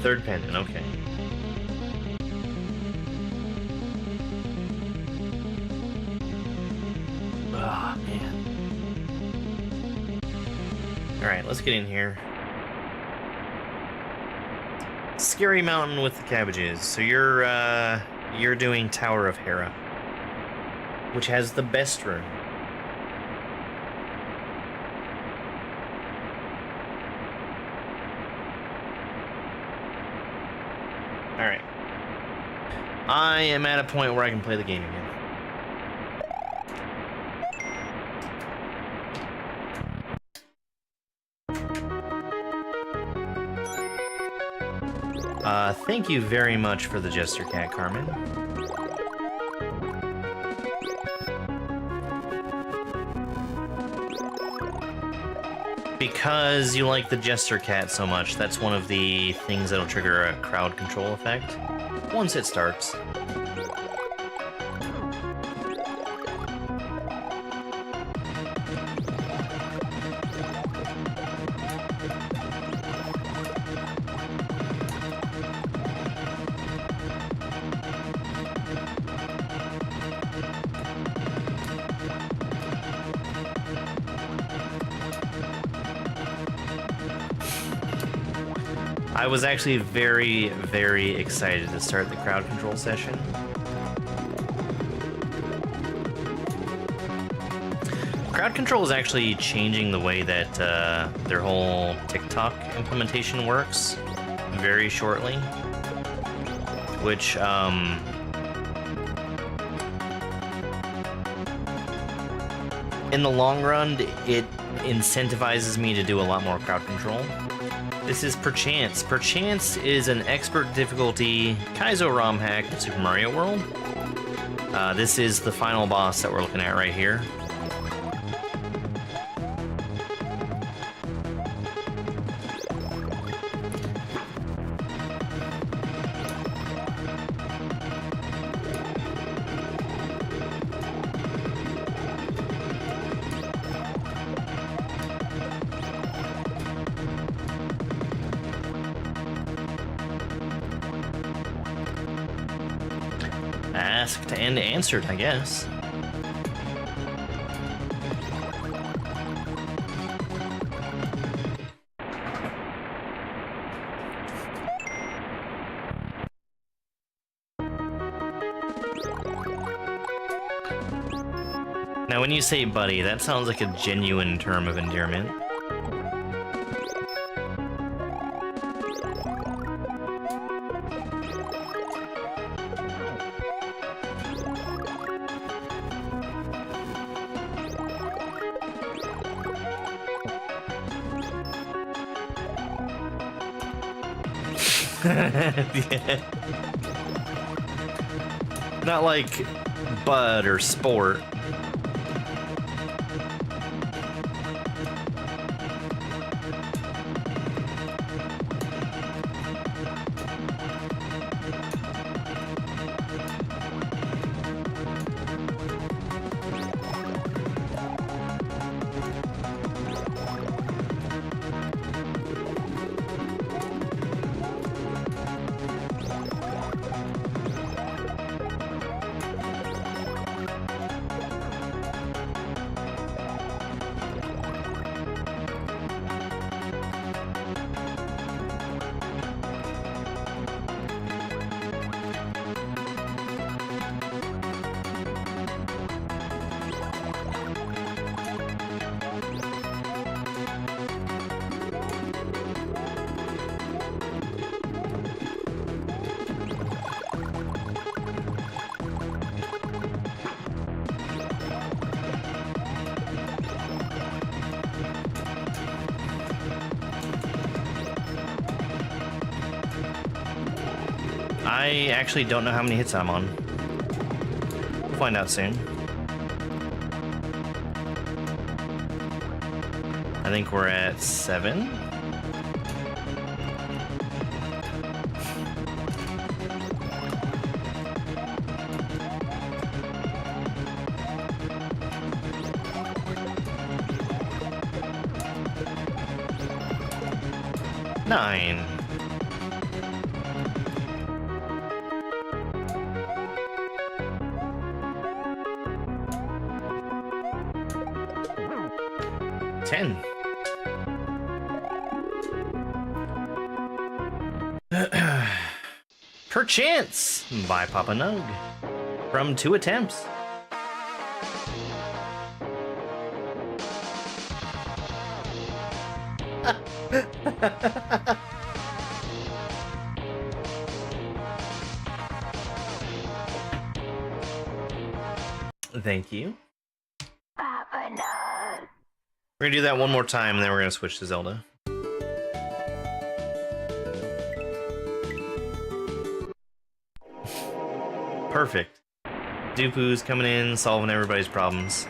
third pendant, okay. Oh, man. Alright, let's get in here. Scary mountain with the cabbages. So you're doing Tower of Hera, which has the best room. Alright. I am at a point where I can play the game again. Thank you very much for the Jester Cat, Carmen. Because you like the Jester Cat so much, that's one of the things that'll trigger a crowd control effect once it starts. I was actually very, very excited to start the crowd control session. Crowd control is actually changing the way that their whole TikTok implementation works very shortly, which in the long run, it incentivizes me to do a lot more crowd control. This is Perchance. Perchance is an expert difficulty Kaizo ROM hack in Super Mario World. This is the final boss that we're looking at right here. Asked and answered, I guess. Now, when you say buddy, that sounds like a genuine term of endearment. Yeah. Not like bud or sport. I actually don't know how many hits I'm on. We'll find out soon. I think we're at 7. Nine. Perchance by Papa Nug from 2 attempts. Thank you. Papa Nug. We're gonna do that one more time, and then we're gonna switch to Zelda. Perfect. Dupu's coming in, solving everybody's problems.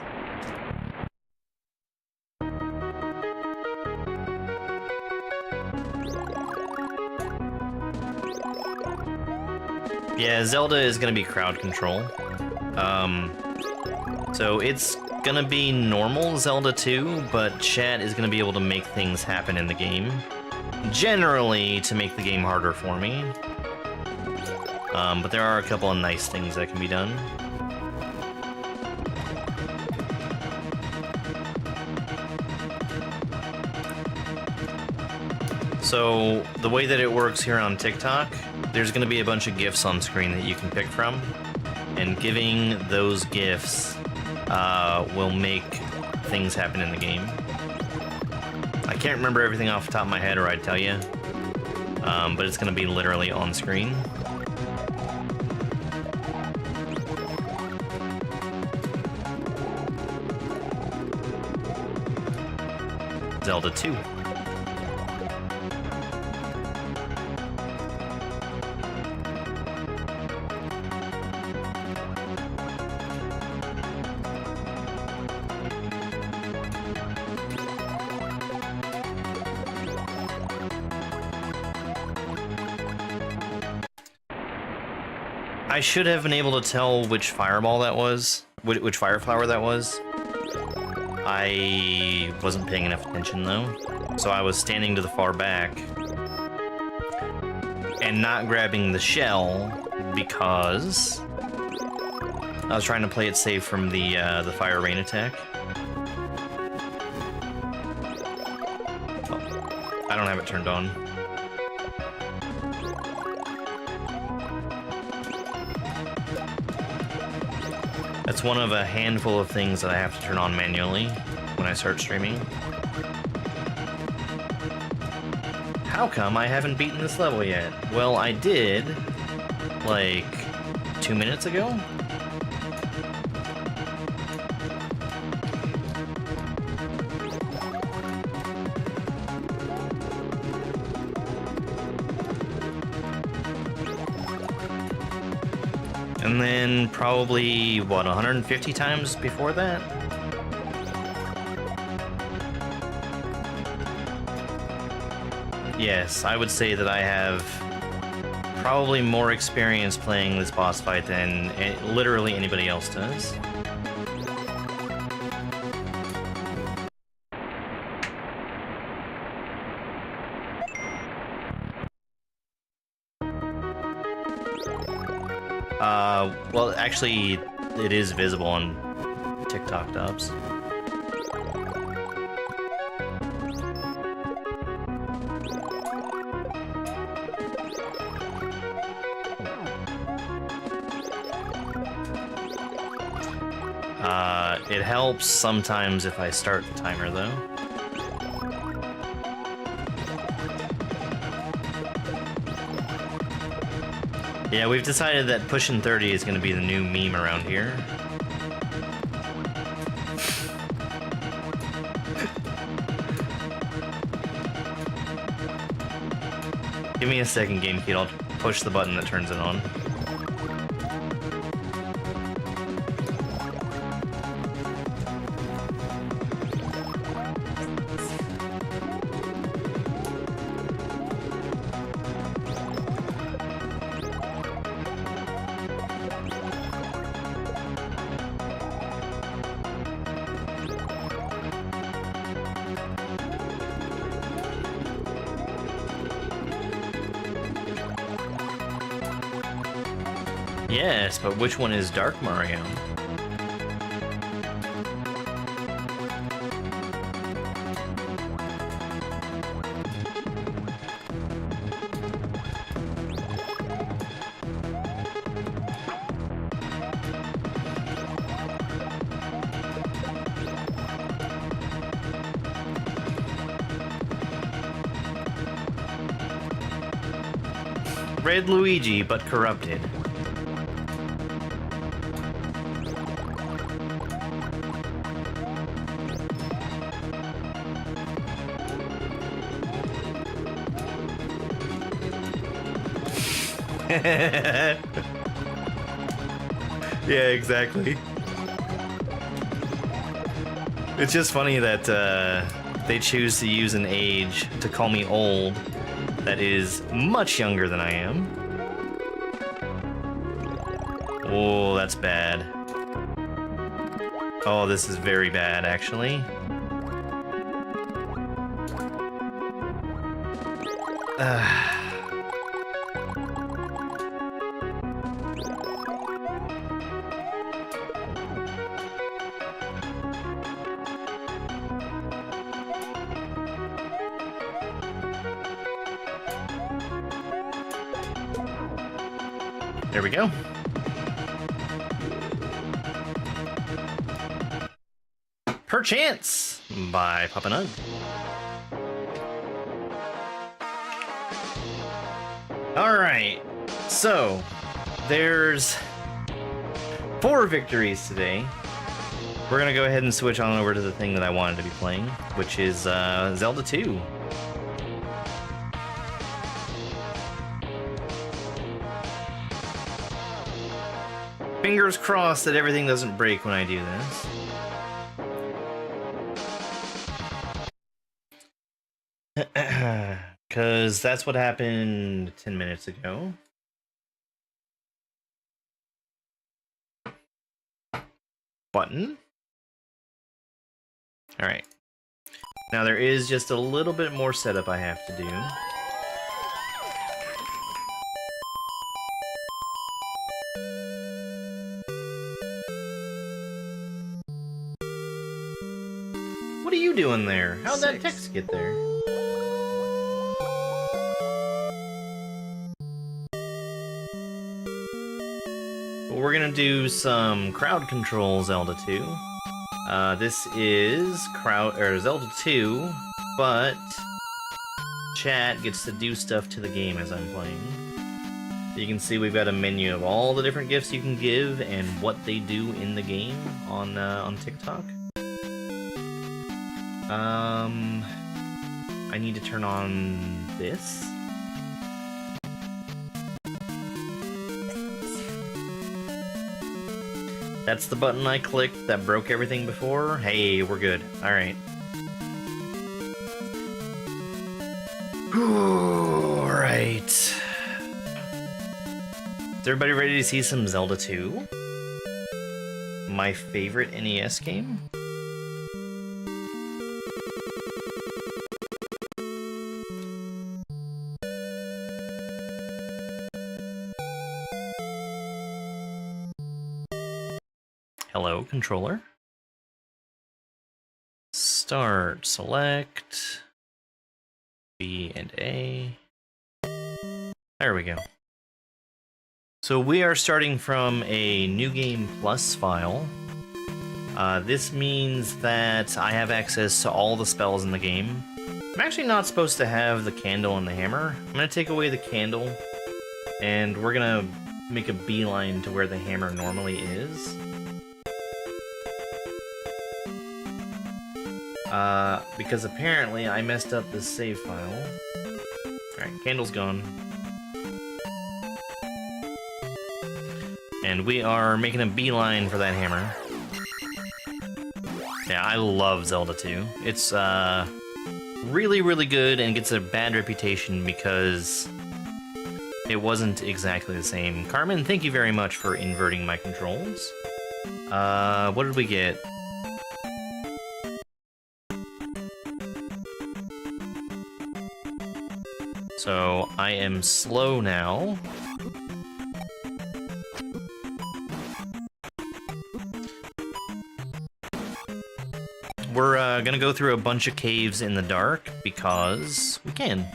Yeah, Zelda is gonna be crowd control. So it's gonna be normal Zelda 2, but chat is gonna be able to make things happen in the game. Generally, to make the game harder for me. But there are a couple of nice things that can be done. So, the way that it works here on TikTok, there's going to be a bunch of GIFs on screen that you can pick from, and giving those GIFs will make things happen in the game. I can't remember everything off the top of my head, or I'd tell you, but it's going to be literally on screen. Zelda 2. I should have been able to tell which fireball that was, which fire flower that was. I wasn't paying enough attention though, so I was standing to the far back and not grabbing the shell because I was trying to play it safe from the fire rain attack. Oh, I don't have it turned on. That's one of a handful of things that I have to turn on manually when I start streaming. How come I haven't beaten this level yet? Well, I did, like, 2 minutes ago? And then probably, what, 150 times before that? Yes, I would say that I have probably more experience playing this boss fight than literally anybody else does. Well, actually, it is visible on TikTok dubs. It helps sometimes if I start the timer, though. Yeah, we've decided that pushing 30 is going to be the new meme around here. Give me a second, GameKid. I'll push the button that turns it on. Yes, but which one is Dark Mario? Red Luigi, but corrupted. Yeah, exactly. It's just funny that they choose to use an age to call me old that is much younger than I am. Oh, that's bad. Oh, this is very bad, actually. There we go. Perchance by Papa Nug. Alright, so there's 4 victories today. We're gonna go ahead and switch on over to the thing that I wanted to be playing, which is Zelda 2. Fingers crossed that everything doesn't break when I do this. Because that's what happened 10 minutes ago. Button. Alright. Now there is just a little bit more setup I have to do. What are you doing there? How'd that text get there? Well, we're gonna do some crowd control Zelda 2. This is Zelda 2, but chat gets to do stuff to the game as I'm playing. You can see we've got a menu of all the different gifts you can give and what they do in the game on TikTok. I need to turn on this. That's the button I clicked that broke everything before. Hey, we're good. Alright. Alright. Is everybody ready to see some Zelda 2? My favorite NES game? Hello, controller. Start, select, B and A. There we go. So we are starting from a New Game Plus file. This means that I have access to all the spells in the game. I'm actually not supposed to have the candle and the hammer. I'm gonna take away the candle, and we're gonna make a beeline to where the hammer normally is. Because apparently I messed up this save file. Alright, candle's gone. And we are making a beeline for that hammer. Yeah, I love Zelda 2. It's, really, really good and gets a bad reputation because it wasn't exactly the same. Carmen, thank you very much for inverting my controls. What did we get? So, I am slow now. We're gonna go through a bunch of caves in the dark, because we can.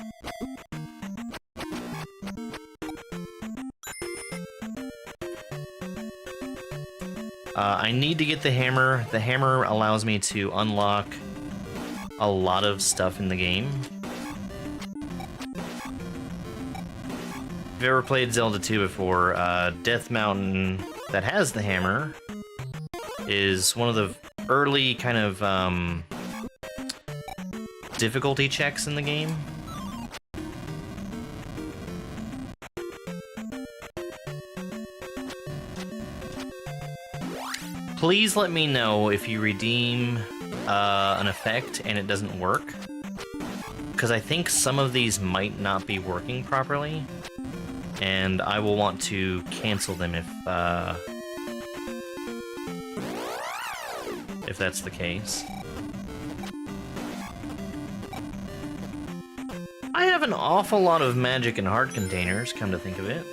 I need to get the hammer. The hammer allows me to unlock a lot of stuff in the game. If you've ever played Zelda 2 before, Death Mountain that has the hammer is one of the early kind of difficulty checks in the game. Please let me know if you redeem an effect and it doesn't work, because I think some of these might not be working properly, and I will want to cancel them if that's the case. I have an awful lot of magic and heart containers, come to think of it.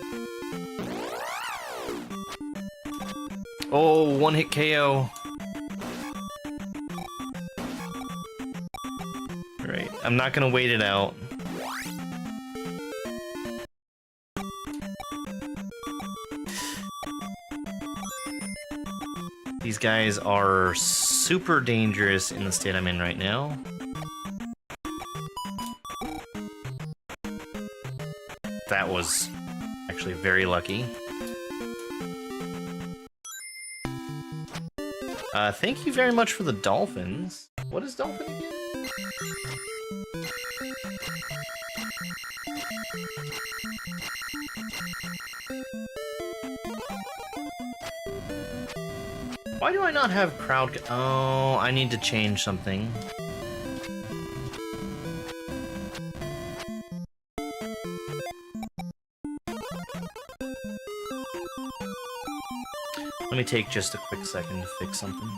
Oh, one-hit KO. Right, I'm not gonna wait it out. These guys are super dangerous in the state I'm in right now. That was actually very lucky. Thank you very much for the dolphins. What is dolphin again? Why do I not have crowd? Oh, I need to change something. Let me take just a quick second to fix something.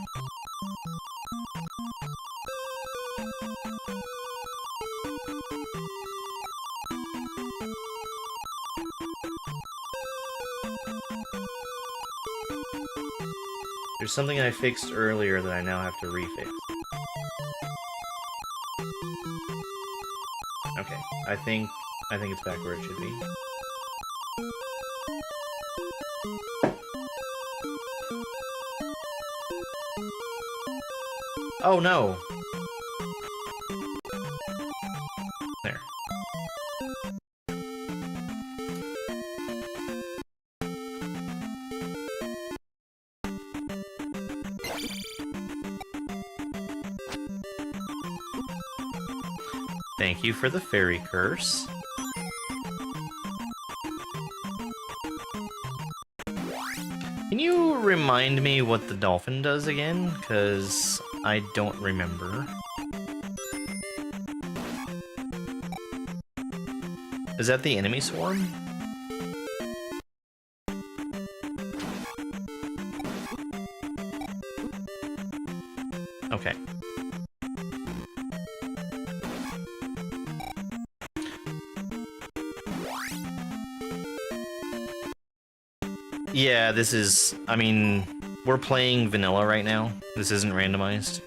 There's something I fixed earlier that I now have to refix. Okay, I think it's back where it should be. Oh no! There. Thank you for the fairy curse. Can you remind me what the dolphin does again? 'Cause I don't remember. Is that the enemy swarm? Okay. Yeah, this is... I mean, we're playing vanilla right now. This isn't randomized.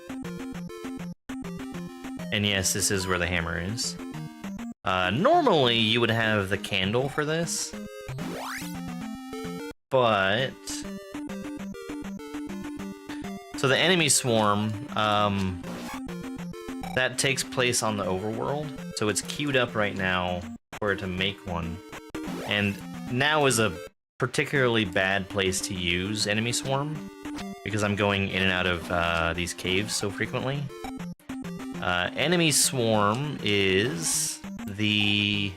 And yes, this is where the hammer is. Normally, you would have the candle for this. But... So the enemy swarm, that takes place on the overworld. So it's queued up right now for it to make one. And now is a particularly bad place to use enemy swarm, because I'm going in and out of these caves so frequently. Enemy swarm is the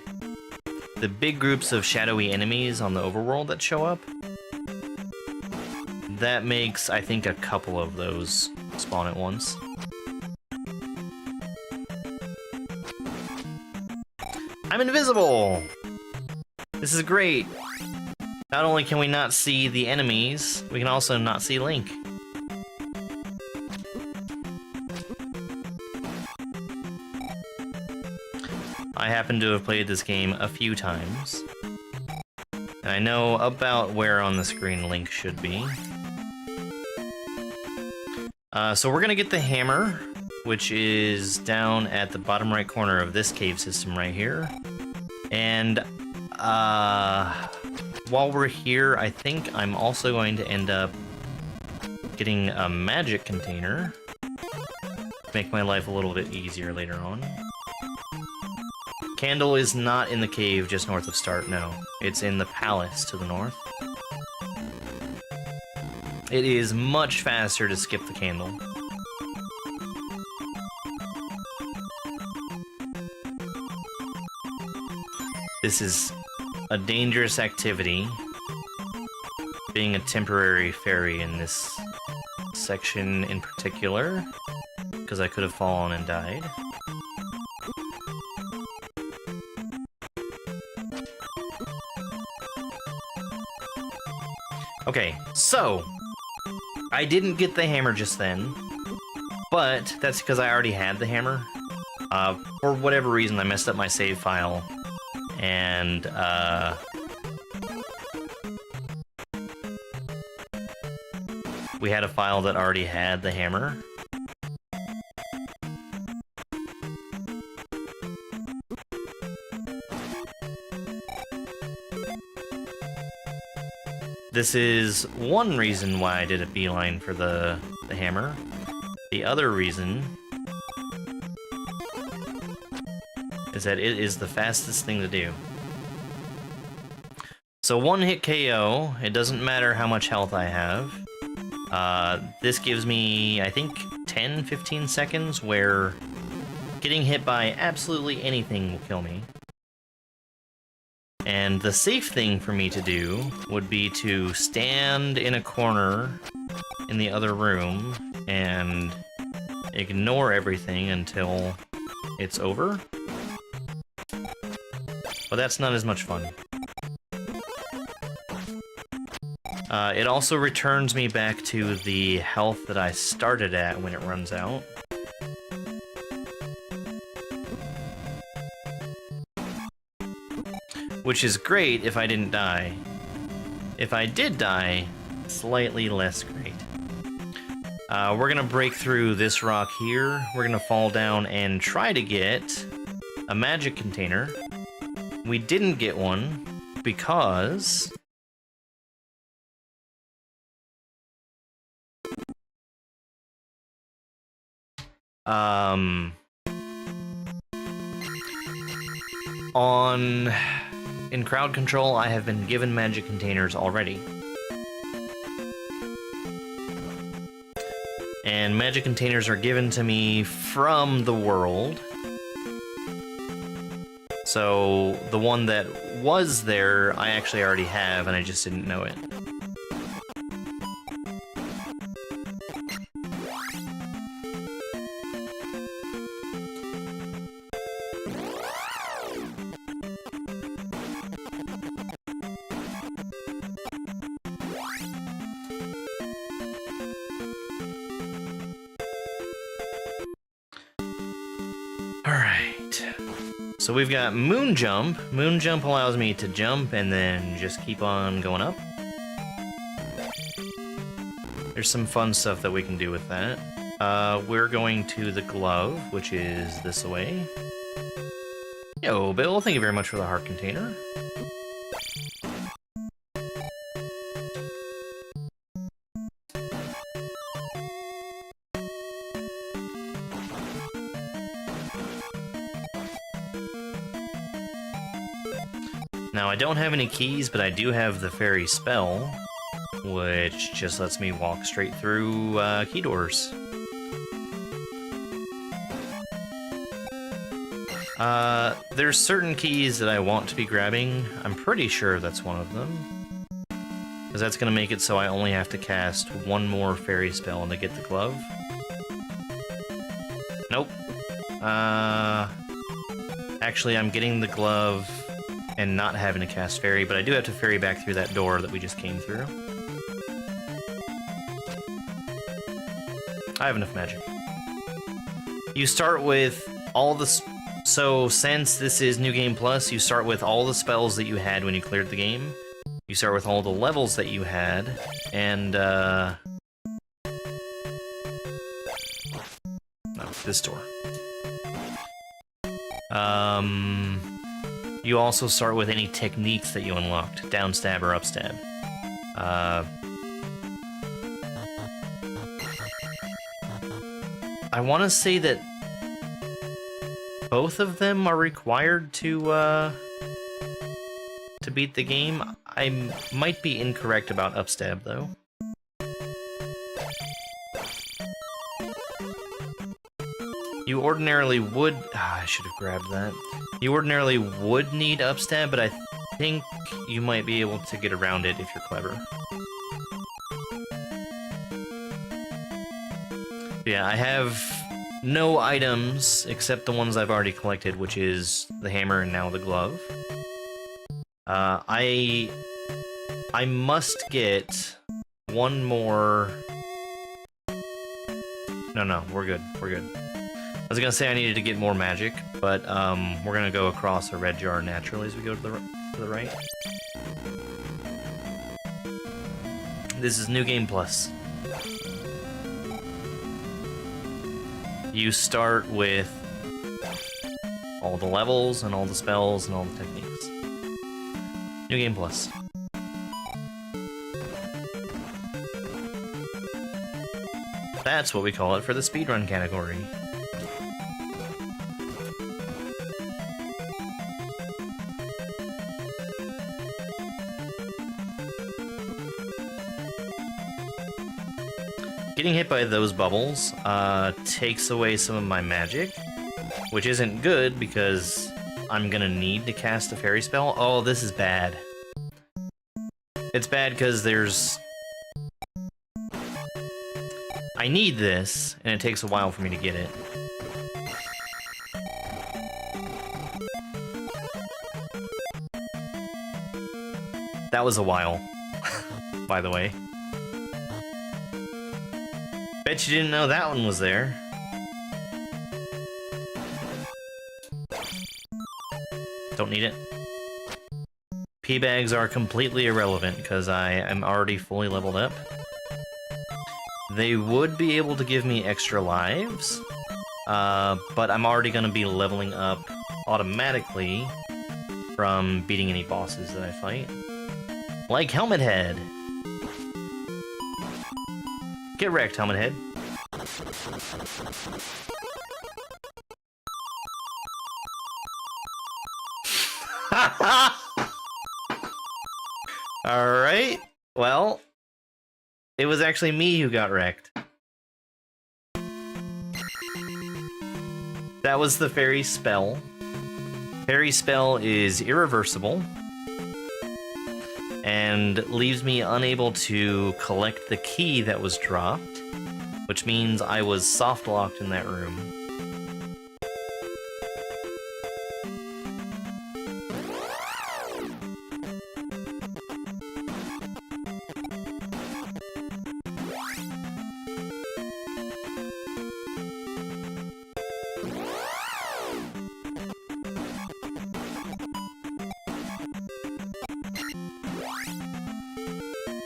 big groups of shadowy enemies on the overworld that show up. That makes, I think, a couple of those spawn at once. I'm invisible! This is great! Not only can we not see the enemies, we can also not see Link. I happen to have played this game a few times, and I know about where on the screen Link should be. So we're gonna get the hammer, which is down at the bottom right corner of this cave system right here. And, while we're here, I think I'm also going to end up getting a magic container. Make my life a little bit easier later on. Candle is not in the cave just north of Start, no. It's in the palace to the north. It is much faster to skip the candle. This is a dangerous activity, being a temporary fairy in this section in particular, because I could have fallen and died. Okay, so I didn't get the hammer just then, but that's because I already had the hammer. For whatever reason, I messed up my save file, and we had a file that already had the hammer. This is one reason why I did a beeline for the hammer. The other reason is that it is the fastest thing to do. So one hit KO, it doesn't matter how much health I have. This gives me, I think, 10-15 seconds where getting hit by absolutely anything will kill me. And the safe thing for me to do would be to stand in a corner in the other room and ignore everything until it's over. But that's not as much fun. It also returns me back to the health that I started at when it runs out. Which is great if I didn't die. If I did die, slightly less great. We're gonna break through this rock here. We're gonna fall down and try to get a magic container. We didn't get one because in crowd control, I have been given magic containers already. And magic containers are given to me from the world. So the one that was there, I actually already have, and I just didn't know it. So we've got Moon Jump. Moon Jump allows me to jump and then just keep on going up. There's some fun stuff that we can do with that. We're going to the glove, which is this way. Yo, Bill, thank you very much for the heart container. Now, I don't have any keys, but I do have the fairy spell, which just lets me walk straight through key doors. There's certain keys that I want to be grabbing. I'm pretty sure that's one of them. Because that's going to make it so I only have to cast one more fairy spell to get the glove. Nope. Actually, I'm getting the glove and not having to cast fairy, but I do have to fairy back through that door that we just came through. I have enough magic. You start with all the... So, since this is New Game Plus, you start with all the spells that you had when you cleared the game. You start with all the levels that you had, and, no, this door. You also start with any techniques that you unlocked, down stab or up stab. I want to say that both of them are required to beat the game. I might be incorrect about upstab, though. You ordinarily would... I should have grabbed that. You ordinarily would need upstab, but I think you might be able to get around it if you're clever. Yeah, I have no items except the ones I've already collected, which is the hammer and now the glove. I must get one more... No, we're good. We're good. I was gonna say I needed to get more magic, but we're gonna go across a red jar naturally as we go to the right. This is New Game Plus. You start with all the levels and all the spells and all the techniques. New Game Plus. That's what we call it for the speedrun category. Getting hit by those bubbles takes away some of my magic, which isn't good because I'm gonna need to cast a fairy spell. Oh, this is bad. It's bad because there's... I need this, and it takes a while for me to get it. That was a while, by the way. Bet you didn't know that one was there. Don't need it. P-bags are completely irrelevant because I am already fully leveled up. They would be able to give me extra lives, but I'm already going to be leveling up automatically from beating any bosses that I fight. Like Helmet Head. Get wrecked, Helmet Head. Alright, well, it was actually me who got wrecked. That was the fairy spell. Fairy spell is irreversible and leaves me unable to collect the key that was dropped, which means I was soft-locked in that room.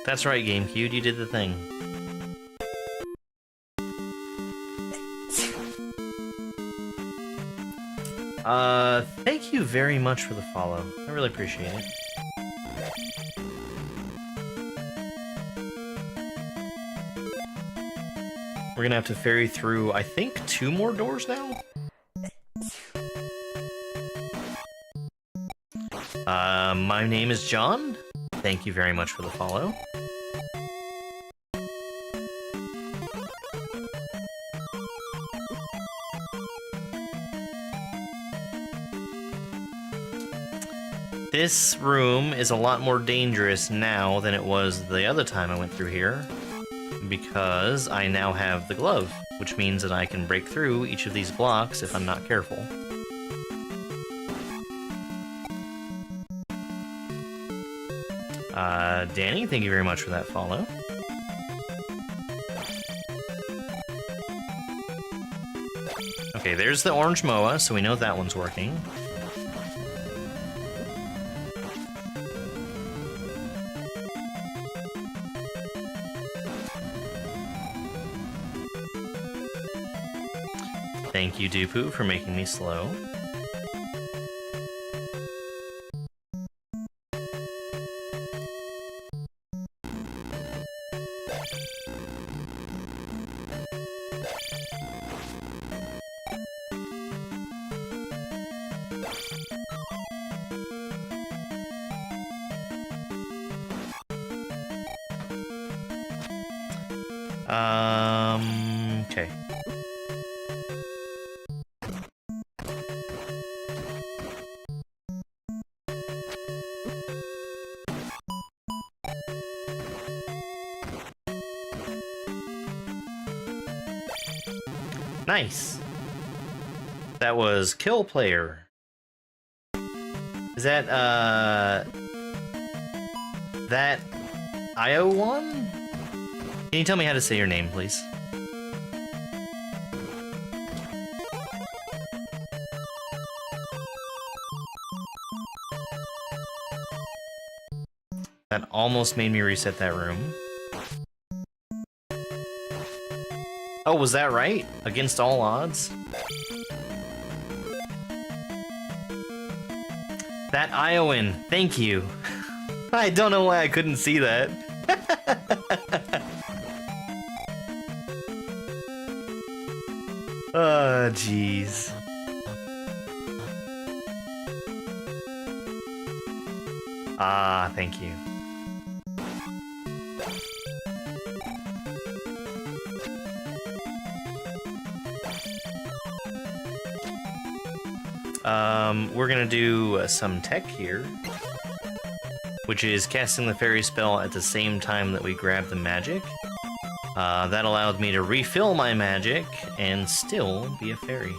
That's right, GameCube, you did the thing. Thank you very much for the follow. I really appreciate it. We're gonna have to ferry through, I think, 2 more doors now? My name is John. Thank you very much for the follow. This room is a lot more dangerous now than it was the other time I went through here, because I now have the glove, which means that I can break through each of these blocks if I'm not careful. Danny, thank you very much for that follow. Okay, there's the orange MOA, so we know that one's working. Thank you, Dupu, for making me slow. Okay. Nice. That was Kill Player. Is that, that IO one? Can you tell me how to say your name, please? That almost made me reset that room. Oh, was that right? Against all odds? That Iowan, thank you. I don't know why I couldn't see that. Oh, jeez. Ah, thank you. We're gonna do some tech here, which is casting the fairy spell at the same time that we grab the magic. That allowed me to refill my magic and still be a fairy.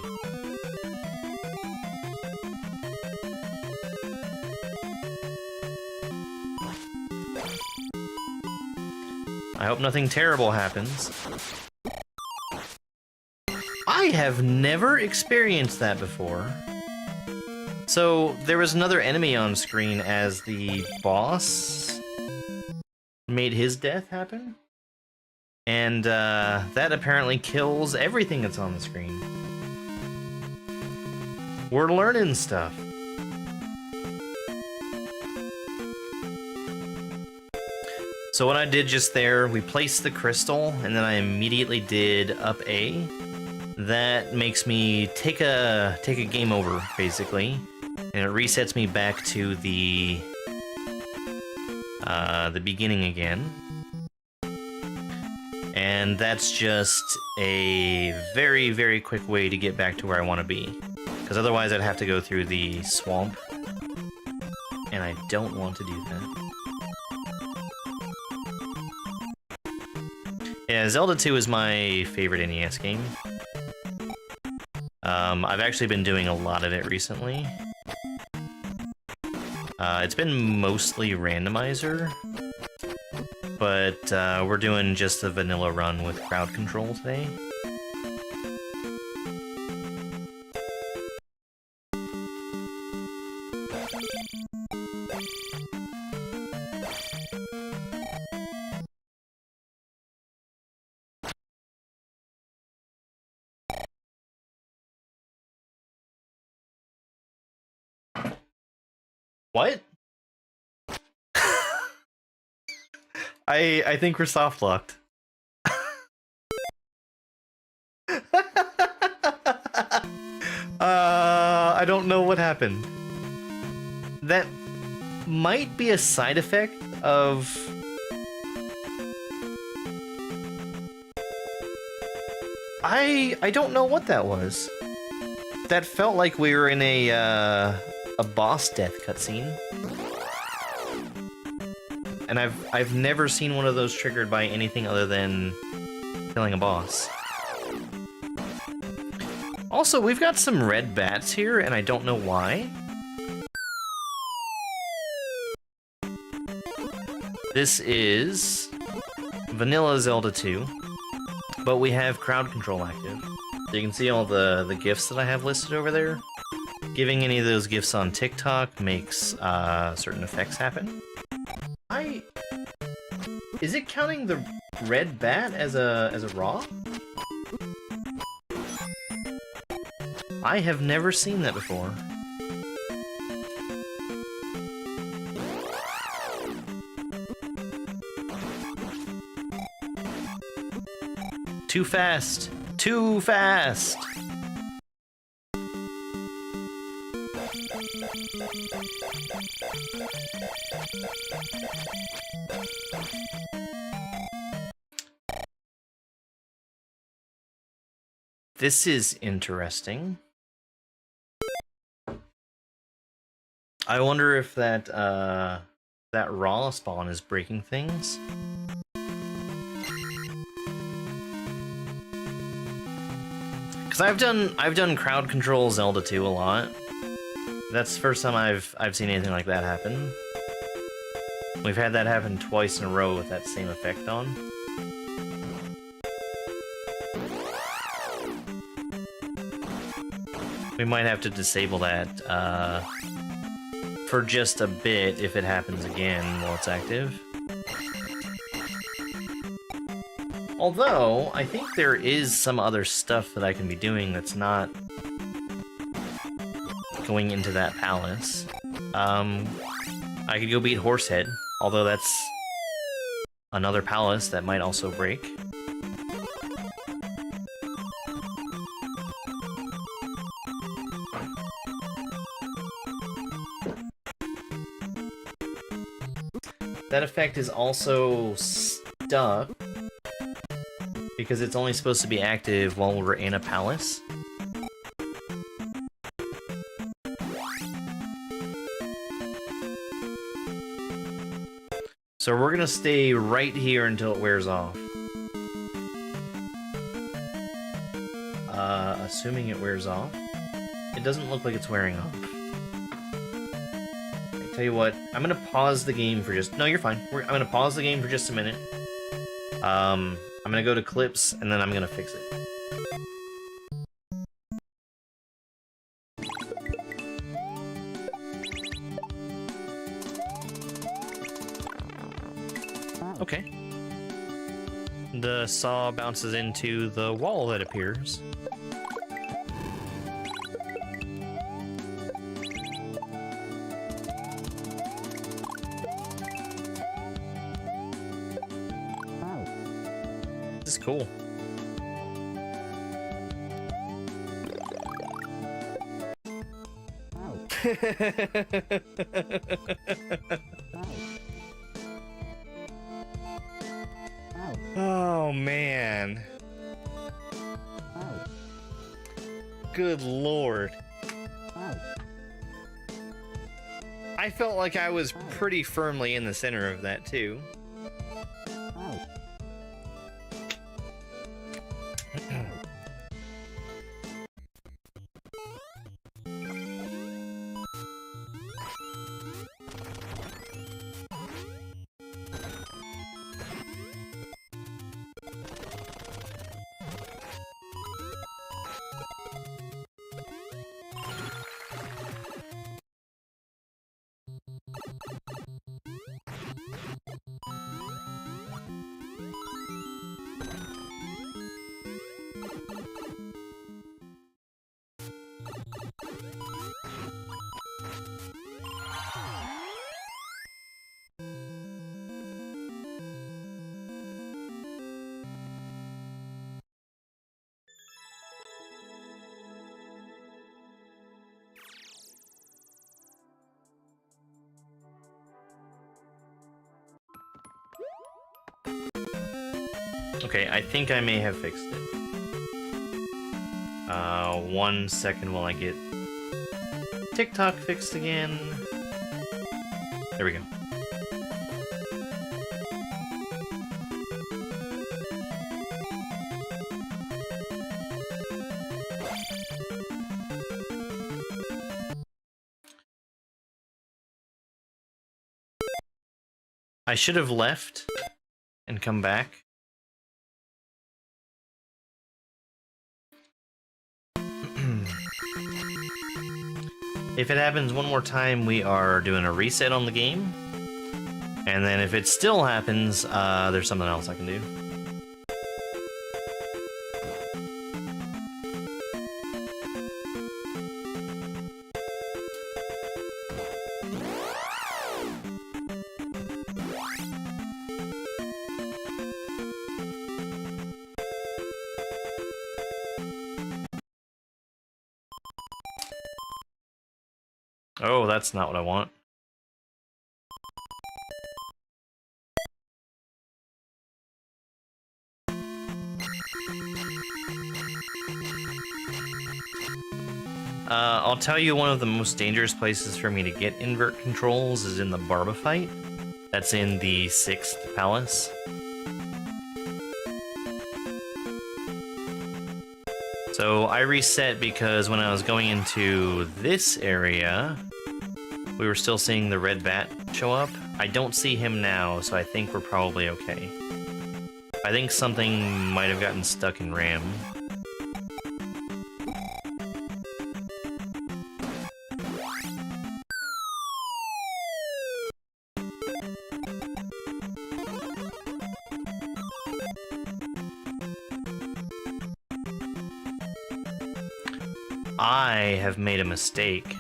I hope nothing terrible happens. I have never experienced that before. So, there was another enemy on screen as the boss made his death happen. And that apparently kills everything that's on the screen. We're learning stuff. So what I did just there, we placed the crystal, and then I immediately did up A. That makes me take a game over, basically. And it resets me back to the beginning again. And that's just a very, very quick way to get back to where I want to be. Because otherwise I'd have to go through the swamp. And I don't want to do that. Yeah, Zelda 2 is my favorite NES game. I've actually been doing a lot of it recently. It's been mostly randomizer, but we're doing just a vanilla run with crowd control today. What? I think we're soft locked. I don't know what happened. That might be a side effect of I don't know what that was. That felt like we were in a boss death cutscene. And I've never seen one of those triggered by anything other than killing a boss. Also, we've got some red bats here, and I don't know why. This is vanilla Zelda 2, but we have crowd control active. So you can see all the gifts that I have listed over there. Giving any of those gifts on TikTok makes certain effects happen. Is it counting the red bat as a raw? I have never seen that before. Too fast! Too fast! This is interesting. I wonder if that that raw spawn is breaking things. Cause I've done crowd control Zelda 2 a lot. That's the first time I've seen anything like that happen. We've had that happen twice in a row with that same effect on. We might have to disable that for just a bit if it happens again while it's active. Although, I think there is some other stuff that I can be doing that's not going into that palace. I could go beat Horsehead, although that's another palace that might also break. That effect is also stuck because it's only supposed to be active while we're in a palace. So we're gonna stay right here until it wears off. Assuming it wears off. It doesn't look like it's wearing off. Tell you what, I'm gonna pause the game for just... No, you're fine. I'm gonna pause the game for just a minute. I'm gonna go to clips, and then I'm gonna fix it. Okay. The saw bounces into the wall that appears. This is cool. Oh, man. Good lord. I felt like I was pretty firmly in the center of that, too. Okay, I think I may have fixed it. 1 second while I get TikTok fixed again. There we go. I should have left and come back. If it happens one more time, we are doing a reset on the game. And then if it still happens, there's something else I can do. Oh, that's not what I want. I'll tell you one of the most dangerous places for me to get invert controls is in the Barba fight. That's in the 6th palace. So I reset because when I was going into this area, we were still seeing the red bat show up. I don't see him now, so I think we're probably okay. I think something might have gotten stuck in RAM. I have made a mistake.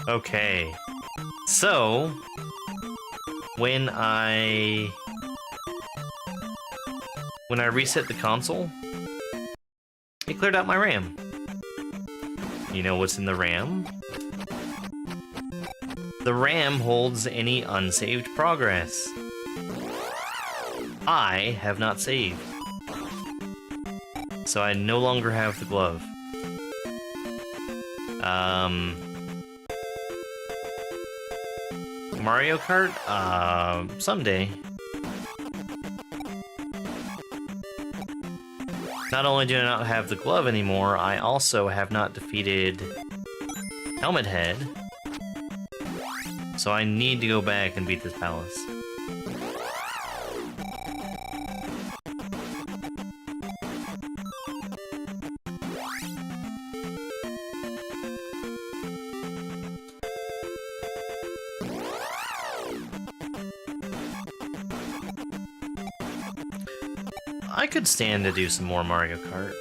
Okay. So, when I reset the console, it cleared out my RAM. You know what's in the RAM? The RAM holds any unsaved progress. I have not saved, so I no longer have the glove. Mario Kart? Someday. Not only do I not have the glove anymore, I also have not defeated Helmet Head, so I need to go back and beat this palace. I could stand to do some more Mario Kart.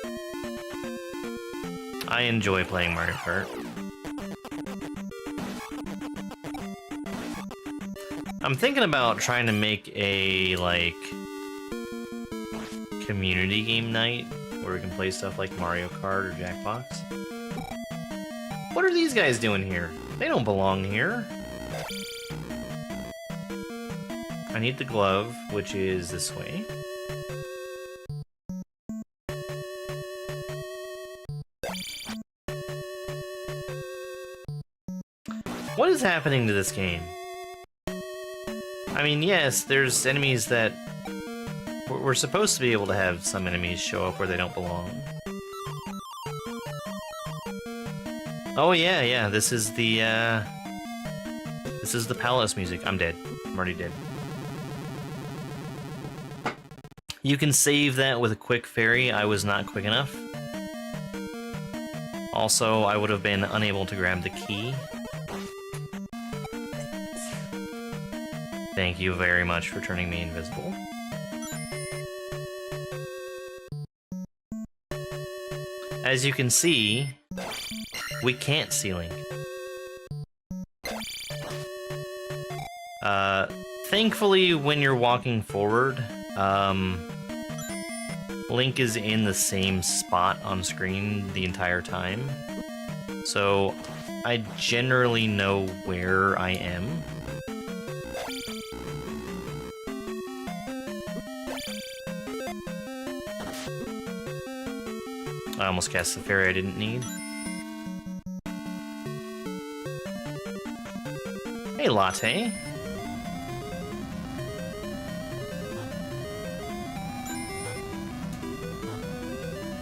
I enjoy playing Mario Kart. I'm thinking about trying to make a, like, community game night where we can play stuff like Mario Kart or Jackbox. What are these guys doing here? They don't belong here. I need the glove, which is this way. What is happening to this game? I mean, yes, there's enemies that... We're supposed to be able to have some enemies show up where they don't belong. Oh yeah, this is the palace music. I'm dead. I'm already dead. You can save that with a quick fairy. I was not quick enough. Also, I would have been unable to grab the key. Thank you very much for turning me invisible. As you can see, we can't see Link. Thankfully, when you're walking forward, Link is in the same spot on screen the entire time. So, I generally know where I am. I almost cast the fairy I didn't need. Hey, Latte.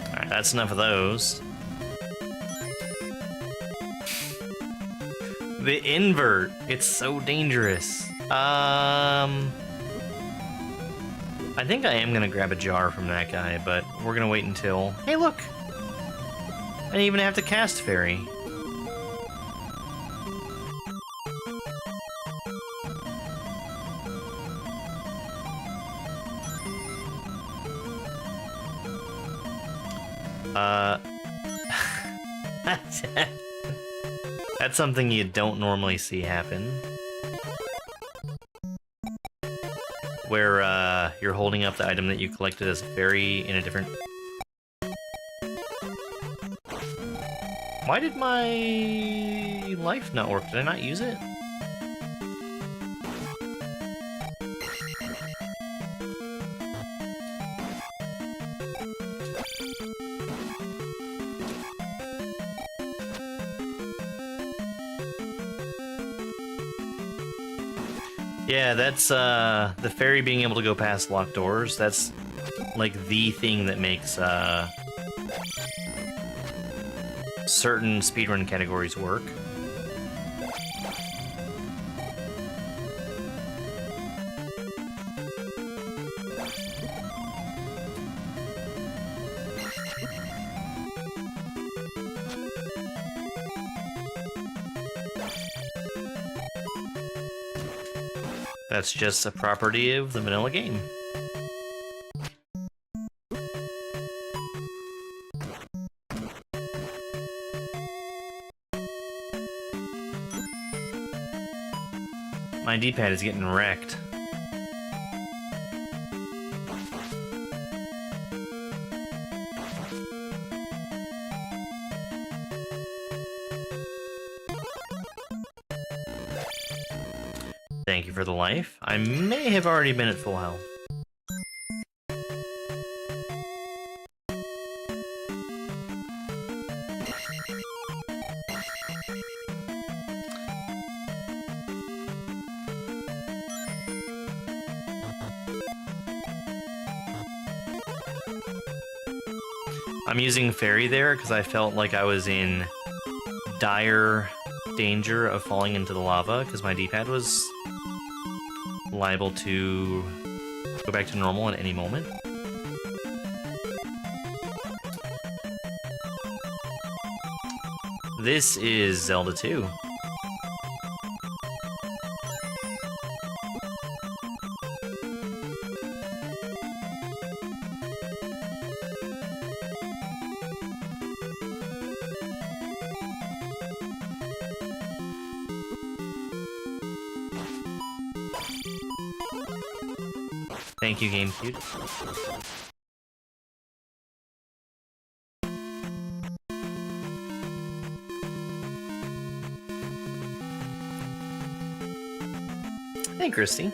Alright, that's enough of those. The invert! It's so dangerous. I think I am gonna grab a jar from that guy, but we're gonna wait until... Hey, look! I didn't even have to cast fairy. That's something you don't normally see happen. Where, you're holding up the item that you collected as a fairy in a different... Why did my life not work? Did I not use it? Yeah, that's the fairy being able to go past locked doors. That's like the thing that makes certain speedrun categories work. That's just a property of the vanilla game. My D-pad is getting wrecked. Thank you for the life. I may have already been at full health. I'm using fairy there because I felt like I was in dire danger of falling into the lava because my D-pad was liable to go back to normal at any moment. This is Zelda 2. Thank you, GameCube. Hey, Christy.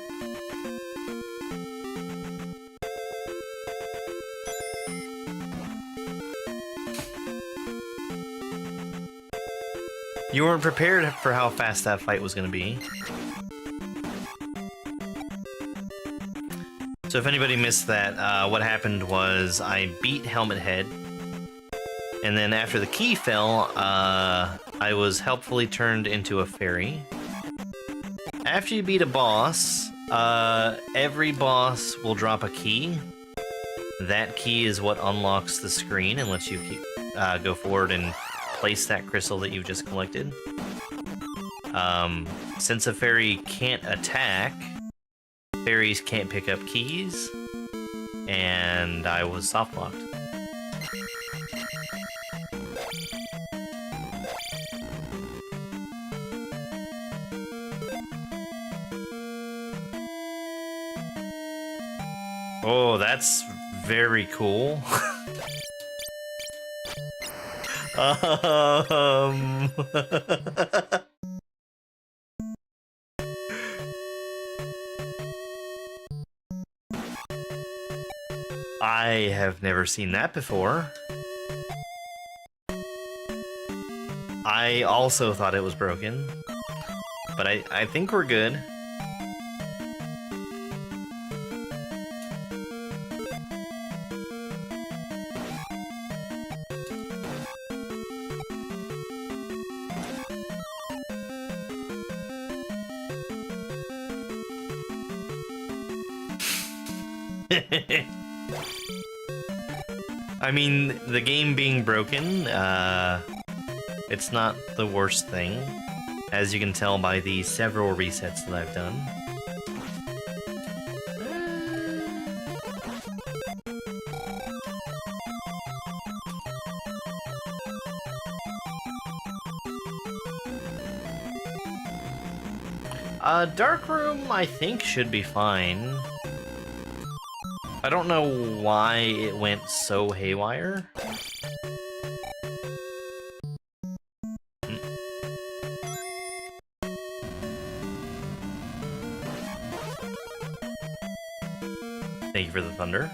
You weren't prepared for how fast that fight was going to be. So if anybody missed that, what happened was I beat Helmet Head, and then after the key fell, I was helpfully turned into a fairy. After you beat a boss, every boss will drop a key. That key is what unlocks the screen and lets you go forward and place that crystal that you've just collected. Since a fairy can't attack, fairies can't pick up keys, and I was soft locked. Oh, that's very cool. I have never seen that before. I also thought it was broken, but I think we're good. I mean, the game being broken, it's not the worst thing, as you can tell by the several resets that I've done. Dark Room, I think, should be fine. I don't know why it went so haywire. Thank you for the thunder.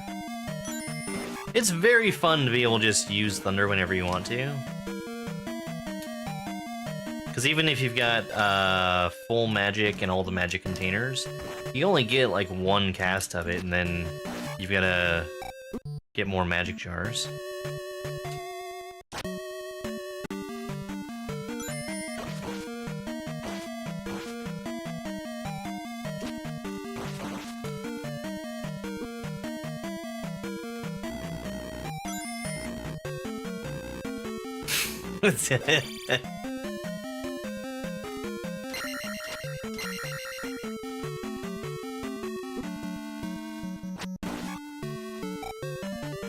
It's very fun to be able to just use thunder whenever you want to. Because even if you've got full magic and all the magic containers, you only get like one cast of it, and then you've got to get more magic jars.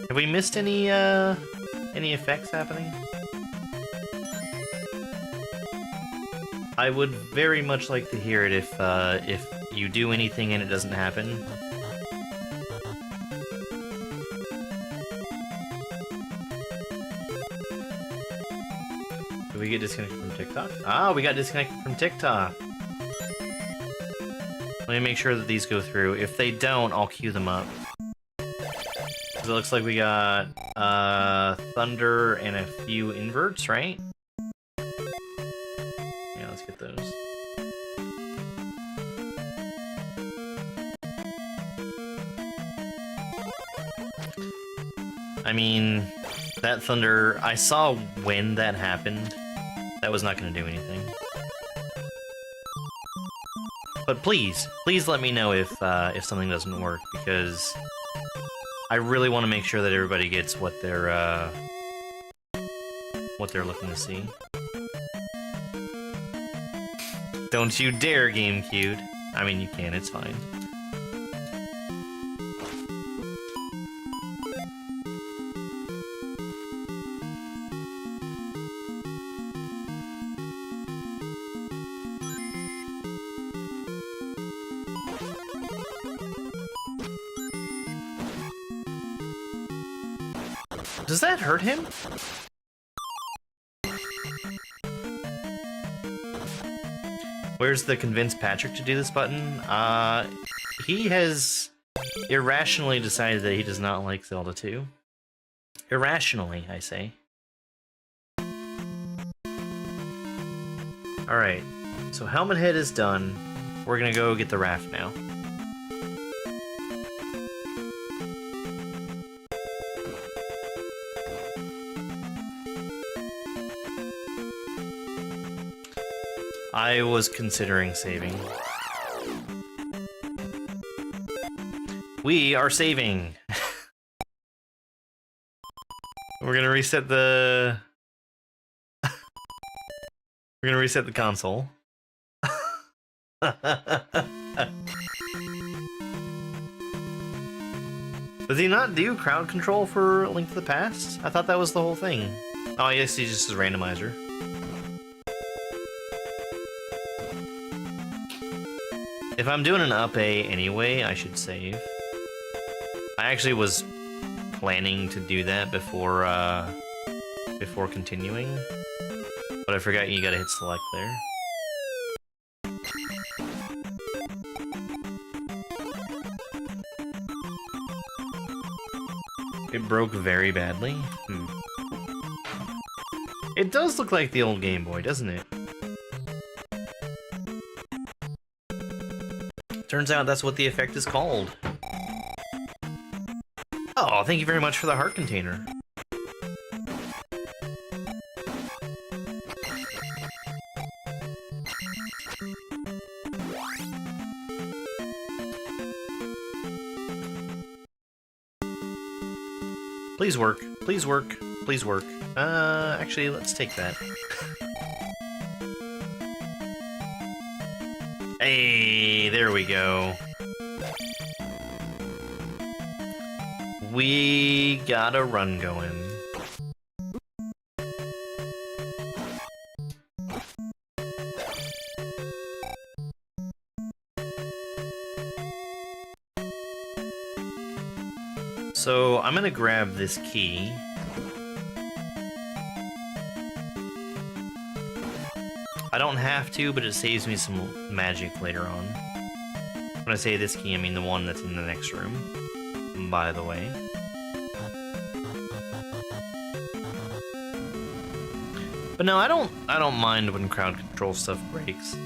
Have we missed any effects happening? I would very much like to hear it if you do anything and it doesn't happen. Did we get disconnected from TikTok? Ah, we got disconnected from TikTok. Let me make sure that these go through. If they don't, I'll queue them up. It looks like we got thunder and a few inverts, right? Yeah, let's get those. I mean, that thunder, I saw when that happened. That was not going to do anything. But please let me know if something doesn't work, because I really want to make sure that everybody gets what they're looking to see. Don't you dare game queued. I mean, you can, it's fine. Does that hurt him? Where's the convince Patrick to do this button? He has irrationally decided that he does not like Zelda 2. Irrationally, I say. Alright, so Helmet Head is done. We're gonna go get the raft now. I was considering saving. We are saving! We're gonna reset the... We're gonna reset the console. Does he not do crowd control for Link to the Past? I thought that was the whole thing. Oh, I guess he's just a randomizer. If I'm doing an up A anyway, I should save. I actually was planning to do that before continuing, but I forgot you gotta hit select there. It broke very badly? It does look like the old Game Boy, doesn't it? Turns out that's what the effect is called. Oh, thank you very much for the heart container. Please work, please work, please work. Actually, let's take that. Hey, there we go. We got a run going. So I'm gonna grab this key. I don't have to, but it saves me some magic later on. When I say this key, I mean the one that's in the next room, by the way. But no, I don't mind when crowd control stuff breaks.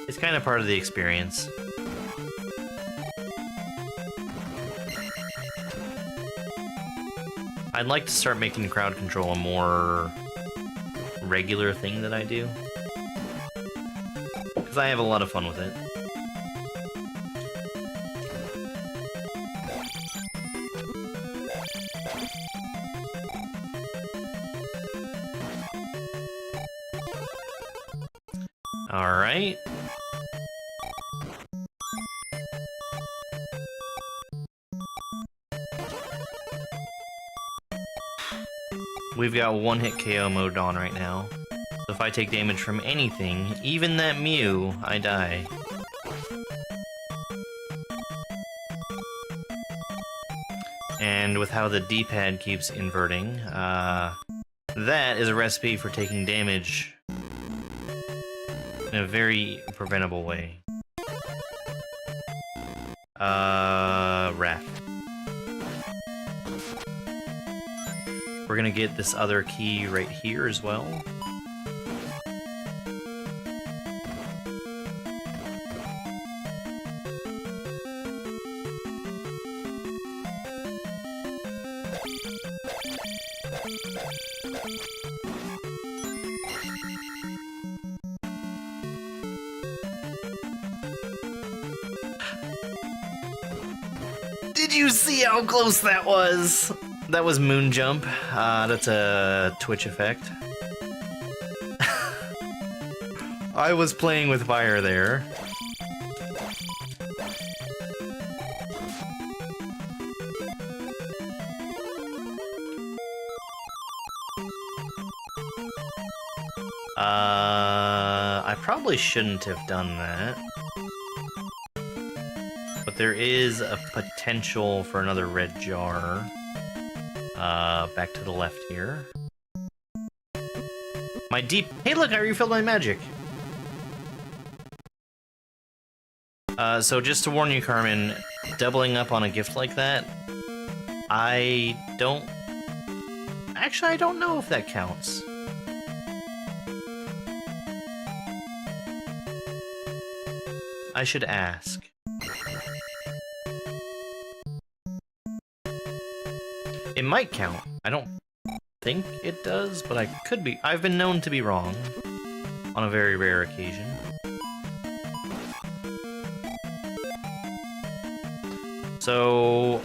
It's kind of part of the experience. I'd like to start making crowd control a more regular thing that I do, because I have a lot of fun with it. All right. We've got one-hit KO mode on right now. So if I take damage from anything, even that Mew, I die. And with how the D-pad keeps inverting, that is a recipe for taking damage in a very preventable way. Raft. We're gonna get this other key right here as well. Did you see how close that was? That was Moon Jump. That's a Twitch effect. I was playing with fire there. I probably shouldn't have done that. But there is a potential for another red jar. Back to the left here. My deep... Hey look, I refilled my magic! So just to warn you, Carmen, doubling up on a gift like that, I don't... Actually, I don't know if that counts. I should ask. It might count. I don't think it does, but I could be. I've been known to be wrong on a very rare occasion. So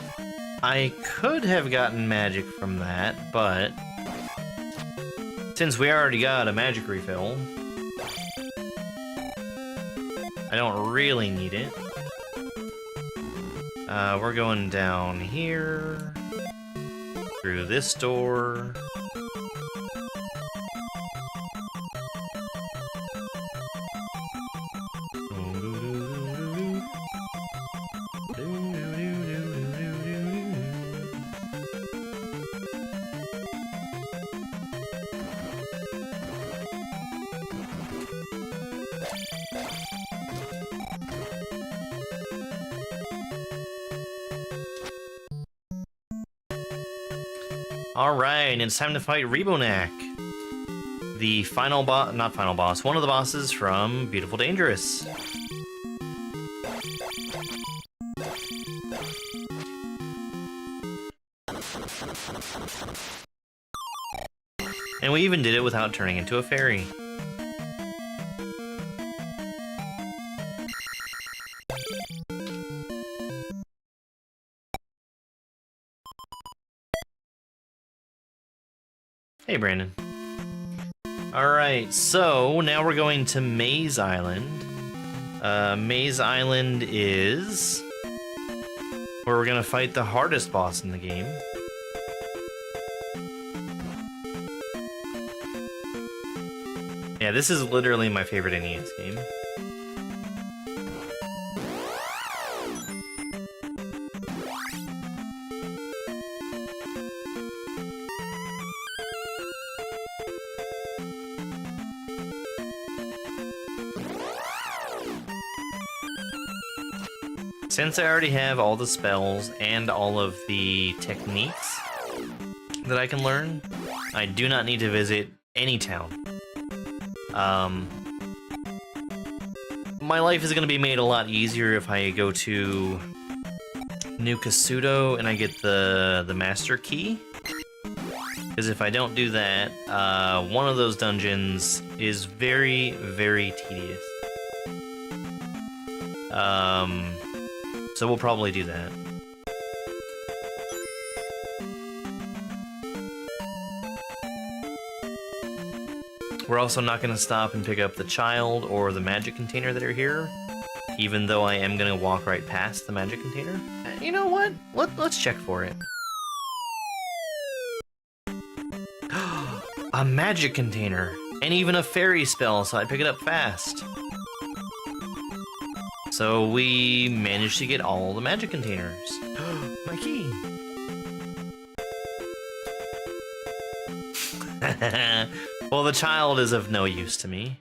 I could have gotten magic from that, but since we already got a magic refill, I don't really need it. We're going down here. Through this door. Alright, it's time to fight Rebonak. The final boss, not final boss, one of the bosses from Beautiful Dangerous. And we even did it without turning into a fairy. Hey, Brandon. Alright, so now we're going to Maze Island. Maze Island is where we're gonna fight the hardest boss in the game. Yeah, this is literally my favorite NES game. Since I already have all the spells and all of the techniques that I can learn, I do not need to visit any town. My life is going to be made a lot easier if I go to New Kasuto and I get the Master Key. Because if I don't do that, one of those dungeons is very, very tedious. So we'll probably do that. We're also not going to stop and pick up the child or the magic container that are here, even though I am going to walk right past the magic container. You know what? Let's check for it. A magic container, and even a fairy spell, so I pick it up fast. So we managed to get all the magic containers. My key. Well, the child is of no use to me.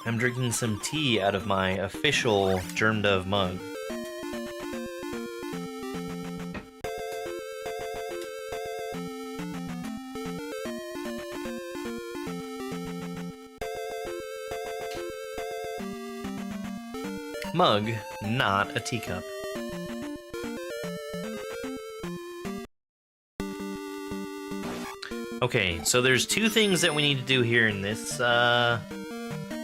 I'm drinking some tea out of my official Germ Dove mug. Mug, not a teacup. Okay, so there's two things that we need to do here in this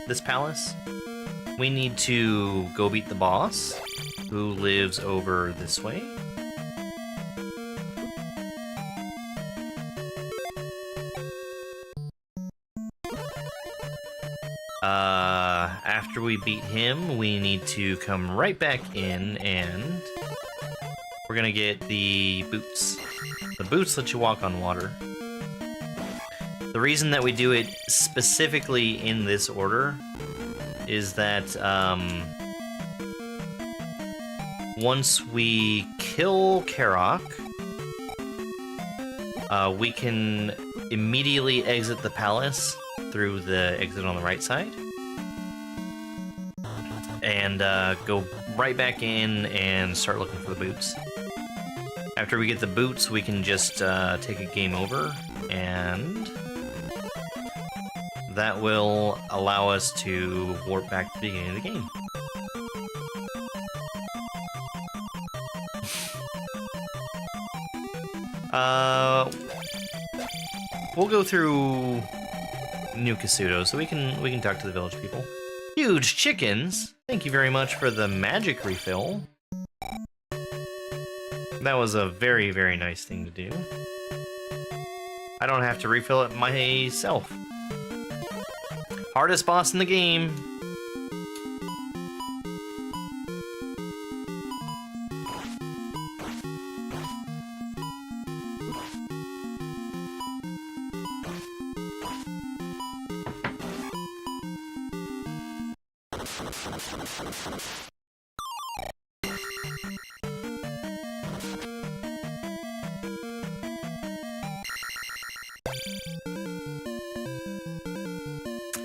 this palace. We need to go beat the boss, who lives over this way. After we beat him, we need to come right back in and we're gonna get the boots. The boots let you walk on water. The reason that we do it specifically in this order is that once we kill Karok, we can immediately exit the palace through the exit on the right side and go right back in and start looking for the boots. After we get the boots, we can just take a game over, and that will allow us to warp back to the beginning of the game. We'll go through New Kasuto so we can talk to the village people. Huge chickens! Thank you very much for the magic refill. That was a very, very nice thing to do. I don't have to refill it myself. Hardest boss in the game.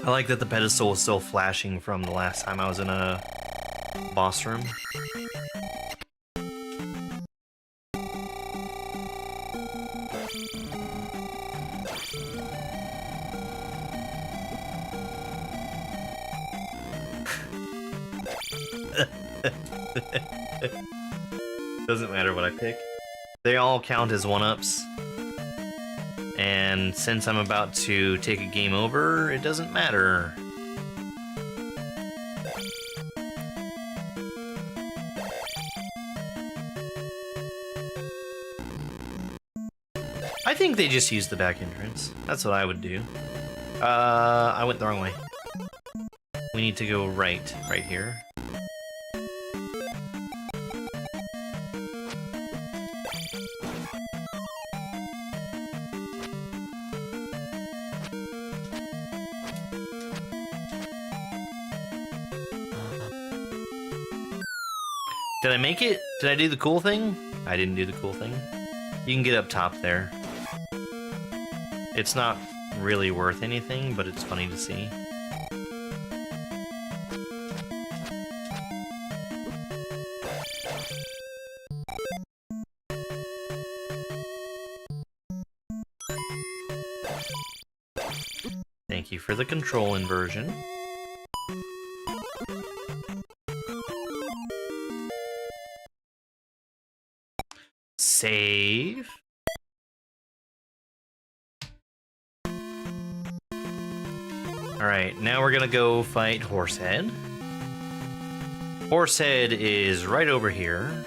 I like that the pedestal is still flashing from the last time I was in a boss room. Doesn't matter what I pick. They all count as one-ups. And since I'm about to take a game over, it doesn't matter. I think they just used the back entrance. That's what I would do. I went the wrong way. We need to go right here. Did I make it? Did I do the cool thing? I didn't do the cool thing. You can get up top there. It's not really worth anything, but it's funny to see. you for the control inversion. Save. Alright, now we're gonna go fight Horsehead. Horsehead is right over here.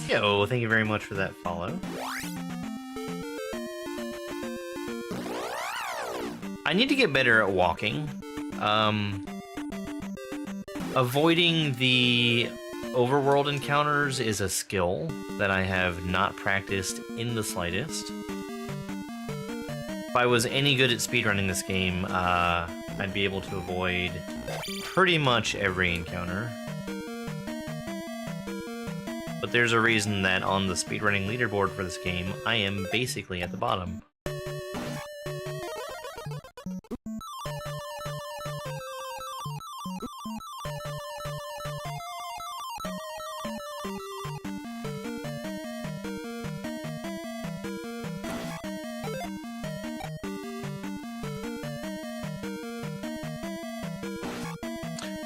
Yo, thank you very much for that follow. I need to get better at walking. Avoiding the overworld encounters is a skill that I have not practiced in the slightest. If I was any good at speedrunning this game, I'd be able to avoid pretty much every encounter. But there's a reason that on the speedrunning leaderboard for this game, I am basically at the bottom.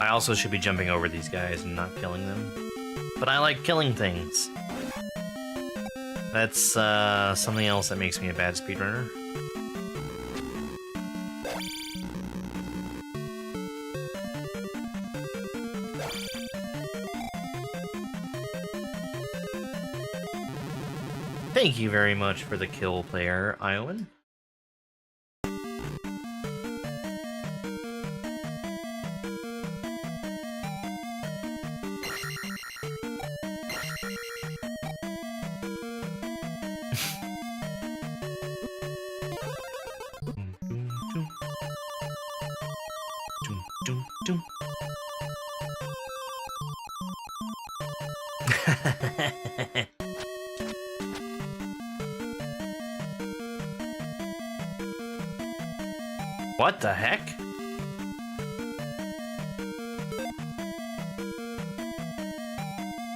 I also should be jumping over these guys and not killing them. But I like killing things. That's something else that makes me a bad speedrunner. Thank you very much for the kill, player, Iowan. What the heck?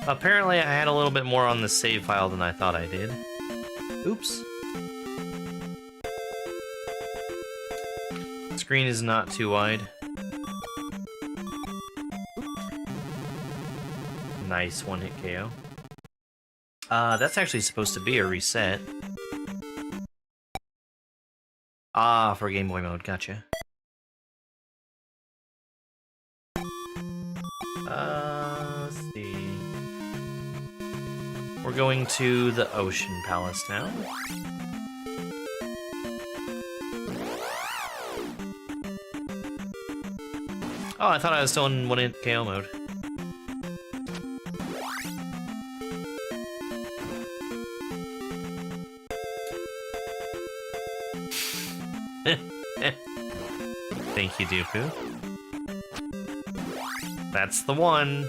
Apparently I had a little bit more on the save file than I thought I did. Oops. Screen is not too wide. Nice one-hit KO. That's actually supposed to be a reset. Ah, for Game Boy mode, gotcha. Let's see. We're going to the Ocean Palace now. Oh, I thought I was still in one-hit KO mode. Thank you, Dooku. That's the one.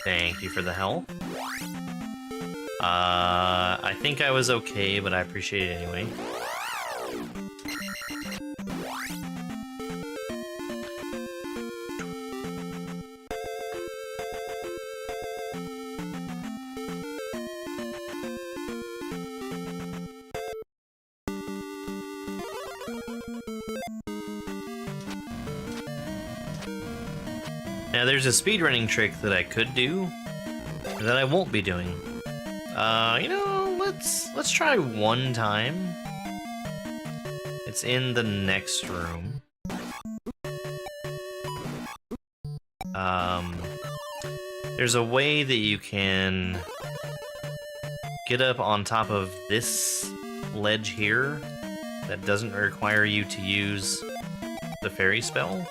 Thank you for the help. I think I was okay, but I appreciate it anyway. Now there's a speedrunning trick that I could do that I won't be doing. You know, let's try one time. It's in the next room. There's a way that you can get up on top of this ledge here that doesn't require you to use the fairy spell.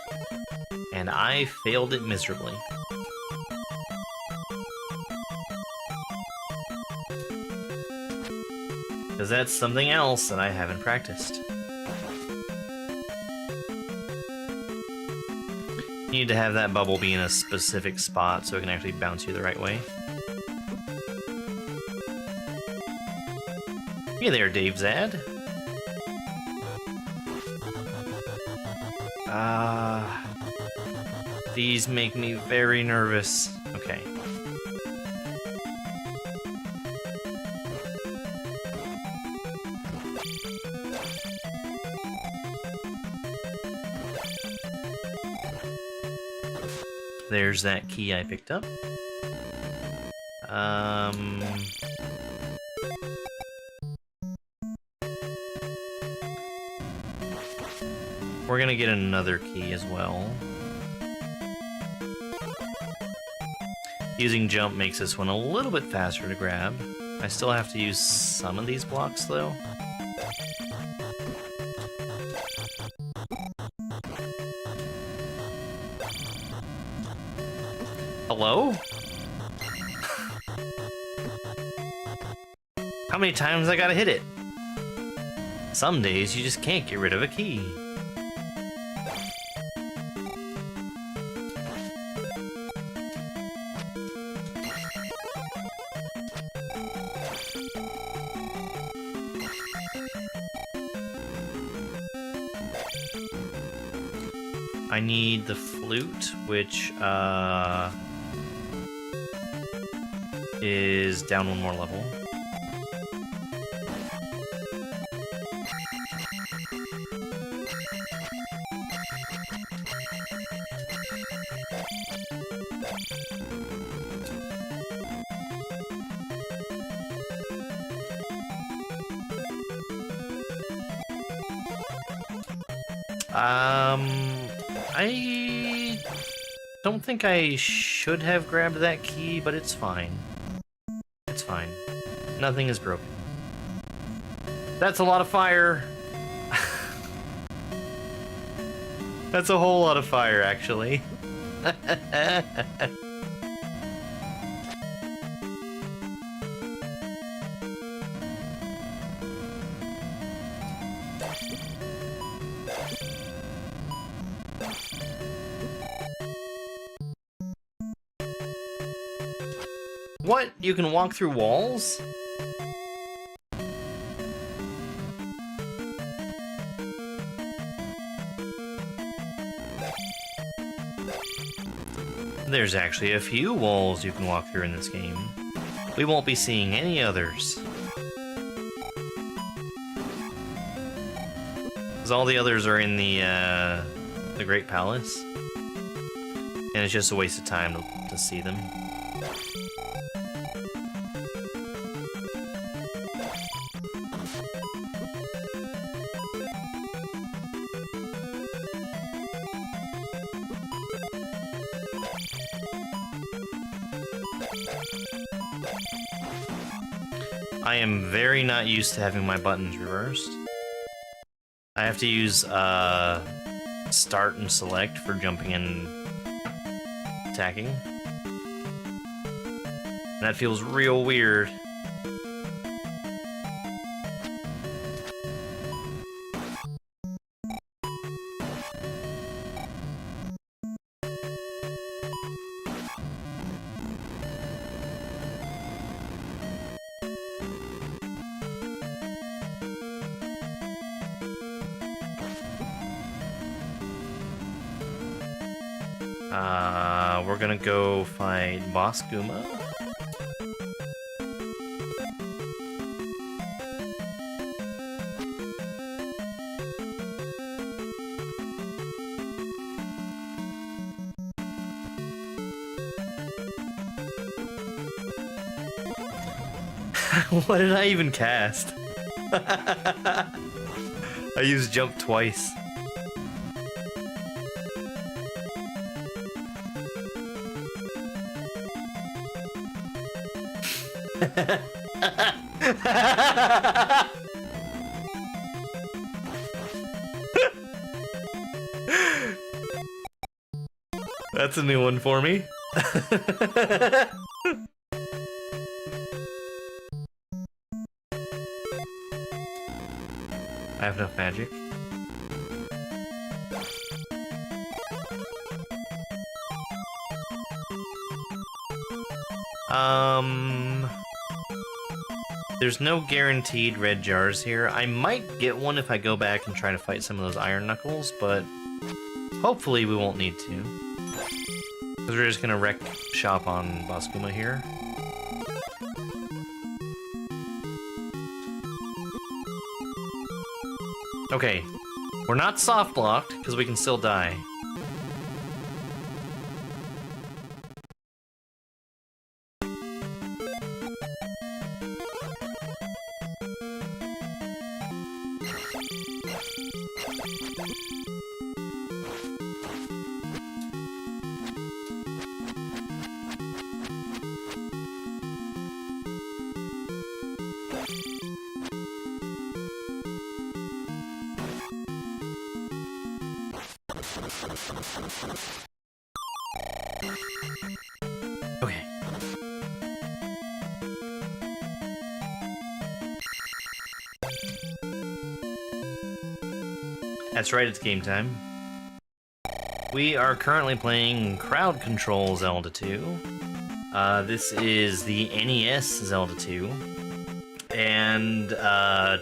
And I failed it miserably. Because that's something else that I haven't practiced. You need to have that bubble be in a specific spot so it can actually bounce you the right way. Hey there, Dave Zad. These make me very nervous. Okay. There's that key I picked up. We're gonna get another key as well. Using jump makes this one a little bit faster to grab. I still have to use some of these blocks though. Hello? How many times I gotta hit it? Some days you just can't get rid of a key. I need the flute, which is down one more level. I don't think I should have grabbed that key, but it's fine. It's fine. Nothing is broken. That's a lot of fire. That's a whole lot of fire, actually. What? You can walk through walls? There's actually a few walls you can walk through in this game. We won't be seeing any others. Because all the others are in the Great Palace. And it's just a waste of time to see them. I am very not used to having my buttons reversed. I have to use start and select for jumping and attacking. And that feels real weird. We're gonna go fight Boss Guma. What did I even cast? I used jump twice. That's a new one for me. I have enough magic. There's no guaranteed red jars here. I might get one if I go back and try to fight some of those iron knuckles, but hopefully we won't need to. Because we're just gonna wreck shop on Boskuma here. Okay, we're not soft locked because we can still die. Okay. That's right, it's game time. We are currently playing Crowd Control Zelda 2. This is the NES Zelda 2. And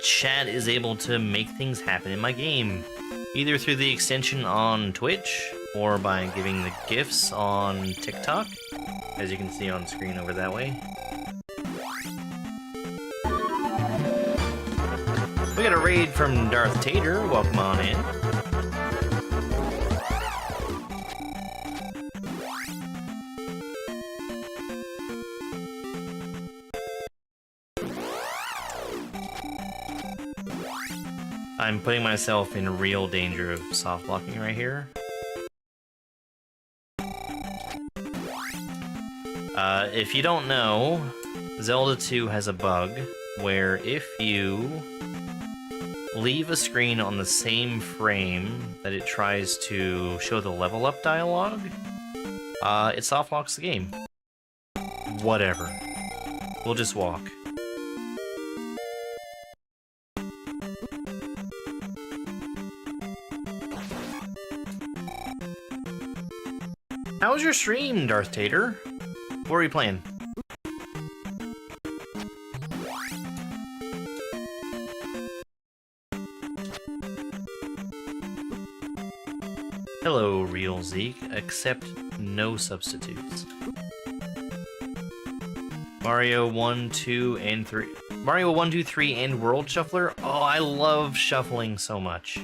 chat is able to make things happen in my game. Either through the extension on Twitch, or by giving the GIFs on TikTok, as you can see on screen over that way. We got a raid from Darth Tater, welcome on in. I'm putting myself in real danger of soft blocking right here. If you don't know, Zelda 2 has a bug where if you leave a screen on the same frame that it tries to show the level up dialogue, it soft locks the game. Whatever. We'll just walk. How was your stream, Darth Tater? What were you playing? Hello, Real Zeke, except no substitutes. Mario 1, 2, and 3. Mario 1, 2, 3, and World Shuffler? Oh, I love shuffling so much.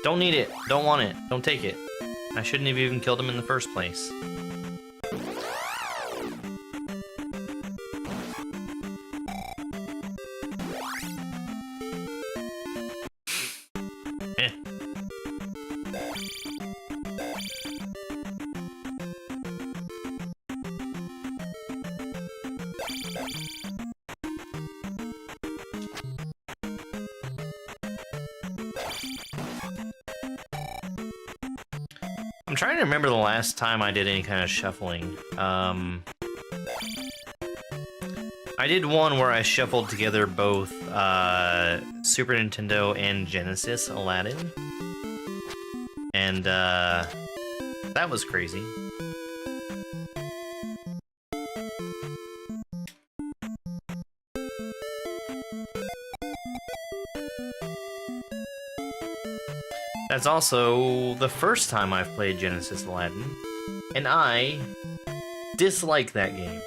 Don't need it. Don't want it. Don't take it. I shouldn't have even killed him in the first place. Eh. I'm trying to remember the last time I did any kind of shuffling. I did one where I shuffled together both Super Nintendo and Genesis Aladdin. And that was crazy. That's also the first time I've played Genesis Aladdin, and I dislike that game.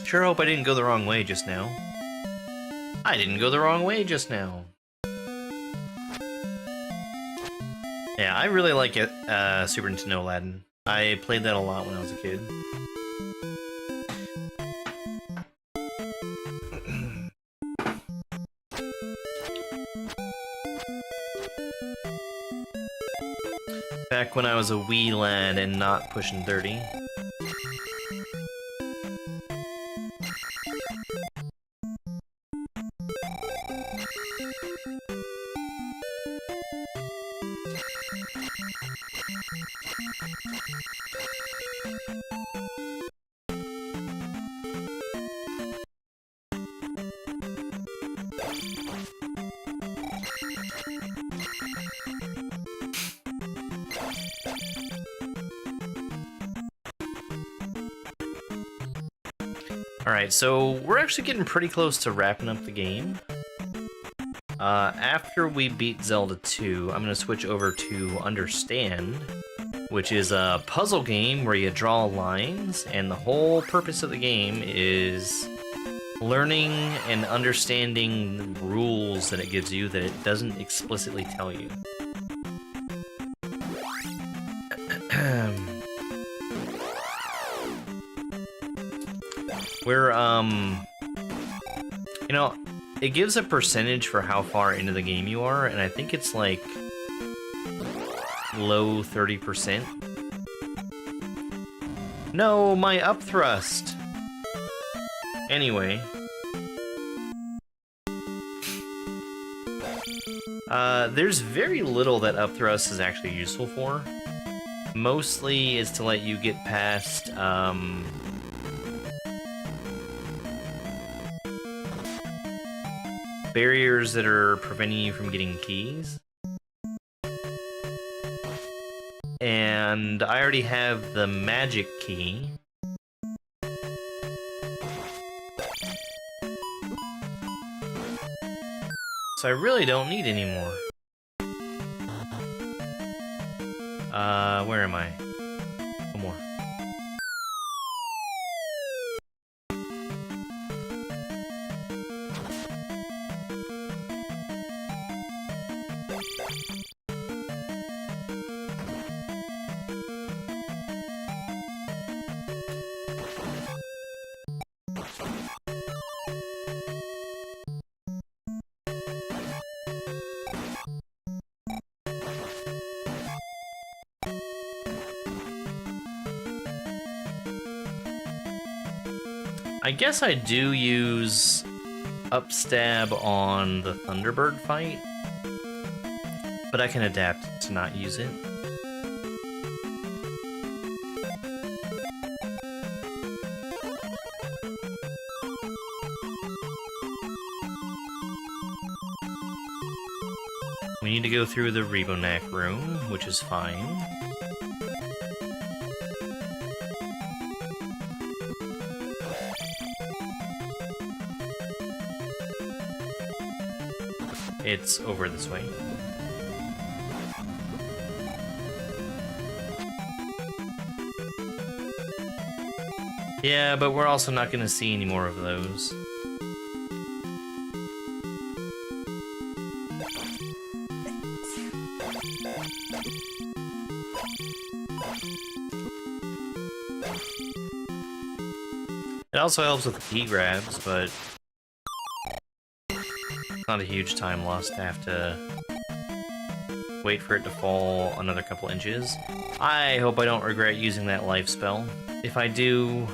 Sure hope I didn't go the wrong way just now. I didn't go the wrong way just now. Yeah, I really like it, Super Nintendo Aladdin. I played that a lot when I was a kid. Back when I was a wee lad and not pushing 30. Alright, so we're actually getting pretty close to wrapping up the game. After we beat Zelda 2, I'm going to switch over to Understand, which is a puzzle game where you draw lines, and the whole purpose of the game is learning and understanding the rules that it gives you that it doesn't explicitly tell you. We're, you know, it gives a percentage for how far into the game you are, and I think it's like low 30%. No, my up thrust! Anyway. There's very little that up thrust is actually useful for. Mostly is to let you get past, barriers that are preventing you from getting keys. And I already have the magic key. So I really don't need any more. Where am I? One more. I guess I do use upstab on the Thunderbird fight, but I can adapt to not use it. We need to go through the Rebonac room, which is fine. It's over this way. Yeah, but we're also not going to see any more of those. It also helps with the key grabs, but not a huge time lost to have to wait for it to fall another couple inches. I hope I don't regret using that life spell. If I do...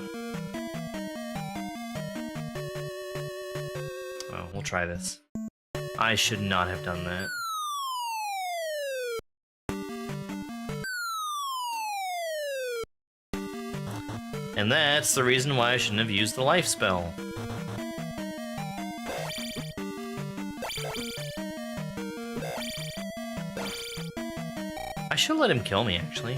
well, we'll try this. I should not have done that. And that's the reason why I shouldn't have used the life spell. I should let him kill me, actually.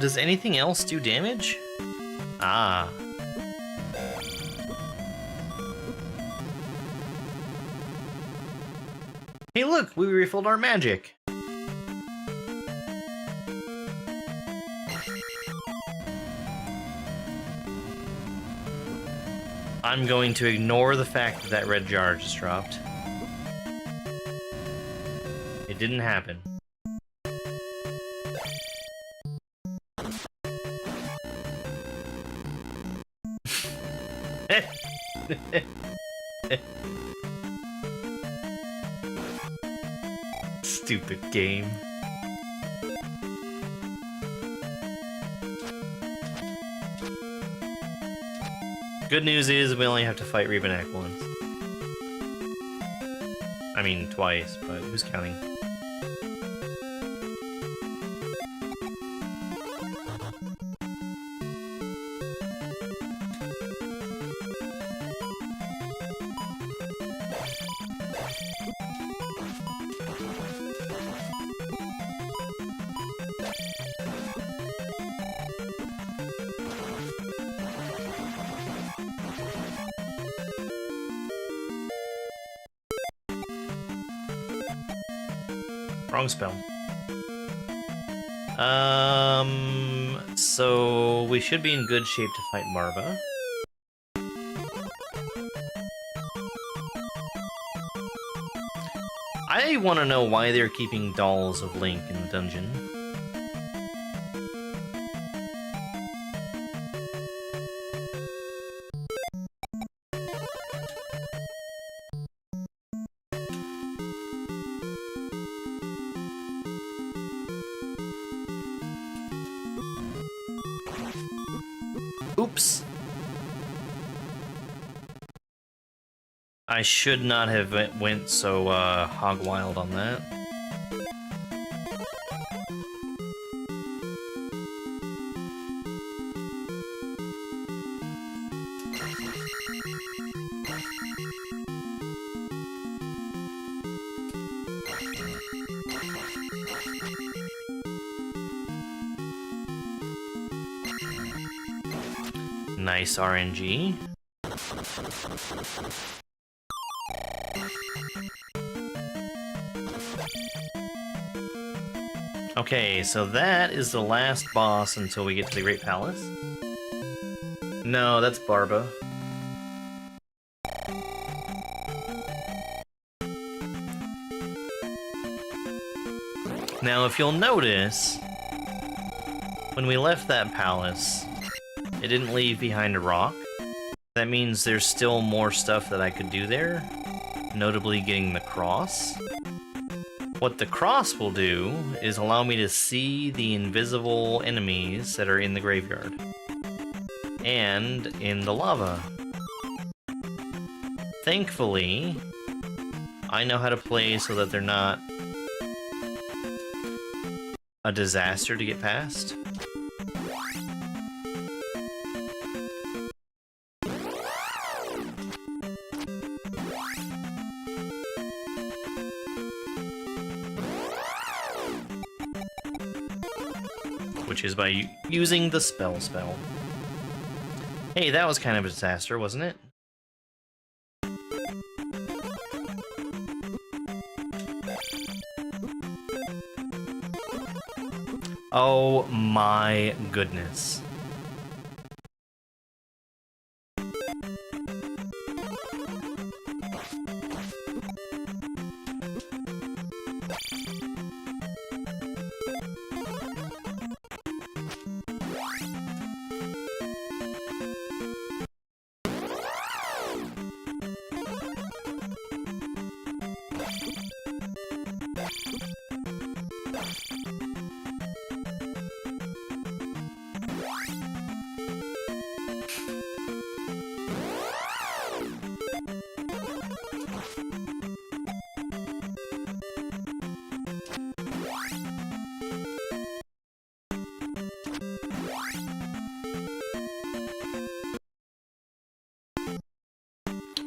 Does anything else do damage? Ah. Hey look, we refilled our magic! I'm going to ignore the fact that that red jar just dropped. It didn't happen. Stupid game. Good news is we only have to fight Rebanak once. I mean, twice, but who's counting? Wrong spell. So we should be in good shape to fight Marva. I want to know why they're keeping dolls of Link in the dungeon. Oops. I should not have went so hog wild on that. Nice RNG. Okay, so that is the last boss until we get to the Great Palace. No, that's Barba. Now, if you'll notice, when we left that palace, it didn't leave behind a rock. That means there's still more stuff that I could do there, notably getting the cross. What the cross will do is allow me to see the invisible enemies that are in the graveyard and in the lava. Thankfully, I know how to play so that they're not a disaster to get past. Which is by using the spell. Hey, that was kind of a disaster, wasn't it? Oh my goodness.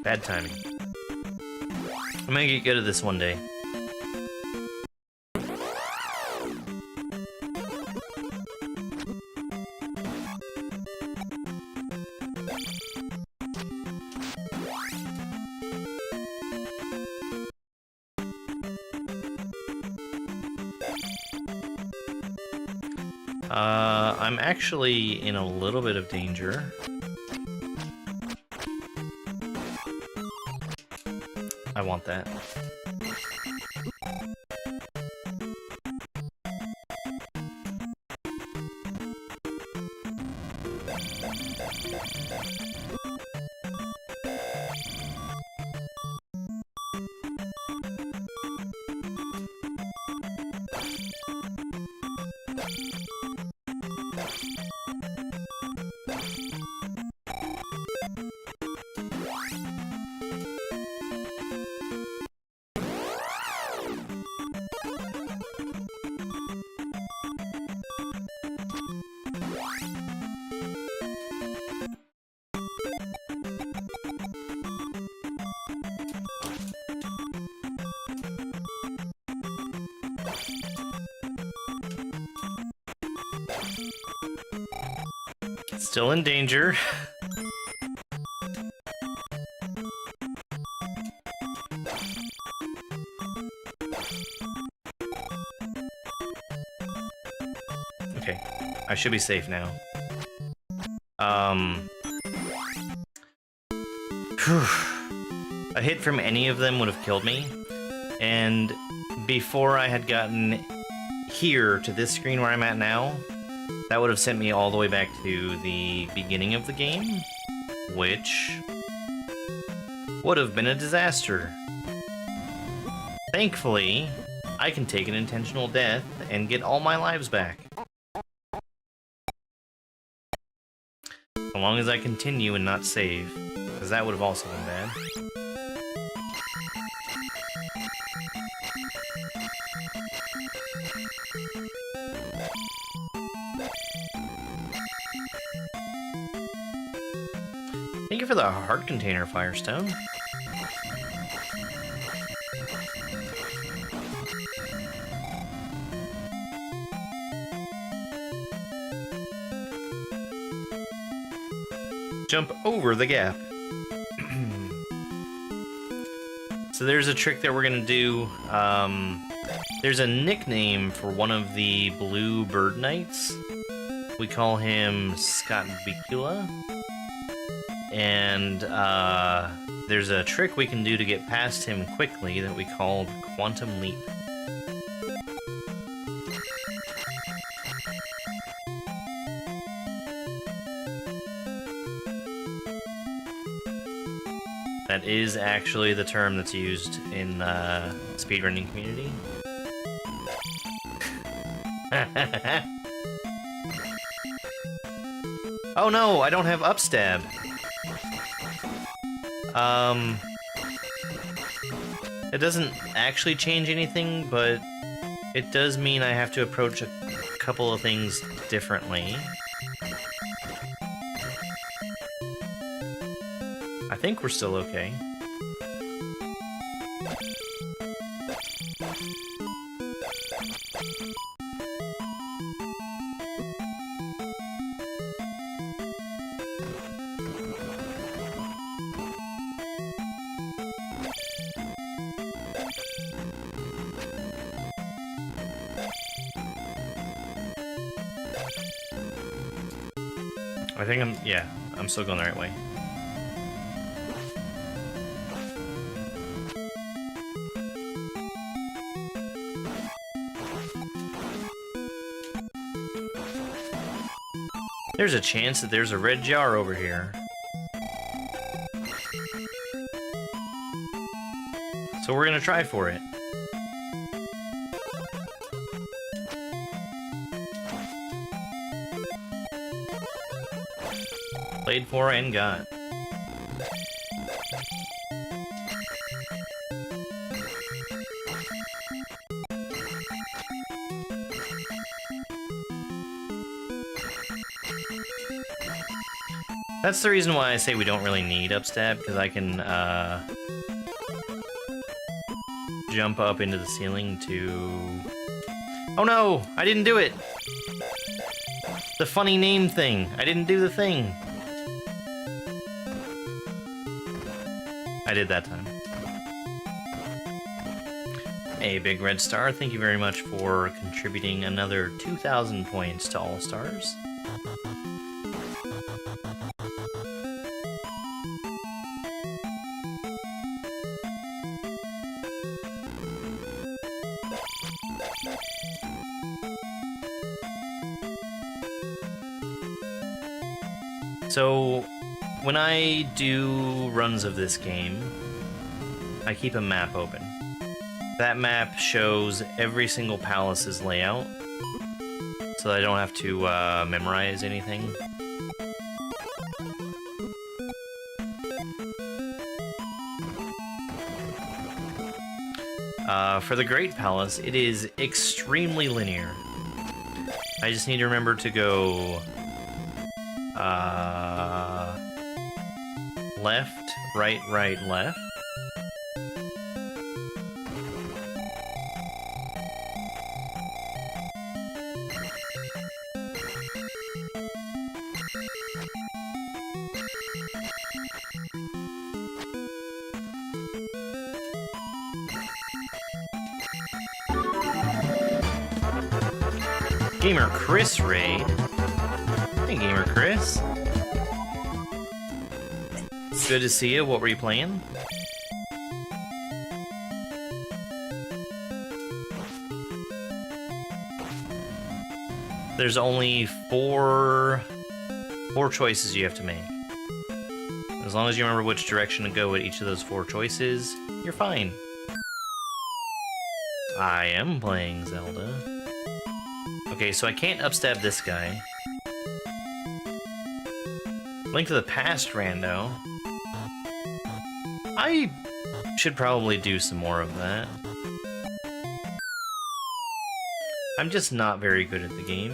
Bad timing. I'm gonna get good at this one day. I'm actually in a little bit of danger. I want that. Still in danger. Okay, I should be safe now. Whew. A hit from any of them would have killed me, and before I had gotten here to this screen where I'm at now, that would have sent me all the way back to the beginning of the game, which would have been a disaster. Thankfully, I can take an intentional death and get all my lives back. As long as I continue and not save, because that would have also been bad. Thank you for the heart container, Firestone. Jump over the gap. So there's a trick that we're gonna do. There's a nickname for one of the blue bird knights. We call him Scott Bicula. And there's a trick we can do to get past him quickly that we call Quantum Leap. That is actually the term that's used in the speedrunning community. Oh no, I don't have upstab. It doesn't actually change anything, but it does mean I have to approach a couple of things differently. I think we're still okay. I think I'm still going the right way. There's a chance that there's a red jar over here. So we're gonna try for it. Played for and got. That's the reason why I say we don't really need upstab, because I can jump up into the ceiling to... Oh no! I didn't do it! The funny name thing. I didn't do the thing. I did that time. A big red star, thank you very much for contributing another 2,000 points to All Stars. So, when I do runs of this game, I keep a map open. That map shows every single palace's layout, so that I don't have to memorize anything. For the Great Palace, it is extremely linear. I just need to remember to go left, right, right, left. Gamer Chris raid. Hey, Gamer Chris. Good to see you. What were you playing? There's only four choices you have to make. As long as you remember which direction to go with each of those four choices, you're fine. I am playing Zelda. Okay, so I can't upstab this guy. Link to the Past rando. I should probably do some more of that. I'm just not very good at the game.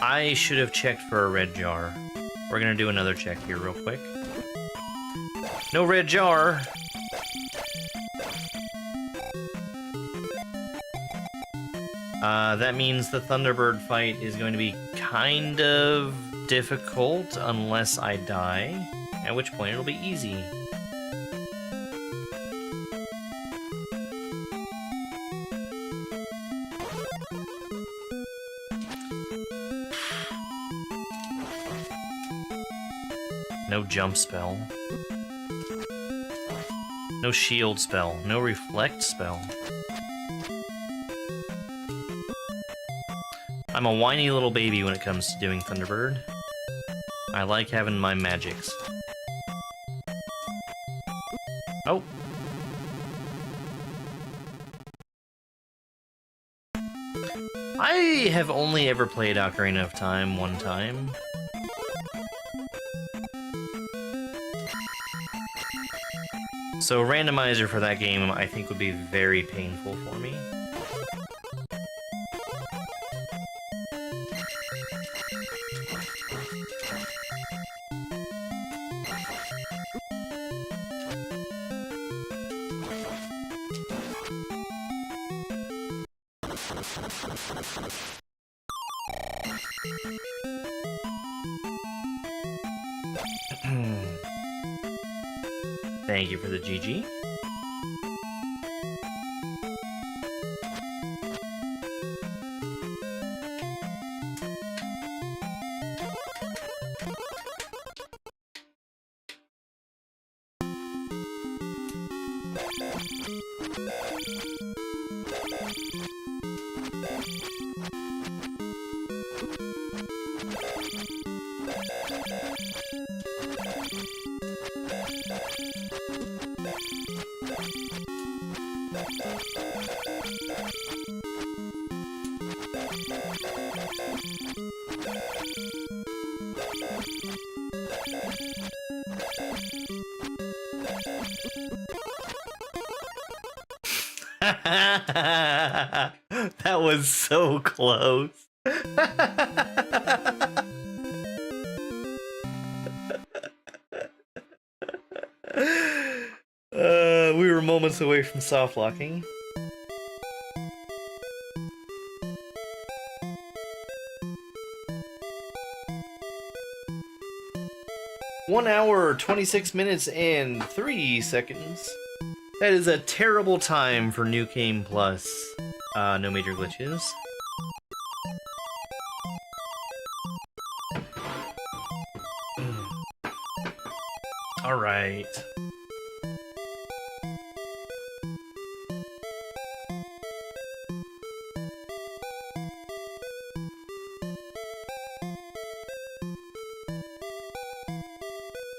I should have checked for a red jar. We're gonna do another check here real quick. No red jar! That means the Thunderbird fight is going to be kind of difficult unless I die, at which point it'll be easy. No jump spell. No shield spell. No reflect spell. I'm a whiny little baby when it comes to doing Thunderbird. I like having my magics. Oh. I have only ever played Ocarina of Time one time. So a randomizer for that game I think would be very painful for me. Thank you for the GG. That was so close. We were moments away from soft locking. One hour, 26 minutes, and 3 seconds. That is a terrible time for New Game Plus. No major glitches. Alright.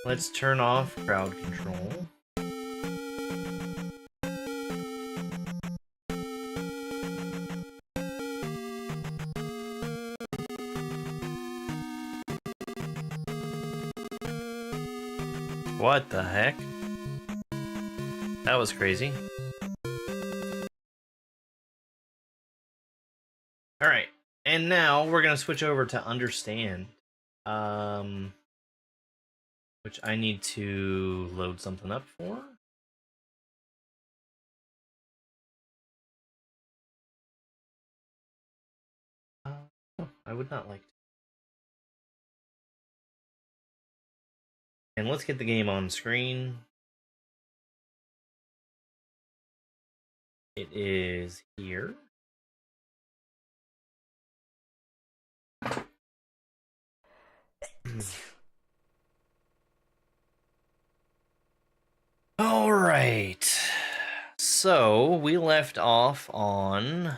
Let's turn off crowd control. What the heck? That was crazy. Alright, and now we're gonna switch over to understand. Which I need to load something up for. I would not like to. And let's get the game on screen. It is here. All right. So we left off on.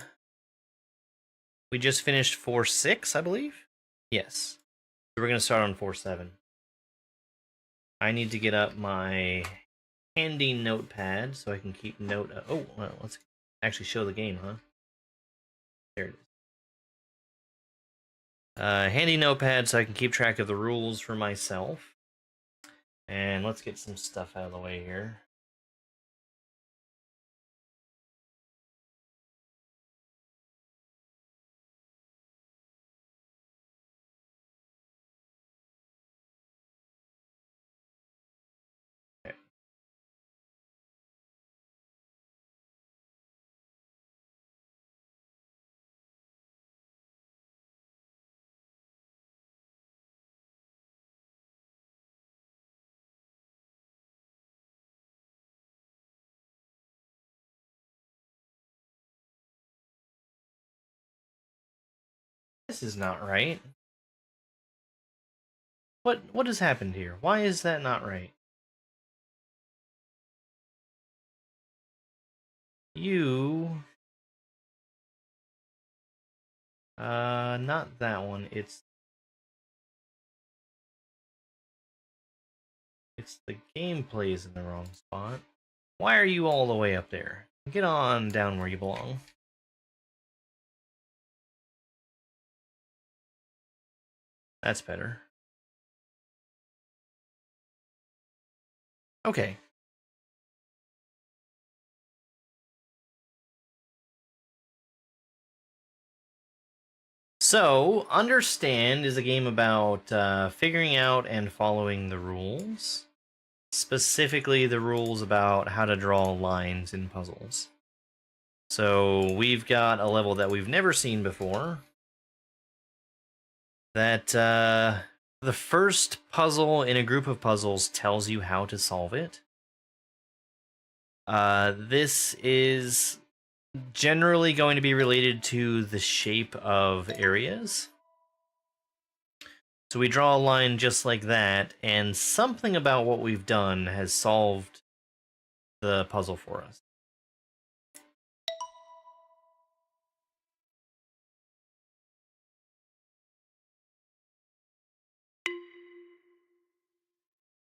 We just finished 4-6, I believe. Yes. So we're gonna start on 4-7. I need to get up my handy notepad so I can keep note. Oh, well, let's actually show the game, huh? There it is. Handy notepad so I can keep track of the rules for myself. And let's get some stuff out of the way here. Okay. This is not right. What has happened here? Why is that not right? You not that one. It's the gameplay is in the wrong spot. Why are you all the way up there? Get on down where you belong. That's better. Okay. So, Understand is a game about figuring out and following the rules. Specifically, the rules about how to draw lines in puzzles. So, we've got a level that we've never seen before. That the first puzzle in a group of puzzles tells you how to solve it. This is generally going to be related to the shape of areas. So we draw a line just like that, and something about what we've done has solved the puzzle for us.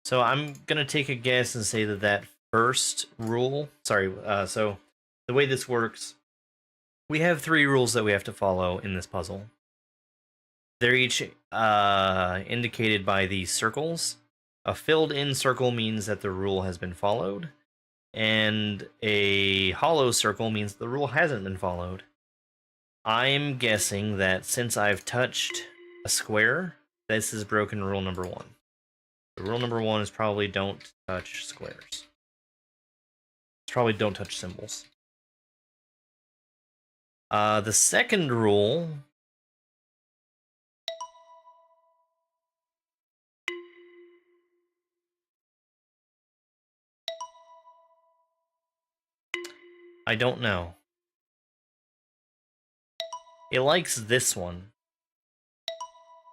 So I'm gonna take a guess and say that that first rule. So the way this works, we have 3 rules that we have to follow in this puzzle. They're each indicated by these circles. A filled-in circle means that the rule has been followed, and a hollow circle means the rule hasn't been followed. I'm guessing that since I've touched a square, this is broken rule number 1. So rule number 1 is probably don't touch squares. It's probably don't touch symbols. The second rule... I don't know. It likes this one.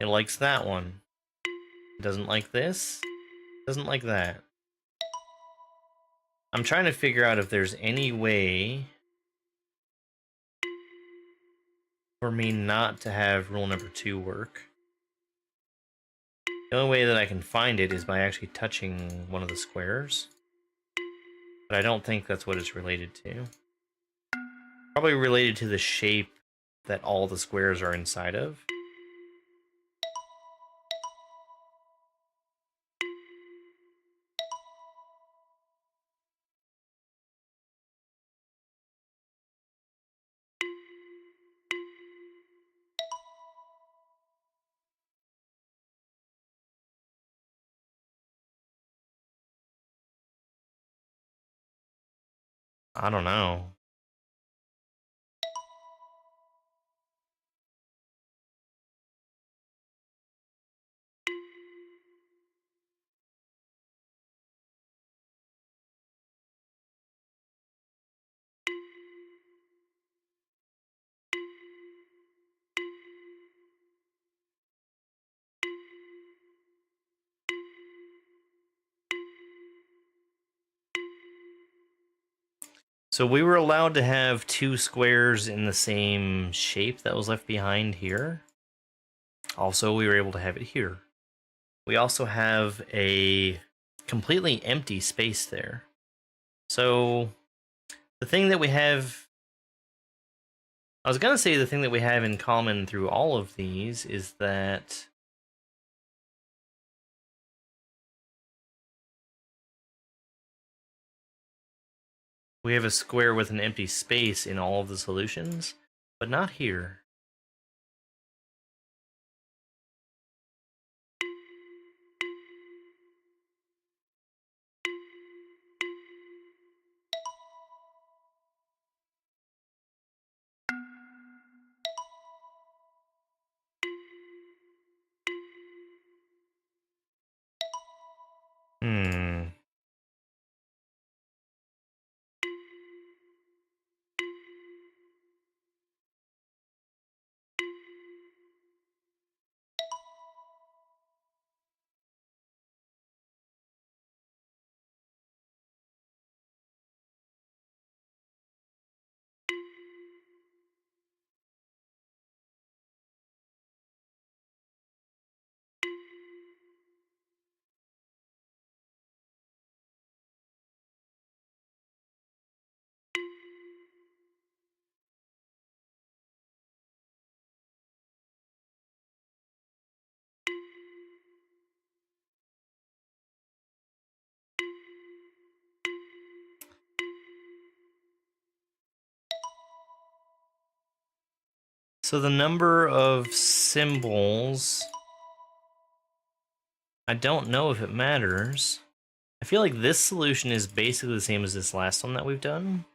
It likes that one. It doesn't like this. It doesn't like that. I'm trying to figure out if there's any way for me not to have rule number 2 work. The only way that I can find it is by actually touching one of the squares. But I don't think that's what it's related to. Probably related to the shape that all the squares are inside of. I don't know. So we were allowed to have 2 squares in the same shape that was left behind here. Also, we were able to have it here. We also have a completely empty space there. So the thing that we have... I was going to say the thing that we have in common through all of these is that we have a square with an empty space in all of the solutions, but not here. So the number of symbols, I don't know if it matters. I feel like this solution is basically the same as this last one that we've done.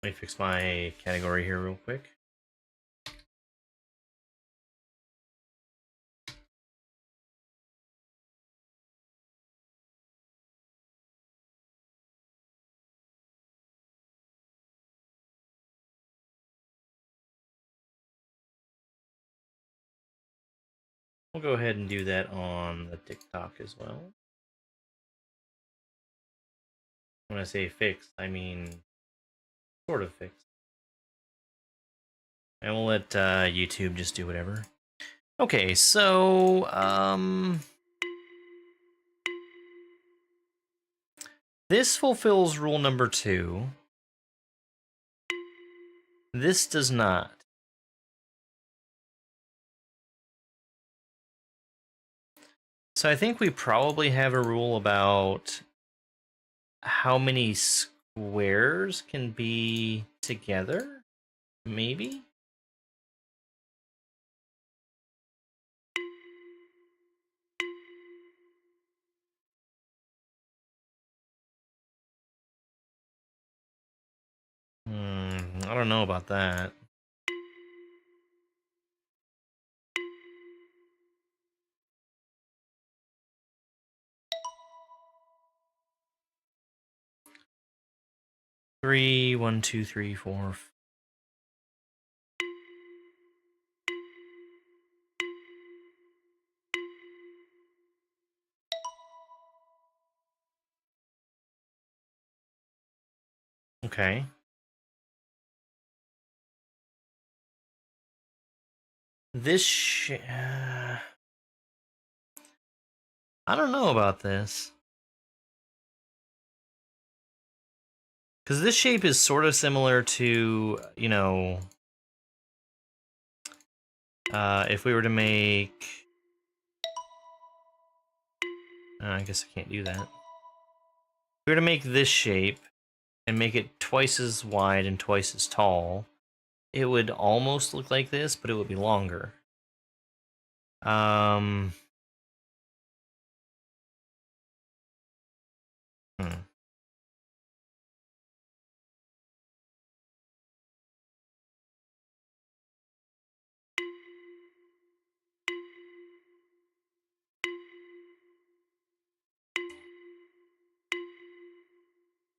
Let me fix my category here real quick. We'll go ahead and do that on the TikTok as well. When I say fixed, I mean sort of fixed. And we'll let YouTube just do whatever. Okay, so this fulfills rule number 2. This does not. So I think we probably have a rule about how many squares can be together, maybe? I don't know about that. Three, 1, 2, 3, 4. Okay. This I don't know about this. Because this shape is sort of similar to, you know, if we were to make... I guess I can't do that. If we were to make this shape and make it twice as wide and twice as tall, it would almost look like this, but it would be longer. Hmm.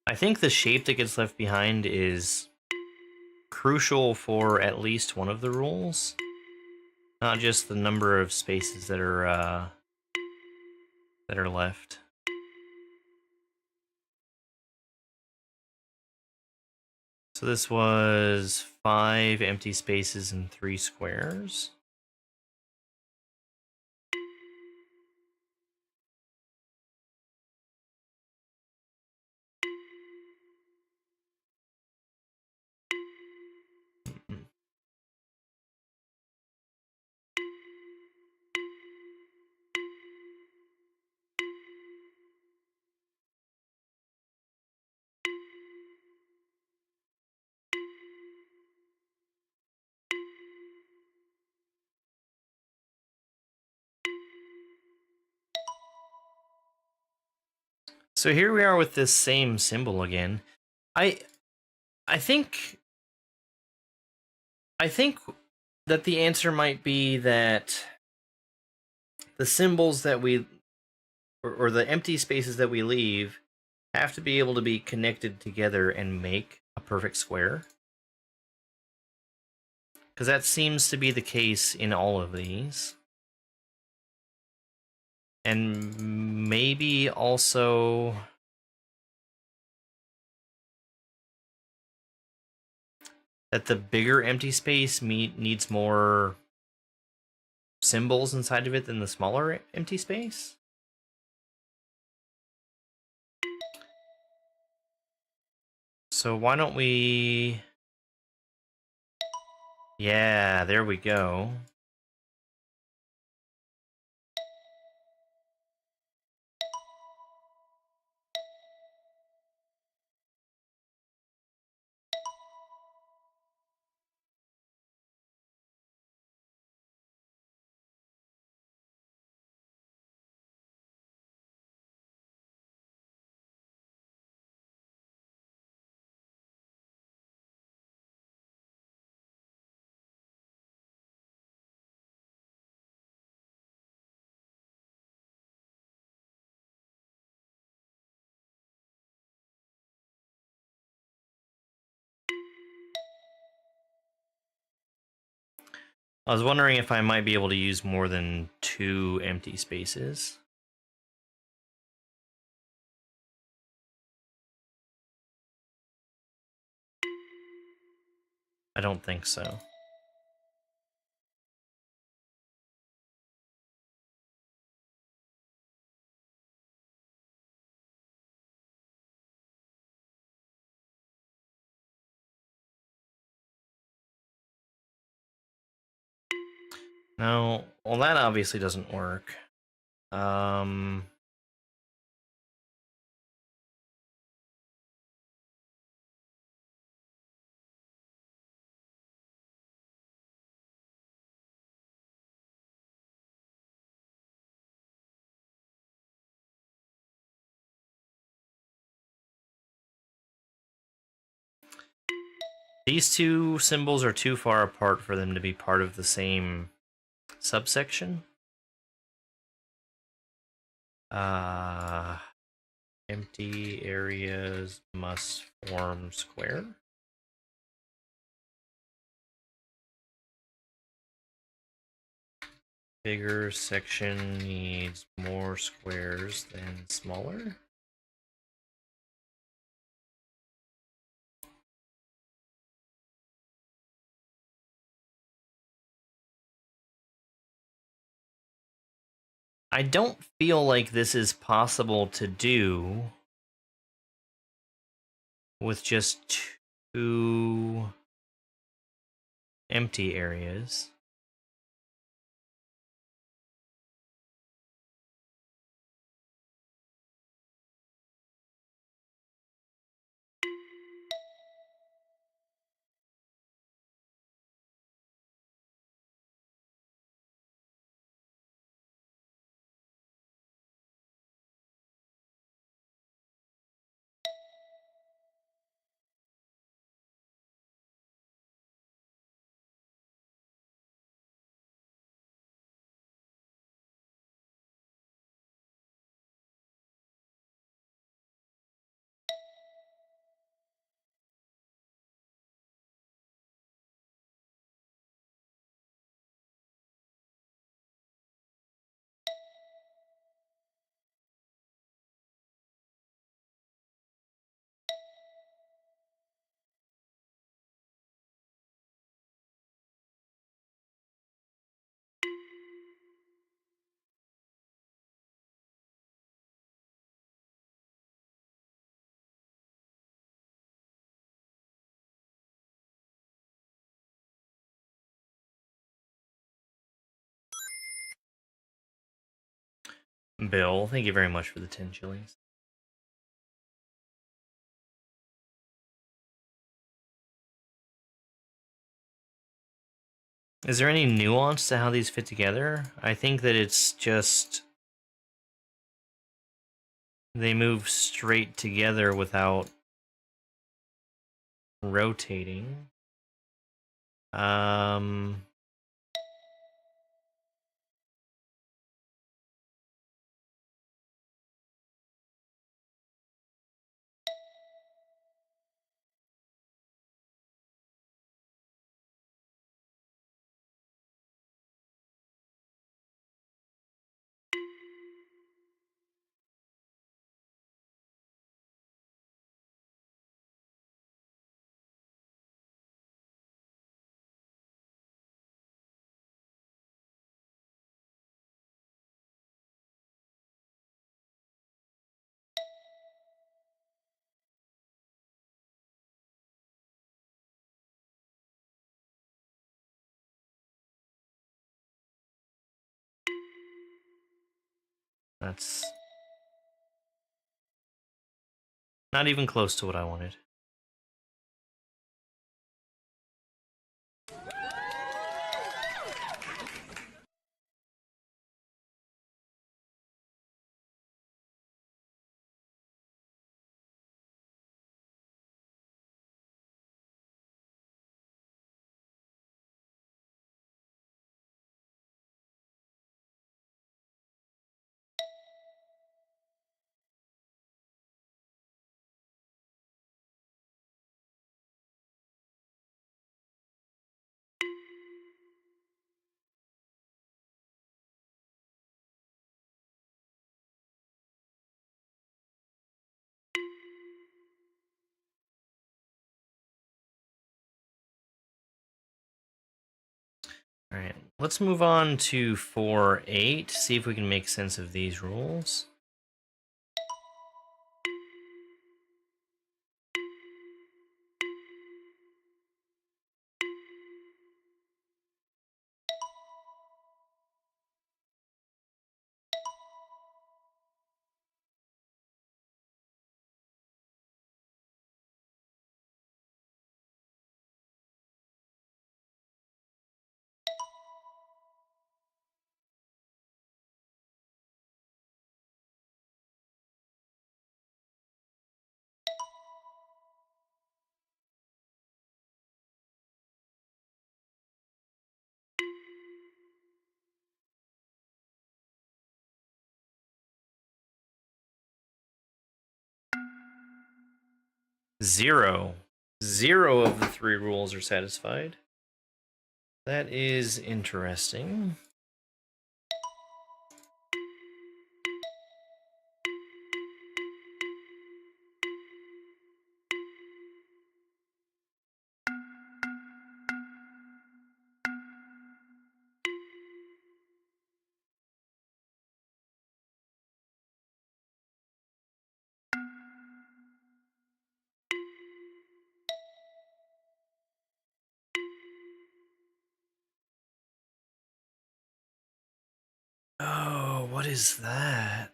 I think the shape that gets left behind is crucial for at least one of the rules, not just the number of spaces that are left. So this was 5 empty spaces and 3 squares. So here we are with this same symbol again. I think that the answer might be that the symbols that we or the empty spaces that we leave have to be able to be connected together and make a perfect square. Because that seems to be the case in all of these. And maybe also that the bigger empty space needs more symbols inside of it than the smaller empty space. So why don't we... Yeah, there we go. I was wondering if I might be able to use more than 2 empty spaces. I don't think so. No, well that obviously doesn't work. These two symbols are too far apart for them to be part of the same subsection. Empty areas must form square. Bigger section needs more squares than smaller. I don't feel like this is possible to do with just 2 empty areas. Bill, thank you very much for the 10 chilies. Is there any nuance to how these fit together? I think that it's just they move straight together without rotating. That's not even close to what I wanted. All right, let's move on to 4-8, see if we can make sense of these rules. Zero of the 3 rules are satisfied. That is interesting. Oh, what is that?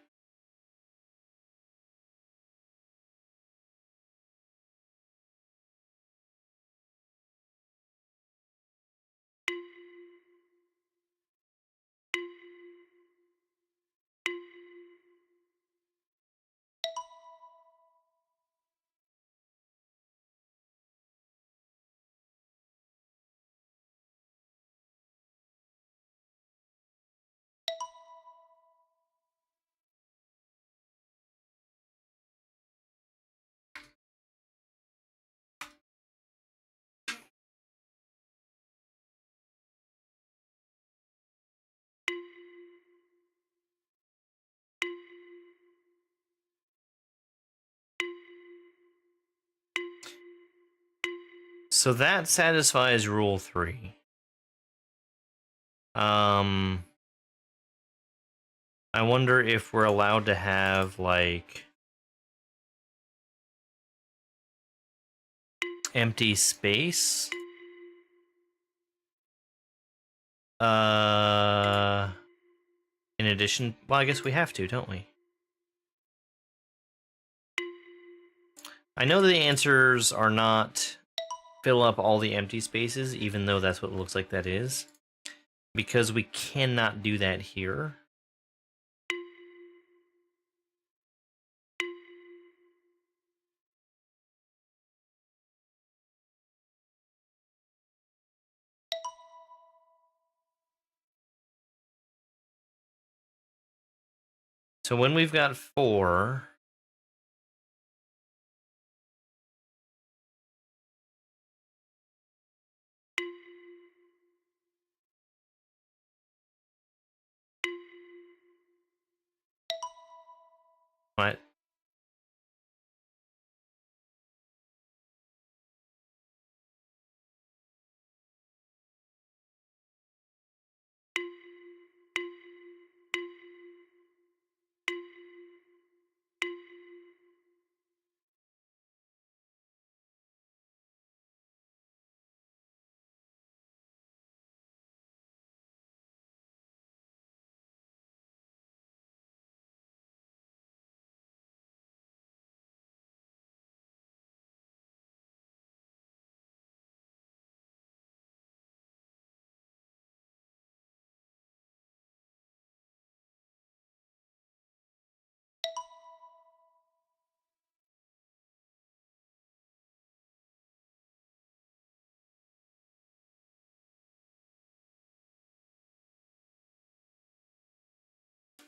So that satisfies rule 3. I wonder if we're allowed to have, like, empty space. In addition, well, I guess we have to, don't we? I know the answers are not fill up all the empty spaces, even though that's what it looks like that is, because we cannot do that here. So when we've got 4, what?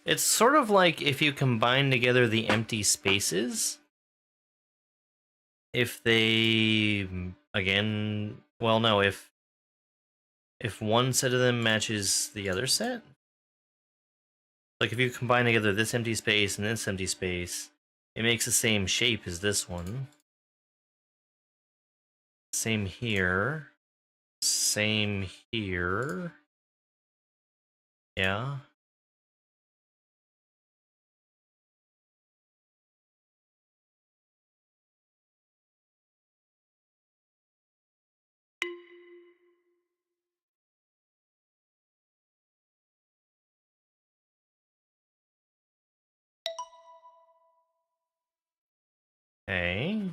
It's sort of like if you combine together the empty spaces, if they, again, well, no, if one set of them matches the other set, like if you combine together this empty space and this empty space, it makes the same shape as this one. Same here. Same here. Yeah. Okay.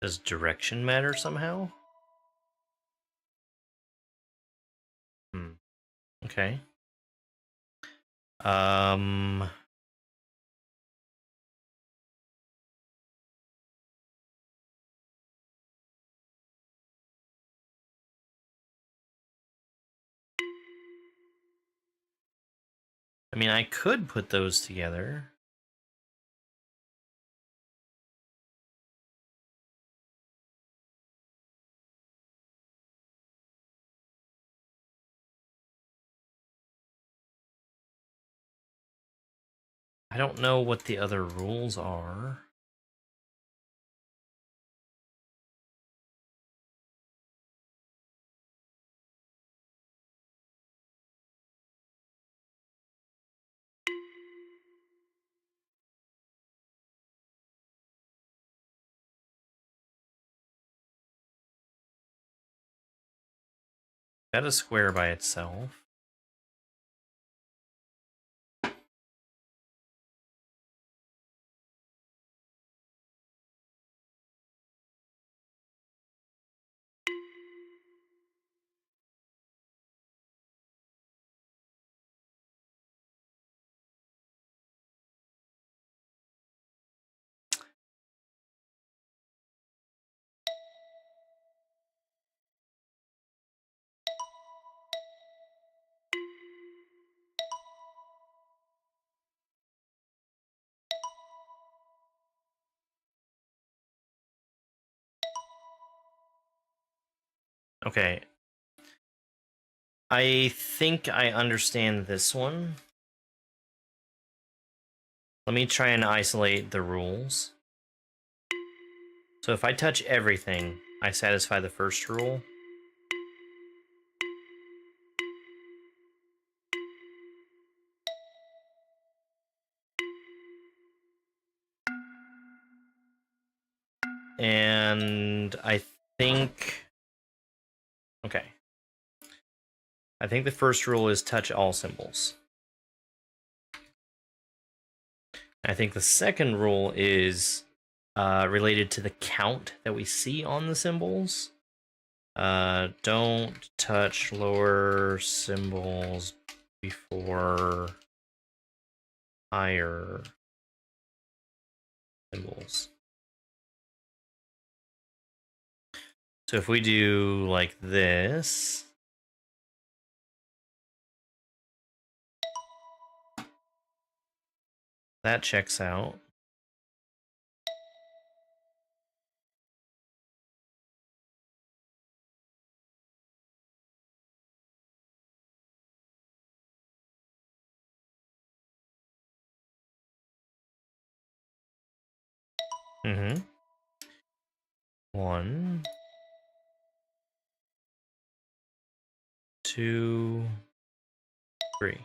Does direction matter somehow? Okay. Um... I mean, I could put those together. I don't know what the other rules are. Got a square by itself. Okay. I think I understand this one. Let me try and isolate the rules. So if I touch everything, I satisfy the first rule. And I think... Okay. I think the first rule is touch all symbols. I think the second rule is related to the count that we see on the symbols. Don't touch lower symbols before higher symbols. So if we do like this, that checks out. Mm-hmm. 1, 2, 3.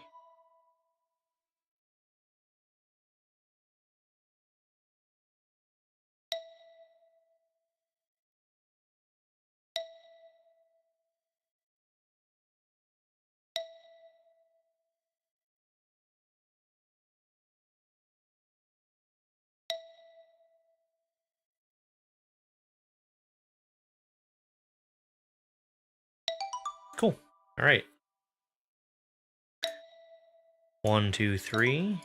Cool. All right. 1, 2, 3.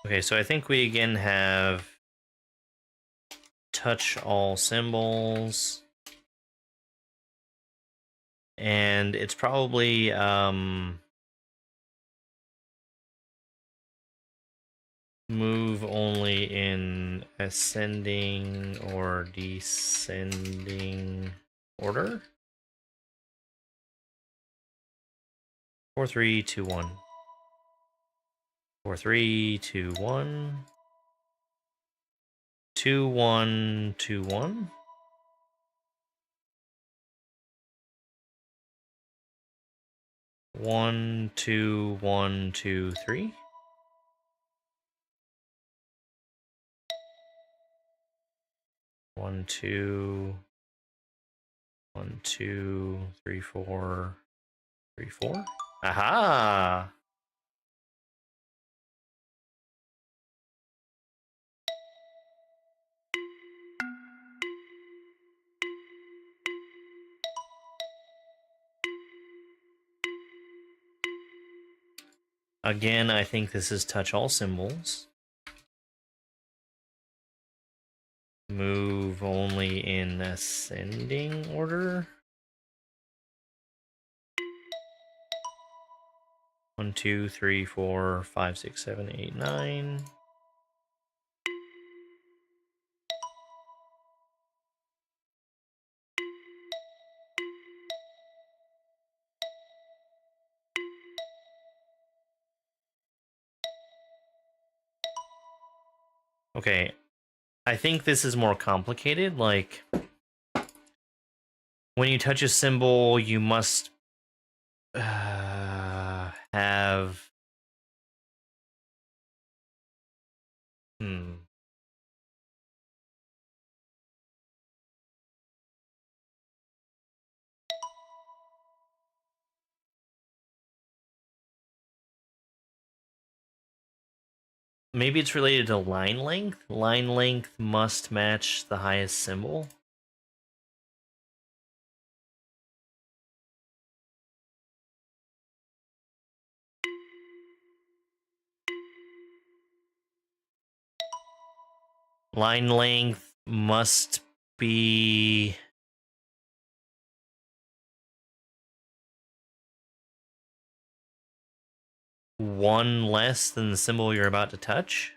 Okay, so I think we again have touch all symbols. And it's probably move only in ascending or descending order. 4, 3, 2, 1. 4, 3, 2, 1. 2, 1, 2, 1. 1, 2, 1, 2, 3. 1, 2, 1, 2, 3, 4, 3, 4. Aha! Again, I think this is touch all symbols. Move only in ascending order. 1, 2, 3, 4, 5, 6, 7, 8, 9. Okay, I think this is more complicated. Like, when you touch a symbol, you must have... Maybe it's related to line length. Line length must match the highest symbol. Line length must be one less than the symbol you're about to touch?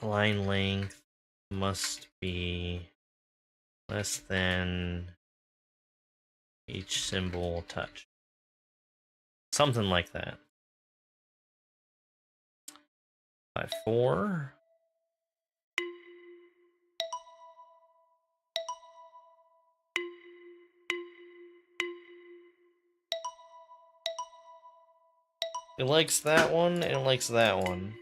Line length must be less than each symbol touch. Something like that. 5, 4. It likes that one, and it likes that one.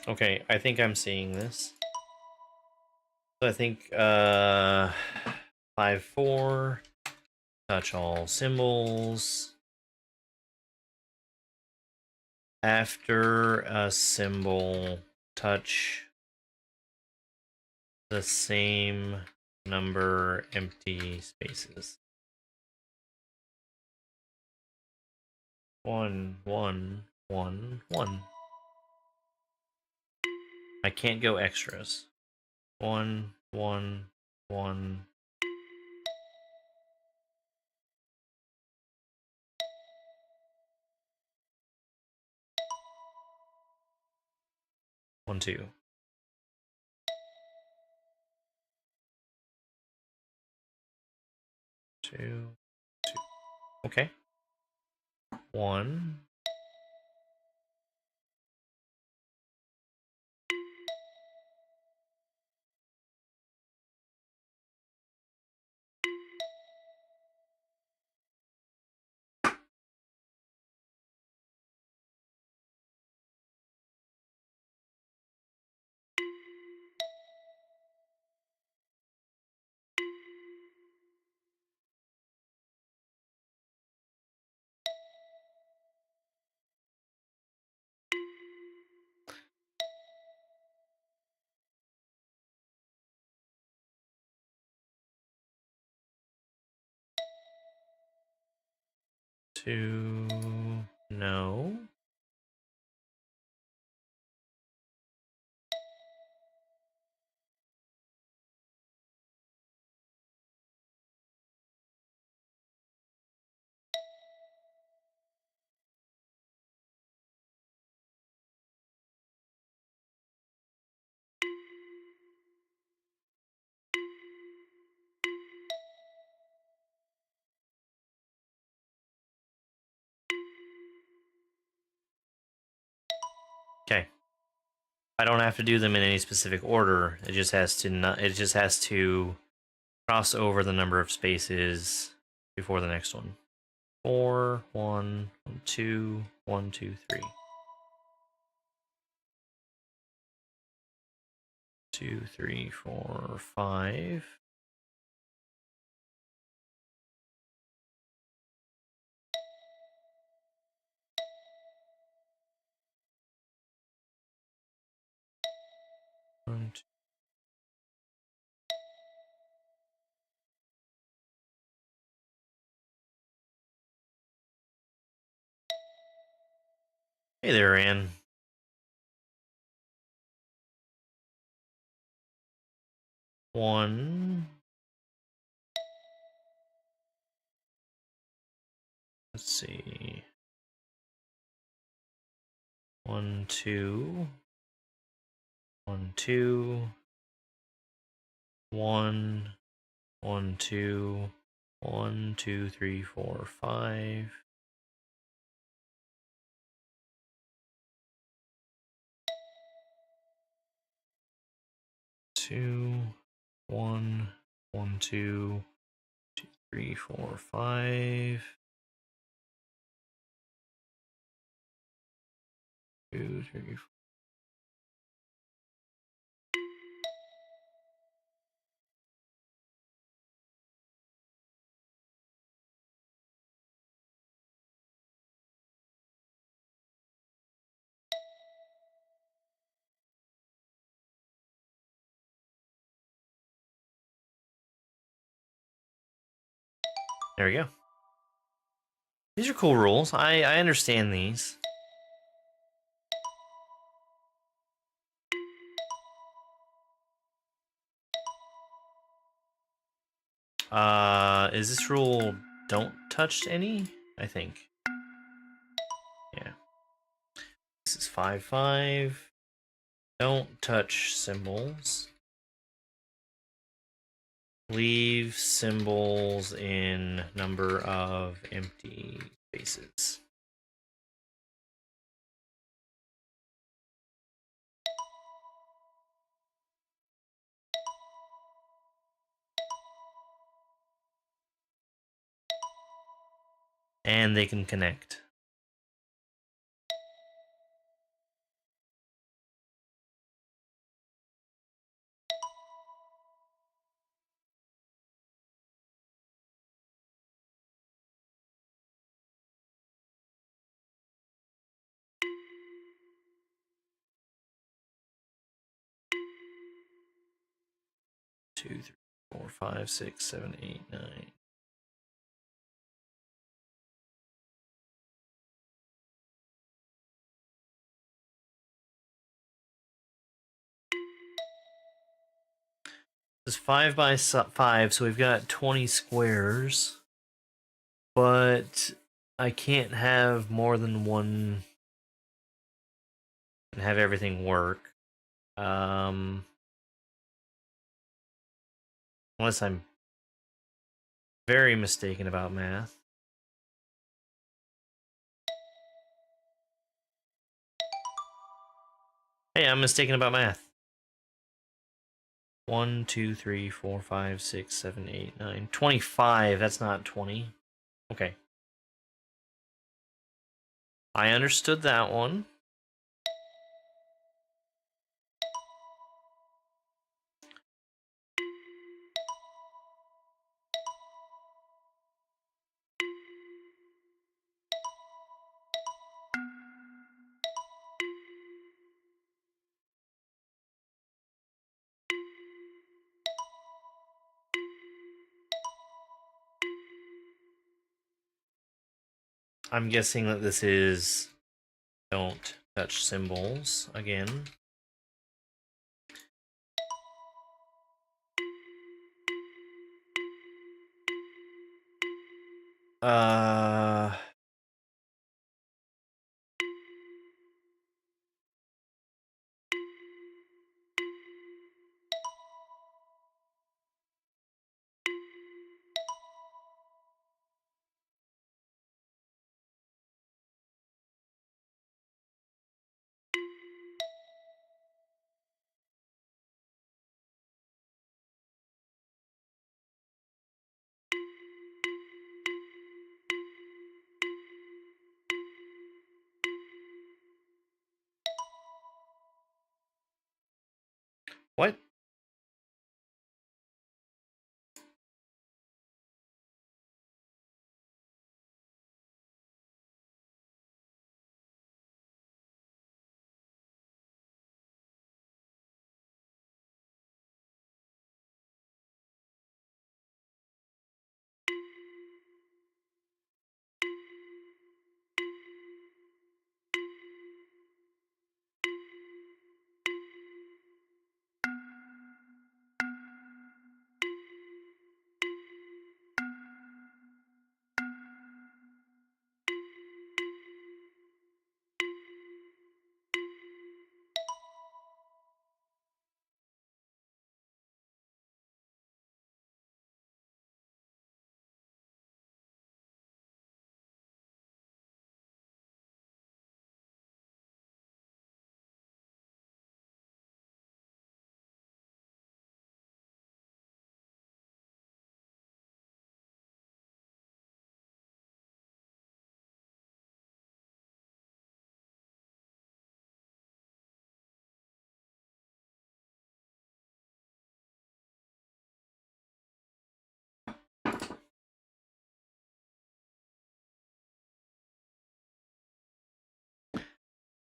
Okay, I think I'm seeing this. So I think 5, 4, touch all symbols. After a symbol, touch the same number empty spaces. 1, 1, 1, 1. I can't go extras. 1, 1, 1. 1, 2. 2, 2. Okay. 1. Two. No. Okay. I don't have to do them in any specific order. It just has to not, it just has to cross over the number of spaces before the next one. 4, 1, 2, 1, 2, 3. 2, 3, 4, 5. 1, 2. Hey there, Ann. 1. Let's see. 1, 2. 1, 2. 1. 1, 2. 1, 2, 3, 4, 5. 2, 1, 1, 2, 3, 4, 5. 2, 3, 4. There we go. These are cool rules. I understand these. Is this rule don't touch any? I think. Yeah. This is 5, 5. Don't touch symbols. Leave symbols in number of empty spaces. And they can connect. Two, 3, 4, 5, 6, 7, 8, 9. This is 5 by 5, so we've got 20 squares. But I can't have more than one and have everything work. Unless I'm very mistaken about math. Hey, I'm mistaken about math. 1, 2, 3, 4, 5, 6, 7, 8, 9. 25. That's not 20. Okay. I understood that one. I'm guessing that this is don't touch symbols again. Uh what?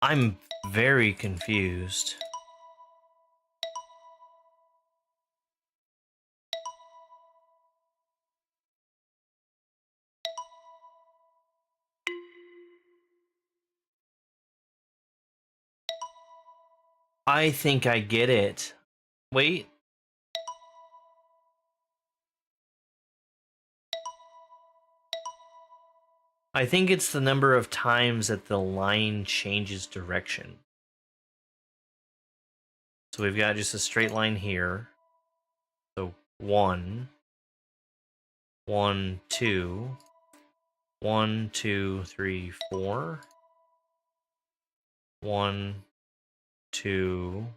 I'm very confused. I think I get it. Wait. I think it's the number of times that the line changes direction. So we've got just a straight line here. So 1, 1, 2, 1, 2, 3, 4. 1, 2,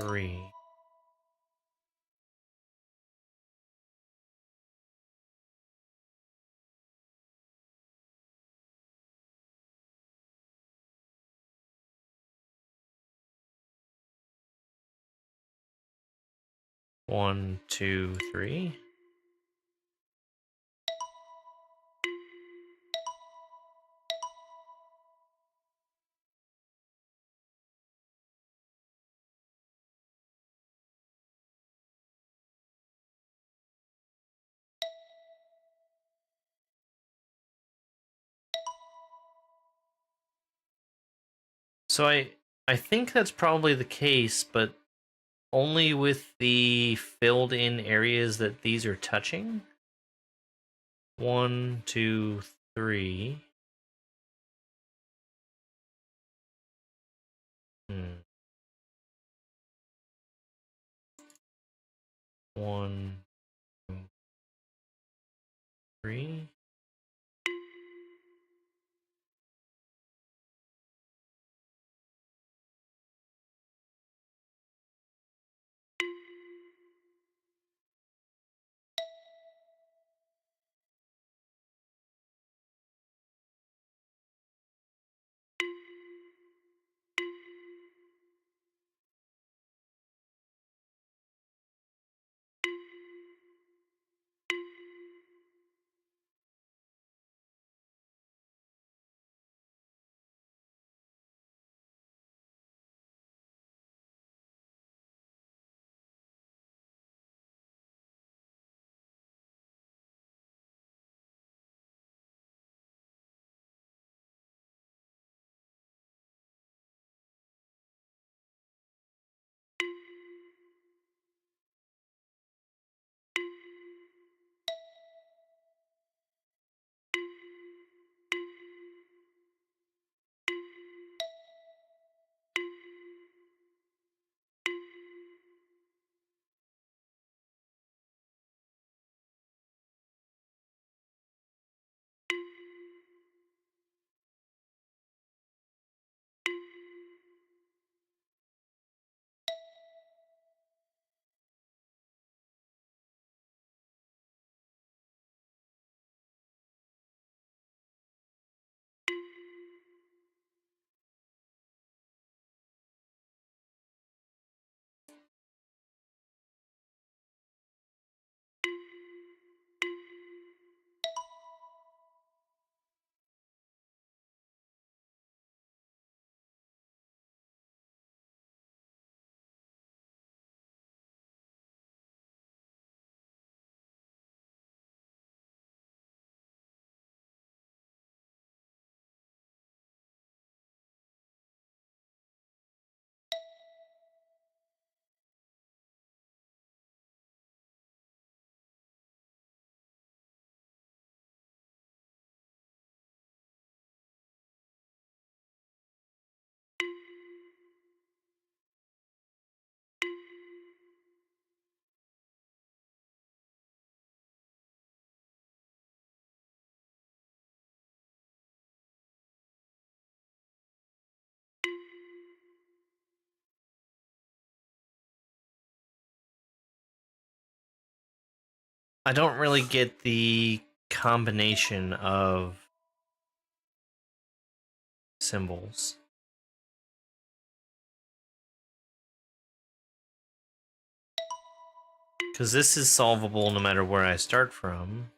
3. One, two, three. So I think that's probably the case, but only with the filled in areas that these are touching. 1, 2, 3. Hmm. 1, 2, 3. I don't really get the combination of symbols. Because this is solvable no matter where I start from.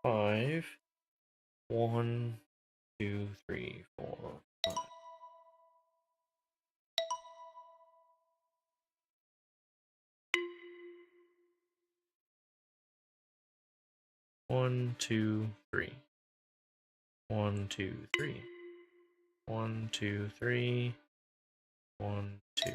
5. 1, 2, 3, 4, 5. 1, 2, 3. 1, 2, 3. 1, 2, 3. 1, 2.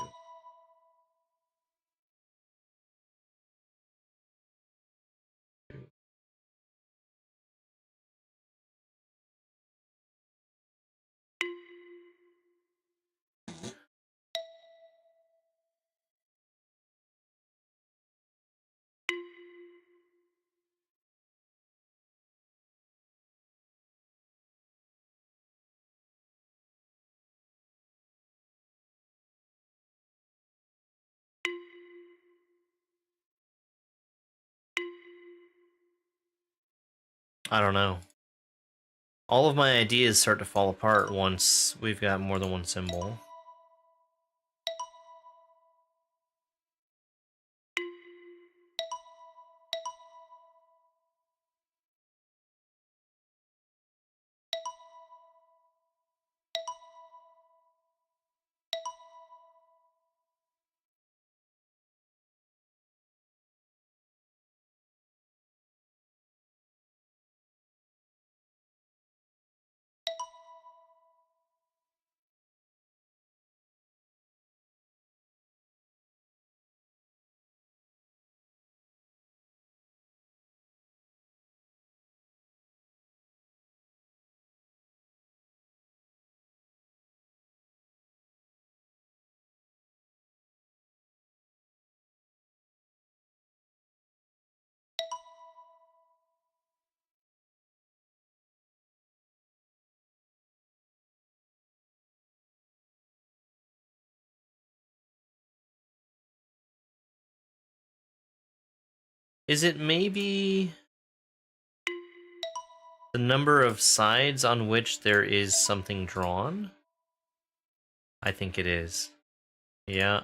I don't know. All of my ideas start to fall apart once we've got more than one symbol. Is it maybe the number of sides on which there is something drawn? I think it is. Yeah.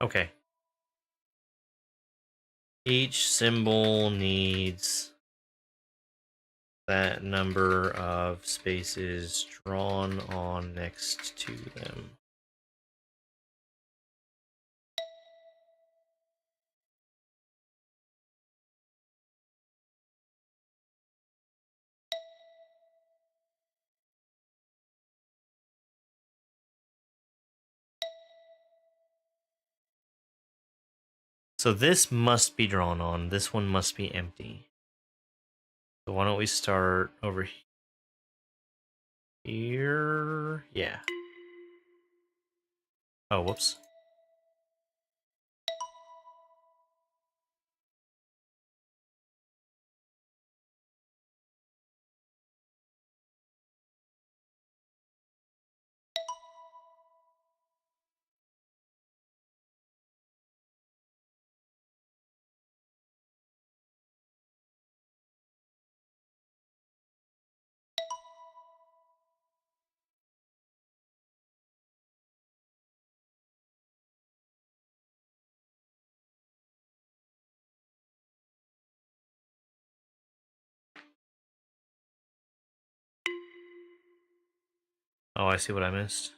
Okay. Each symbol needs that number of spaces drawn on next to them. So this must be drawn on. This one must be empty. So why don't we start over here? Yeah. Oh, whoops. Oh, I see what I missed.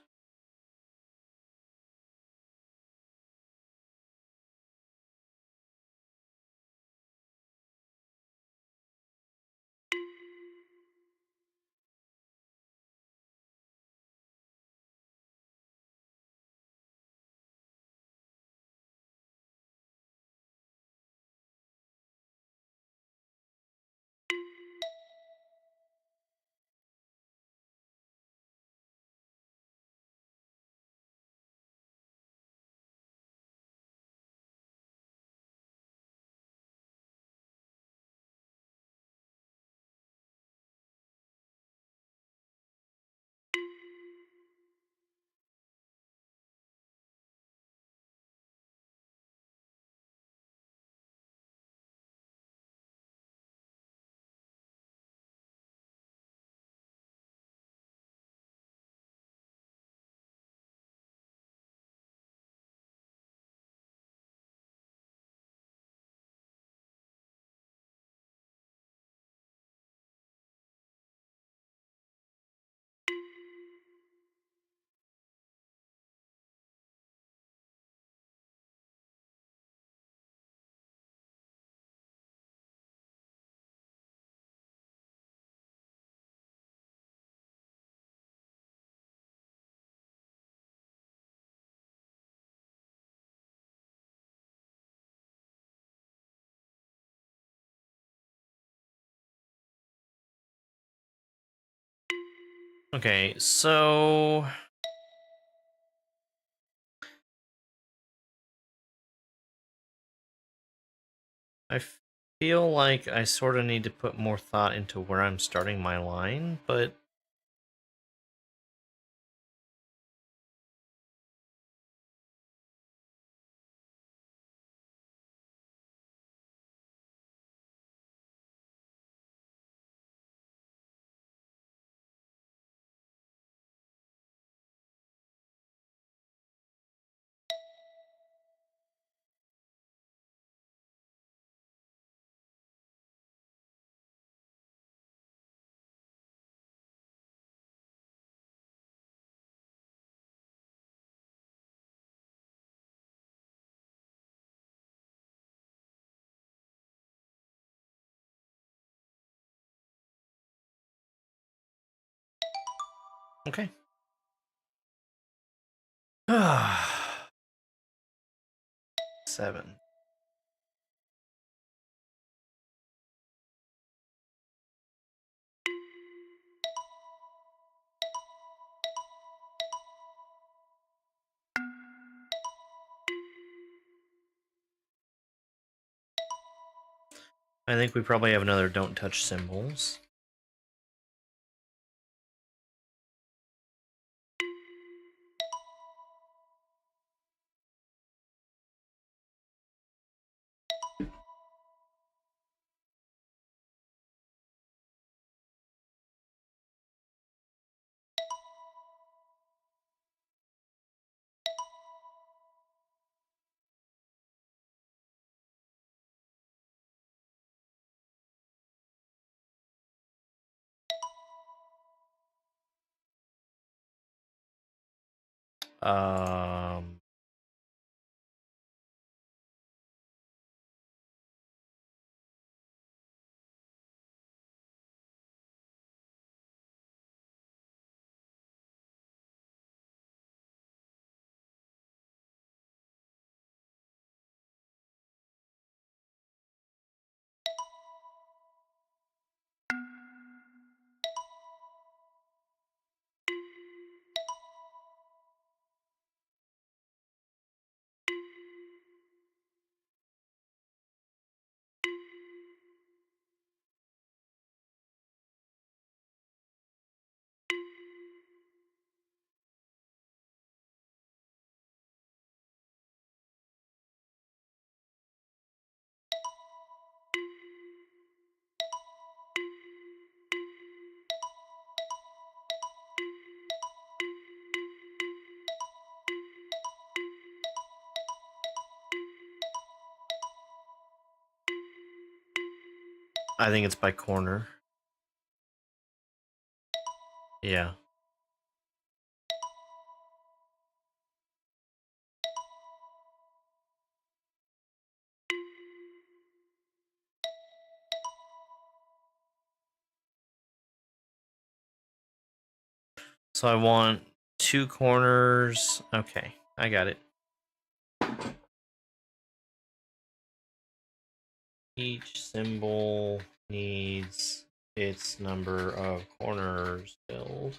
Okay, so I feel like I sort of need to put more thought into where I'm starting my line, but okay. 7. I think we probably have another don't touch symbols. Um, I think it's by corner. Yeah. So I want 2 corners. Okay, I got it. Each symbol needs its number of corners filled.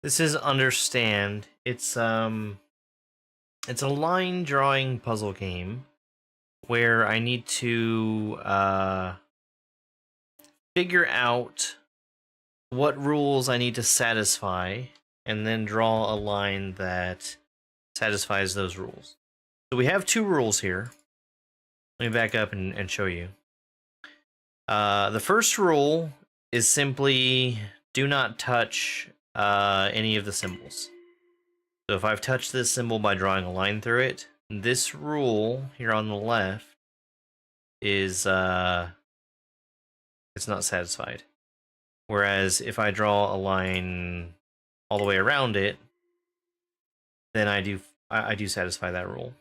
This is Understand. It's a line drawing puzzle game where I need to figure out what rules I need to satisfy and then draw a line that satisfies those rules. So we have two rules here. Let me back up and show you. The first rule is simply do not touch any of the symbols. So if I've touched this symbol by drawing a line through it, this rule here on the left is it's not satisfied. Whereas if I draw a line all the way around it, then I do satisfy that rule.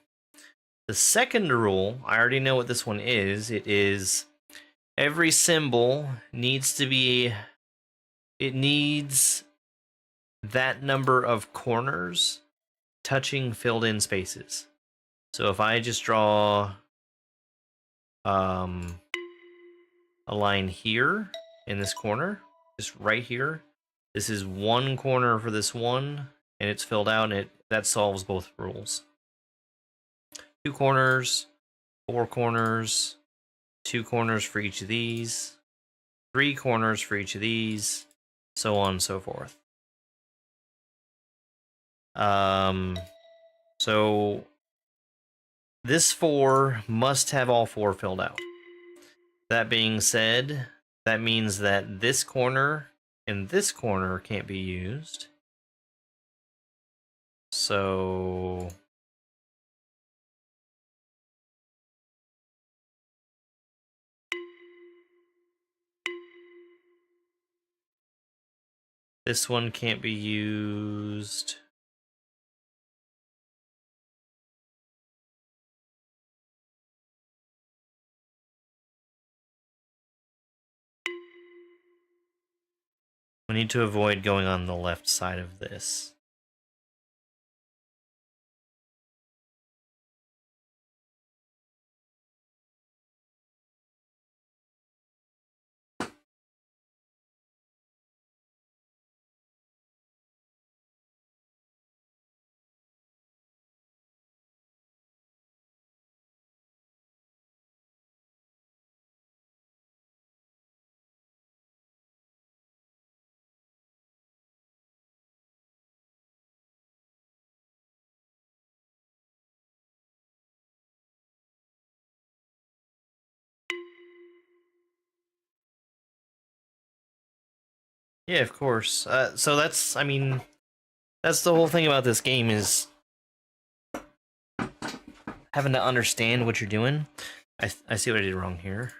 The second rule, I already know what this one is. It is every symbol needs to be, it needs that number of corners touching filled in spaces. So if I just draw a line here in this corner, just right here, this is one corner for this one, and it's filled out, and that solves both rules. 2 corners, 4 corners, 2 corners for each of these, 3 corners for each of these, so on and so forth. So this 4 must have all 4 filled out. That being said, that means that this corner and this corner can't be used. So this one can't be used. We need to avoid going on the left side of this. Yeah, of course. So that's, I mean, that's the whole thing about this game is having to understand what you're doing. I see what I did wrong here.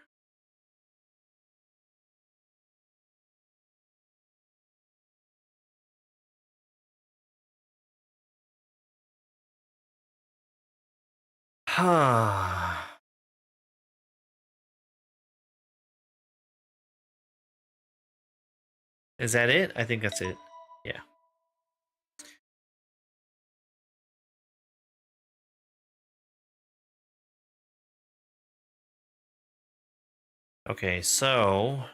Is that it? I think that's it. Yeah. Okay, so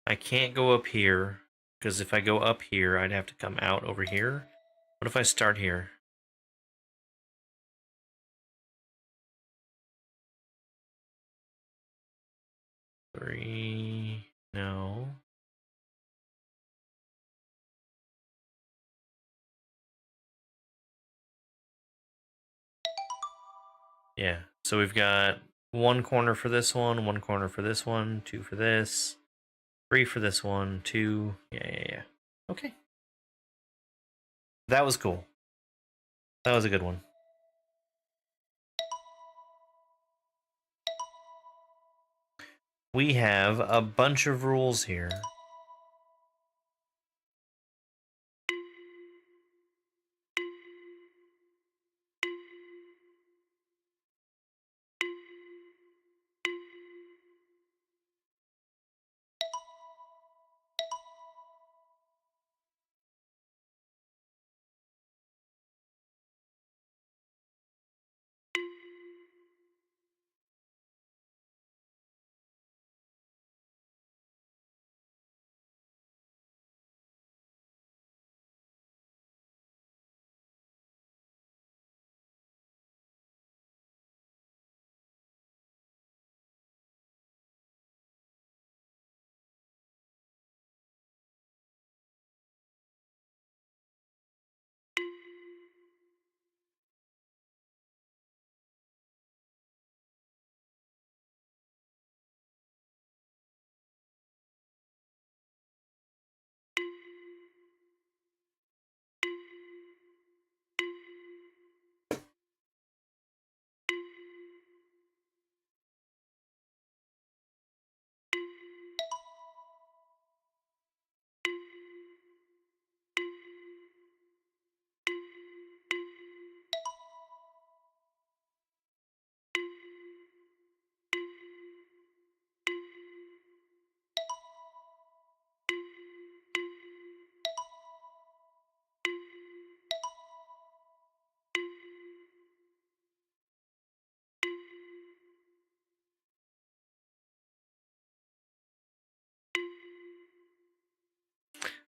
I can't go up here, because if I go up here, I'd have to come out over here. What if I start here? Three, no. Yeah, so we've got 1 corner for this one corner for this one, 2 for this, 3 for this one, 2, yeah. Okay. That was cool. That was a good one. We have a bunch of rules here.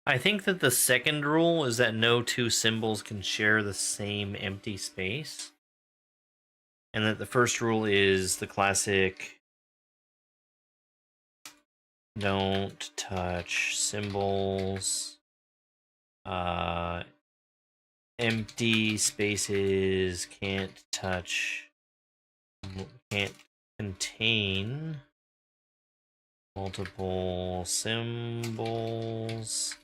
I think that the second rule is that no two symbols can share the same empty space. And that the first rule is the classic don't touch symbols. Empty spaces can't contain multiple symbols.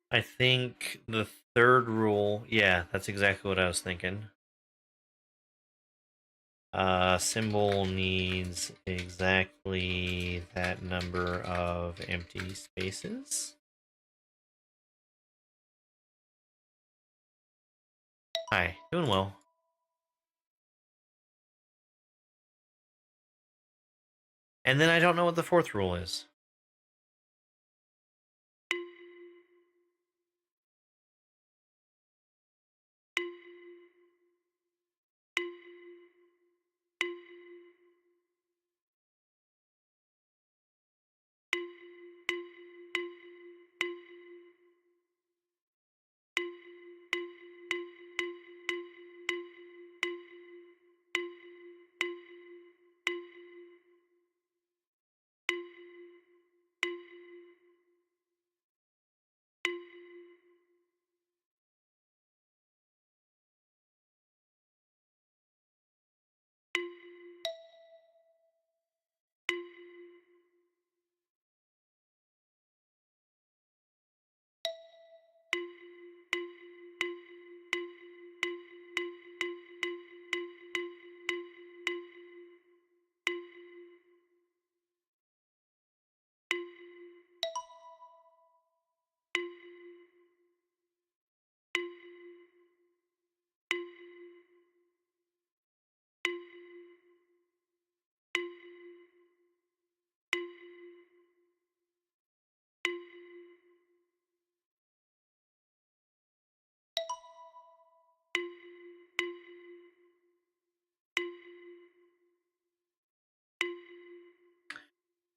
I think the third rule, yeah, that's exactly what I was thinking. Symbol needs exactly that number of empty spaces. Hi, doing well. And then I don't know what the fourth rule is.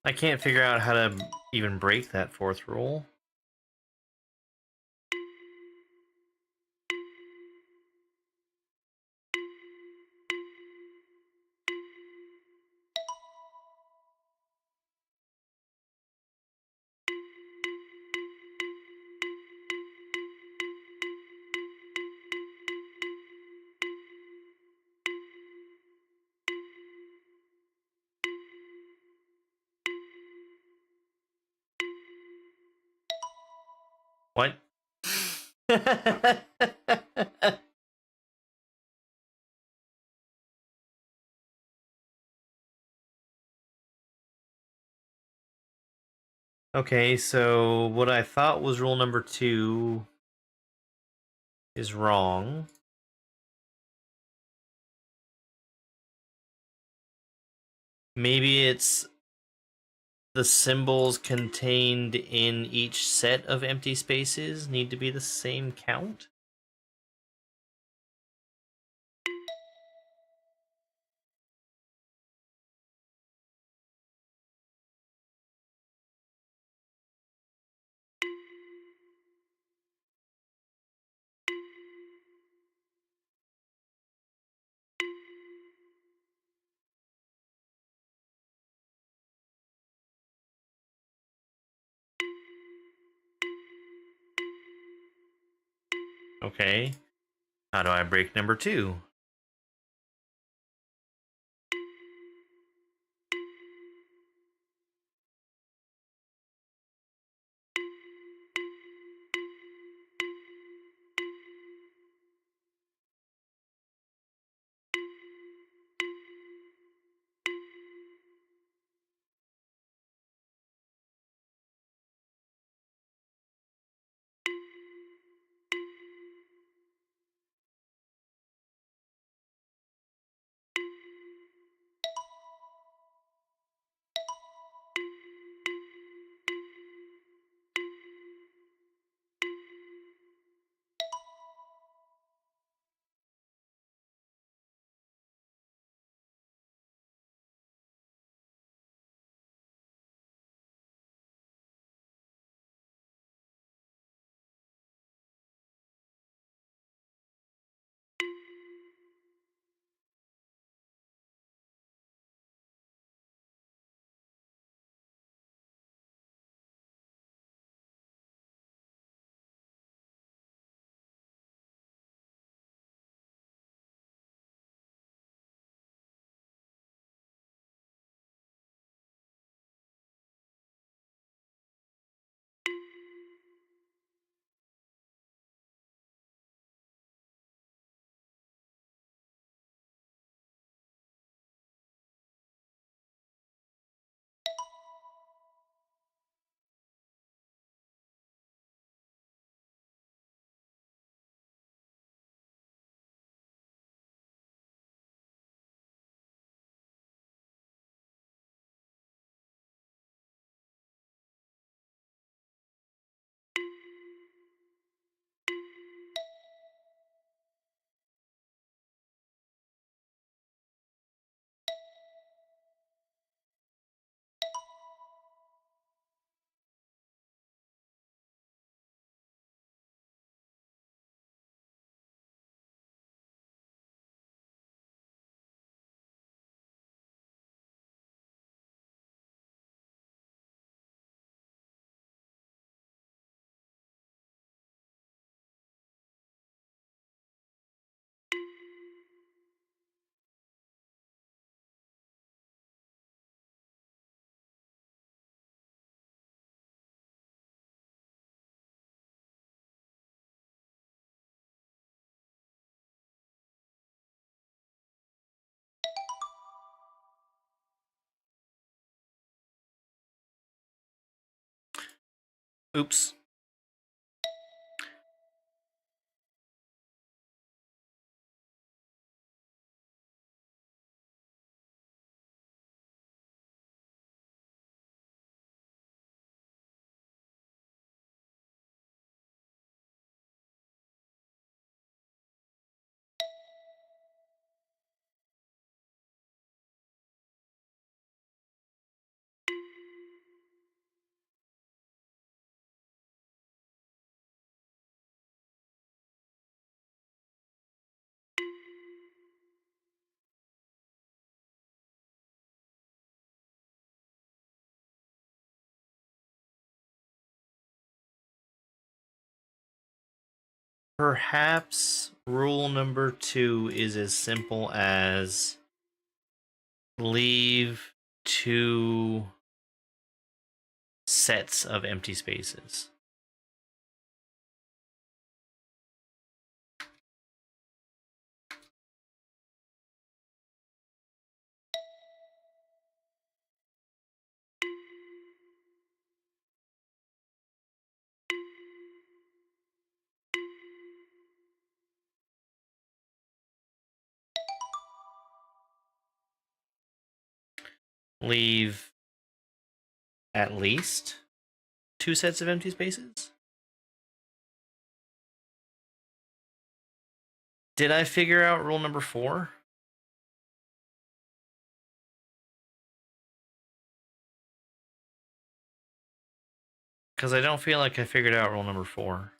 I can't figure out how to even break that fourth rule. What? Okay, so what I thought was rule number 2 is wrong. Maybe it's the symbols contained in each set of empty spaces need to be the same count? Okay. How do I break number 2? Oops. Perhaps rule number 2 is as simple as leave 2 sets of empty spaces. Leave at least 2 sets of empty spaces? Did I figure out rule number 4? Because I don't feel like I figured out rule number 4.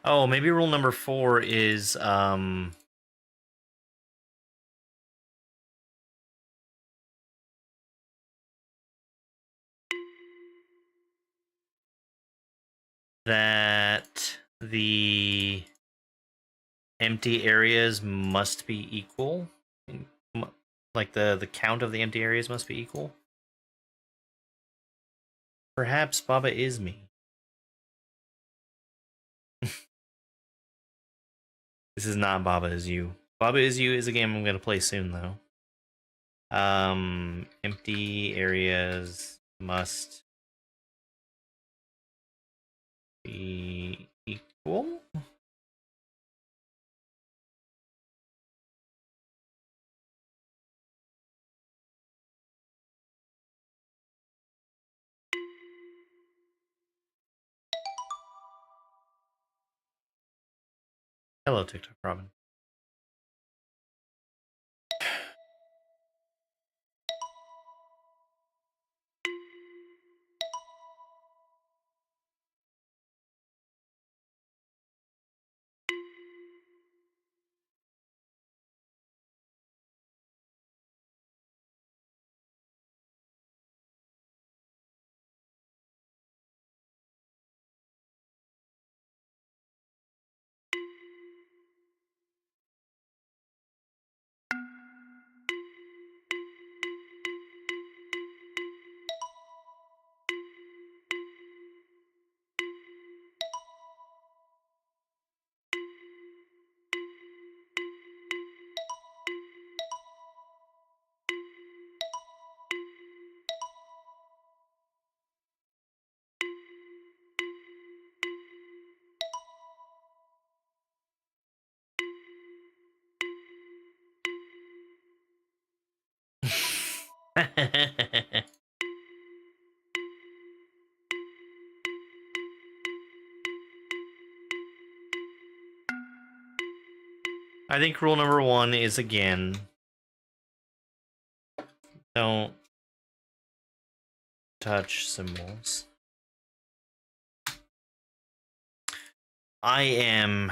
Oh, maybe rule number 4 is that the empty areas must be equal. Like the count of the empty areas must be equal. Perhaps Baba is me. This is not Baba is You. Baba is You is a game I'm gonna play soon though. Empty areas must be equal. Hello, TikTok Robin. I think rule number 1 is again, don't touch symbols. I am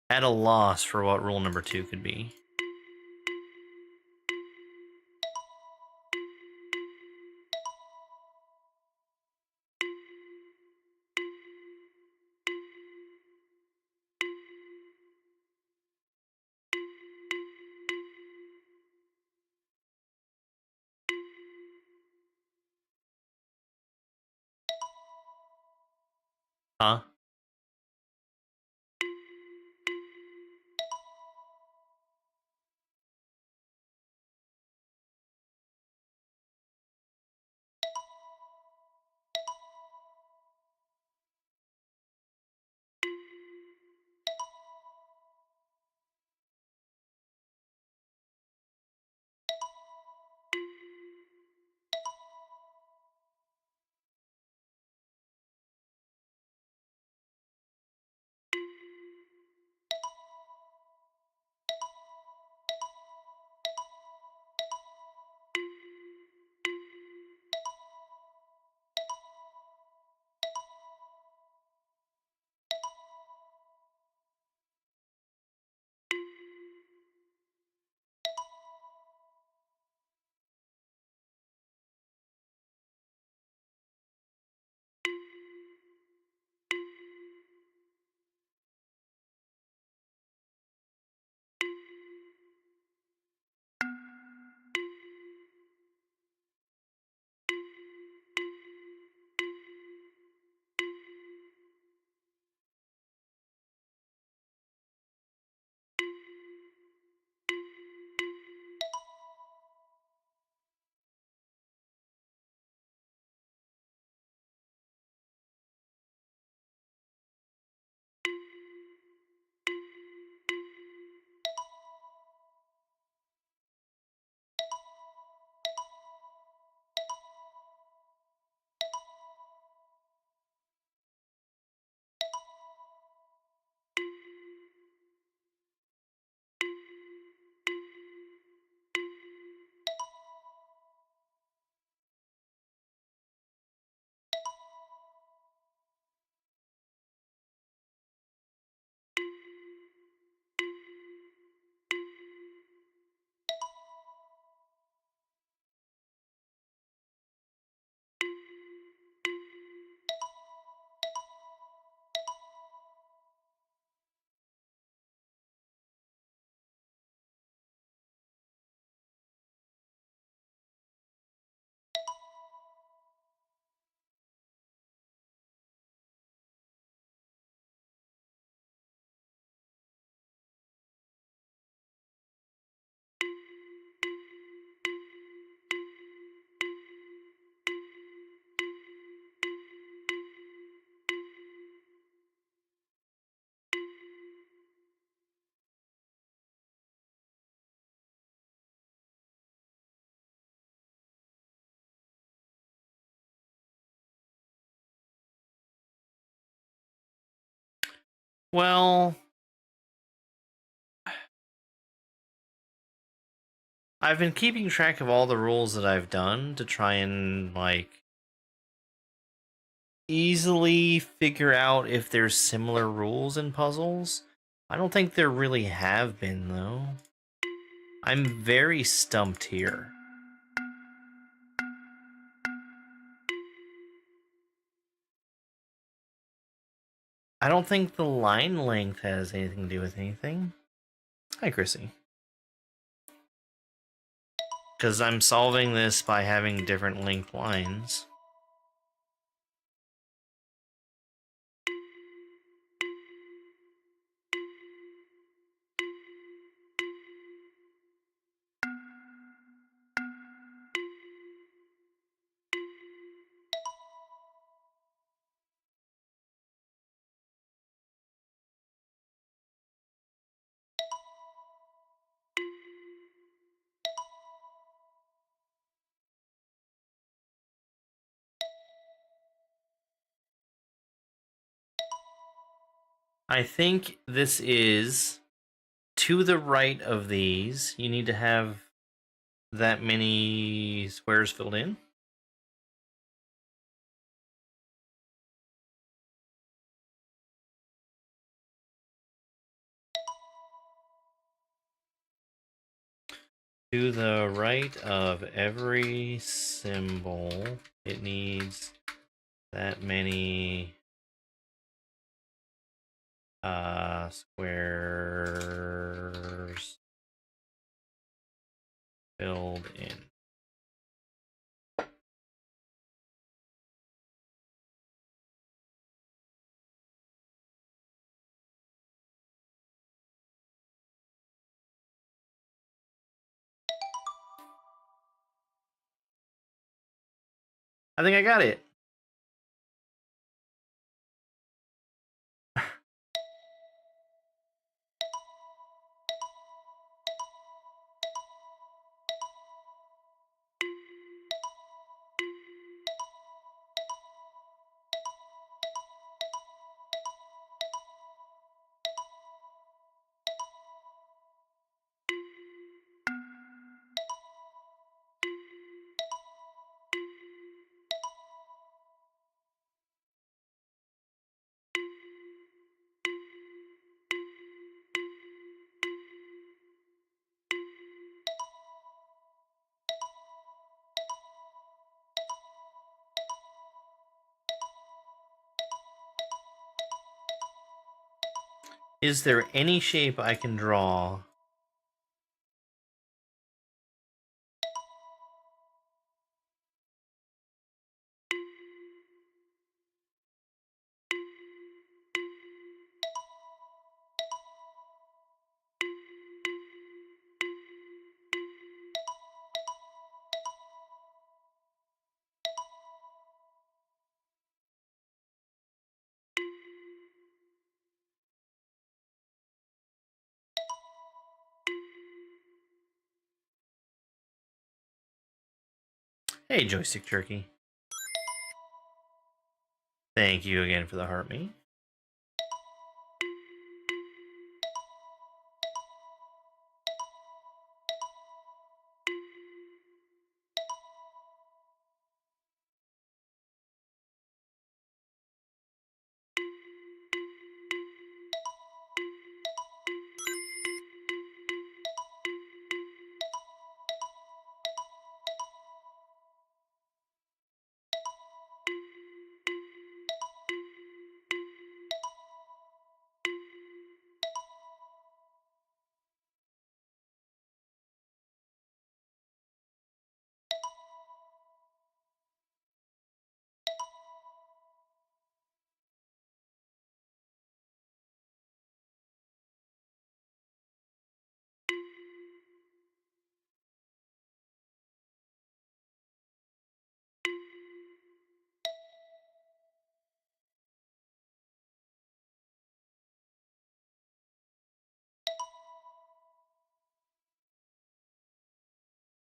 at a loss for what rule number 2 could be. Huh? Well, I've been keeping track of all the rules that I've done to try and, like, easily figure out if there's similar rules in puzzles. I don't think there really have been, though. I'm very stumped here. I don't think the line length has anything to do with anything. Hi, Chrissy. Because I'm solving this by having different length lines. I think this is to the right of these. You need to have that many squares filled in. To the right of every symbol, it needs that many squares filled in. I think I got it. Is there any shape I can draw? Hey, Joystick Jerky. Thank you again for the heart me.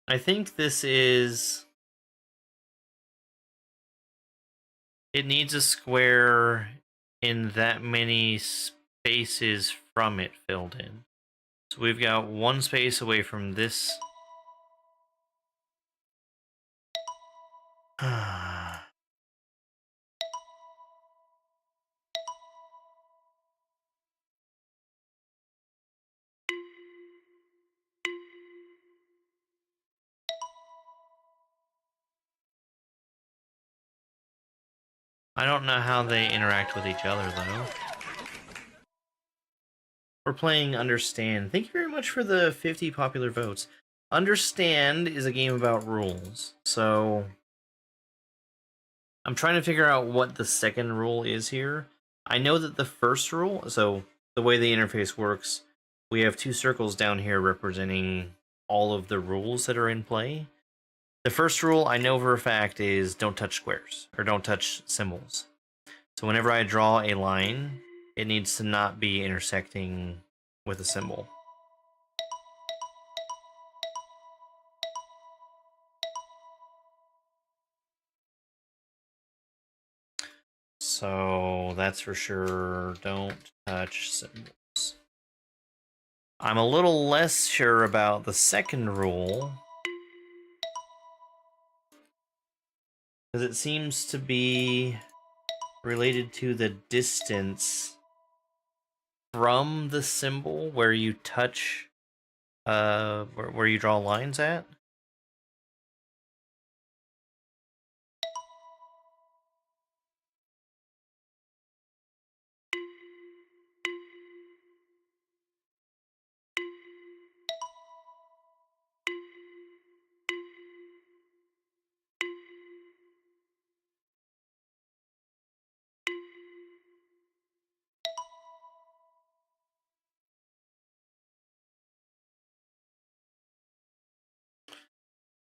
I think this is... It needs a square in that many spaces from it filled in. So we've got one space away from this. I don't know how they interact with each other, though. We're playing Understand. Thank you very much for the 50 popular votes. Understand is a game about rules, so I'm trying to figure out what the second rule is here. I know that the first rule, so the way the interface works, we have two circles down here representing all of the rules that are in play. The first rule I know for a fact is don't touch squares, or don't touch symbols. So whenever I draw a line, it needs to not be intersecting with a symbol. So that's for sure. Don't touch symbols. I'm a little less sure about the second rule, because it seems to be related to the distance from the symbol where you touch Where you draw lines at?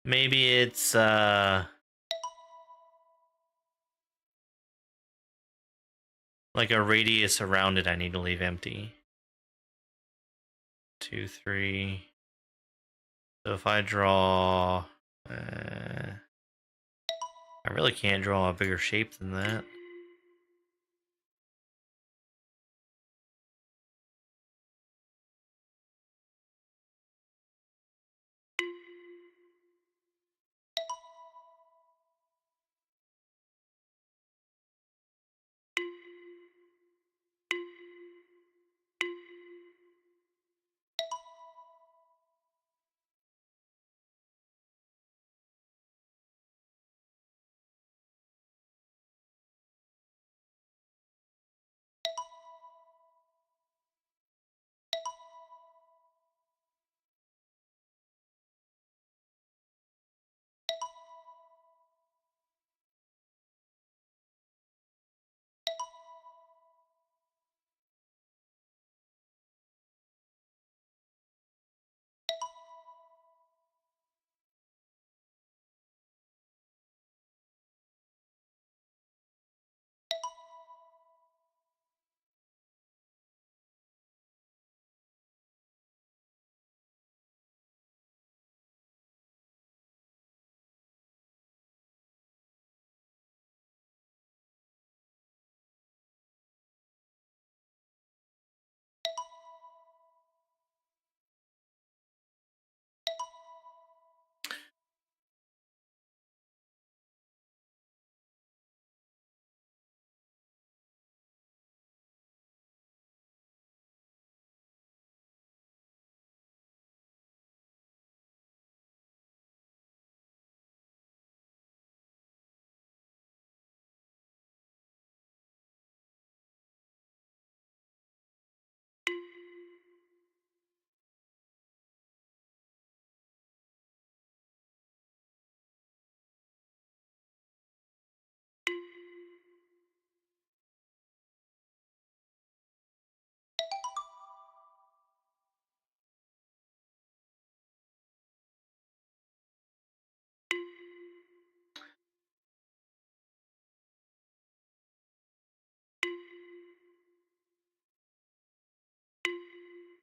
Maybe it's like a radius around it I need to leave empty. 2, 3. So if I draw, I really can't draw a bigger shape than that.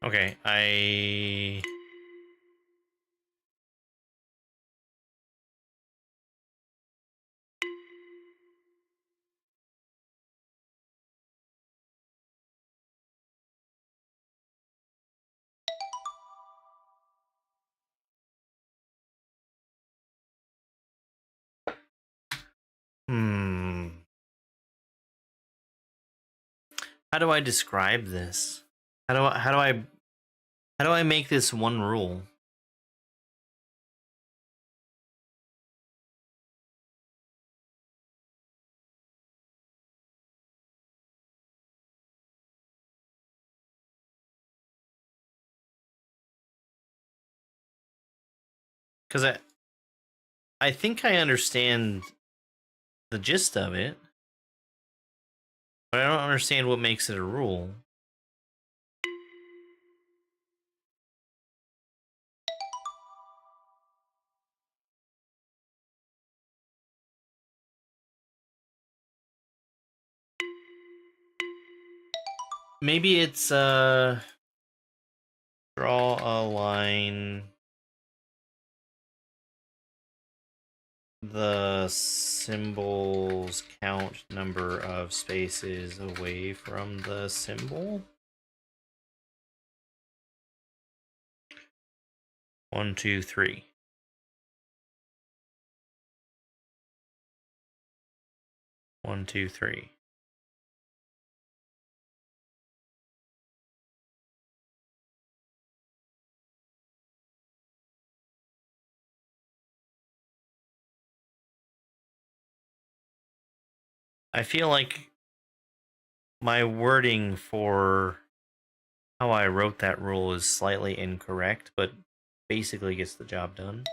Okay, how do I describe this? How do I make this one rule? Because I think I understand the gist of it, but I don't understand what makes it a rule. Maybe it's draw a line, the symbol's count number of spaces away from the symbol. 1, 2, 3. 1, 2, 3. I feel like my wording for how I wrote that rule is slightly incorrect, but basically gets the job done.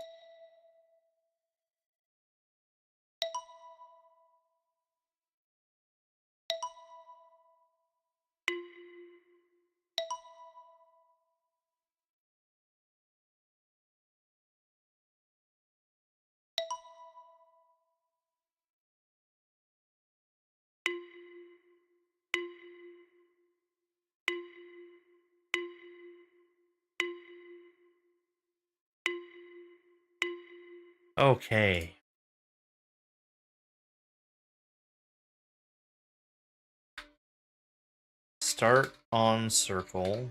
Okay. Start on circle.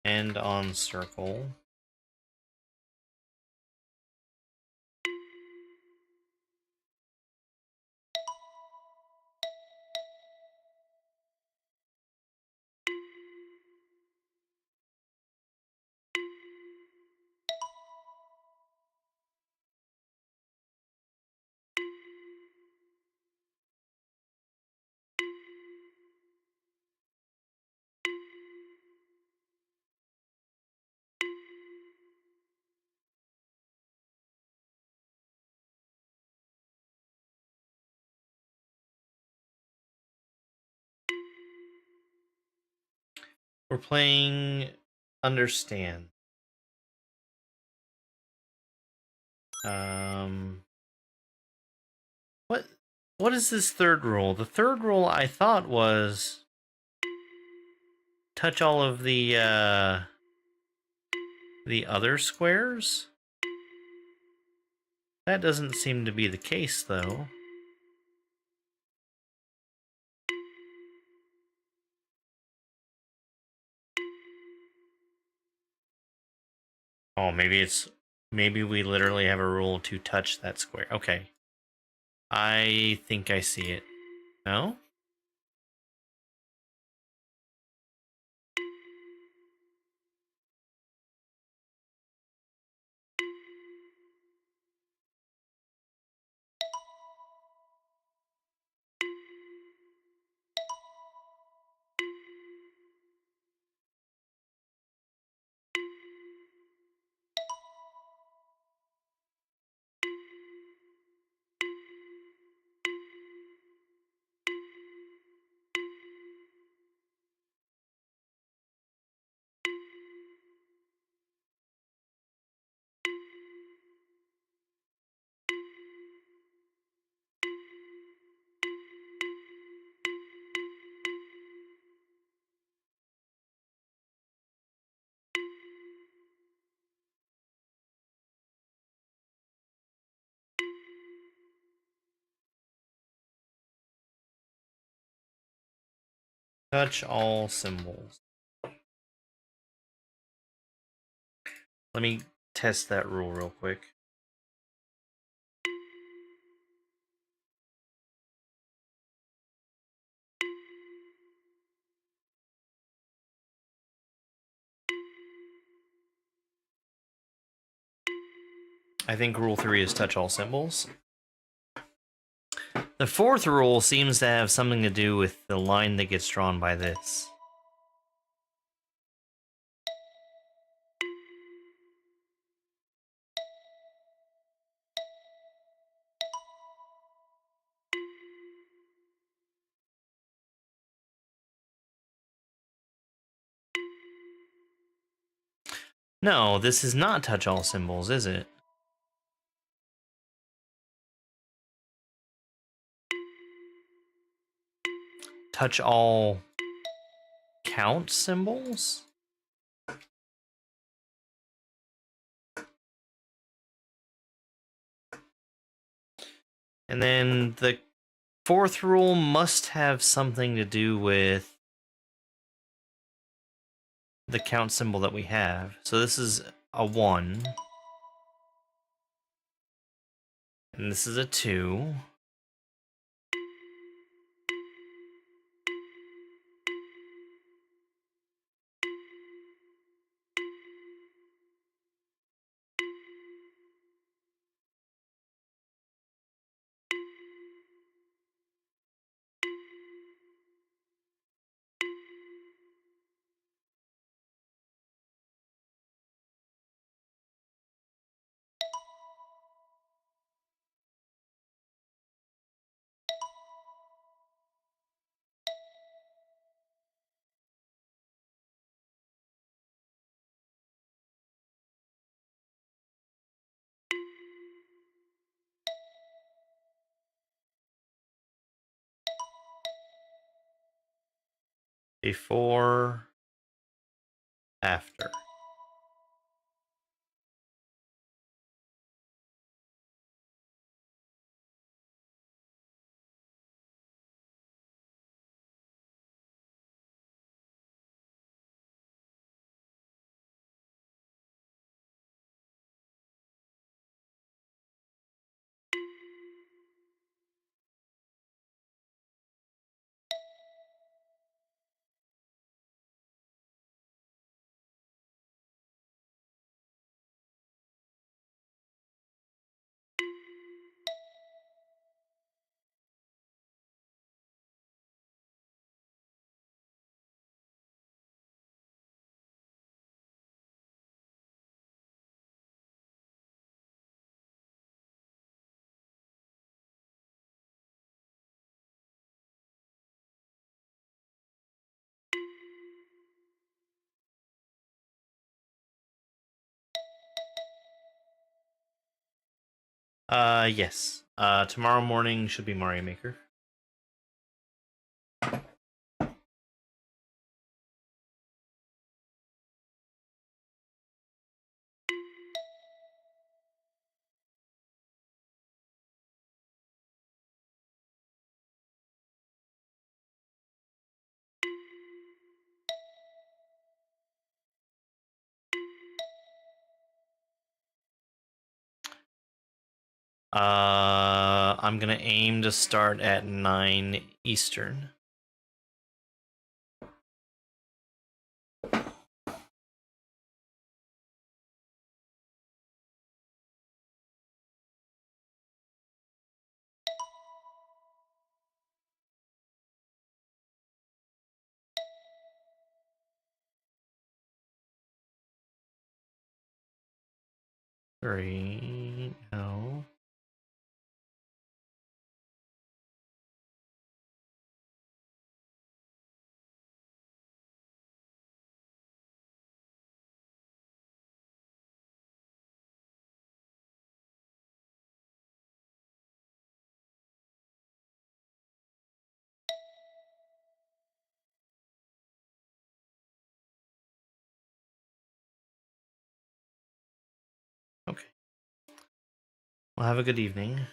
End on circle. We're playing understand. What what is this third rule? The third rule I thought was touch all of the other squares? That doesn't seem to be the case though. Oh, maybe we literally have a rule to touch that square. Okay. I think I see it. No? Touch all symbols. Let me test that rule real quick. I think rule 3 is touch all symbols. The fourth rule seems to have something to do with the line that gets drawn by this. No, this is not touch all symbols, is it? Touch all count symbols? And then the fourth rule must have something to do with the count symbol that we have. So this is a 1. And this is a 2. Before, after. Yes. Tomorrow morning should be Mario Maker. I'm gonna aim to start at 9 Eastern. Three, no. Okay. Well, have a good evening.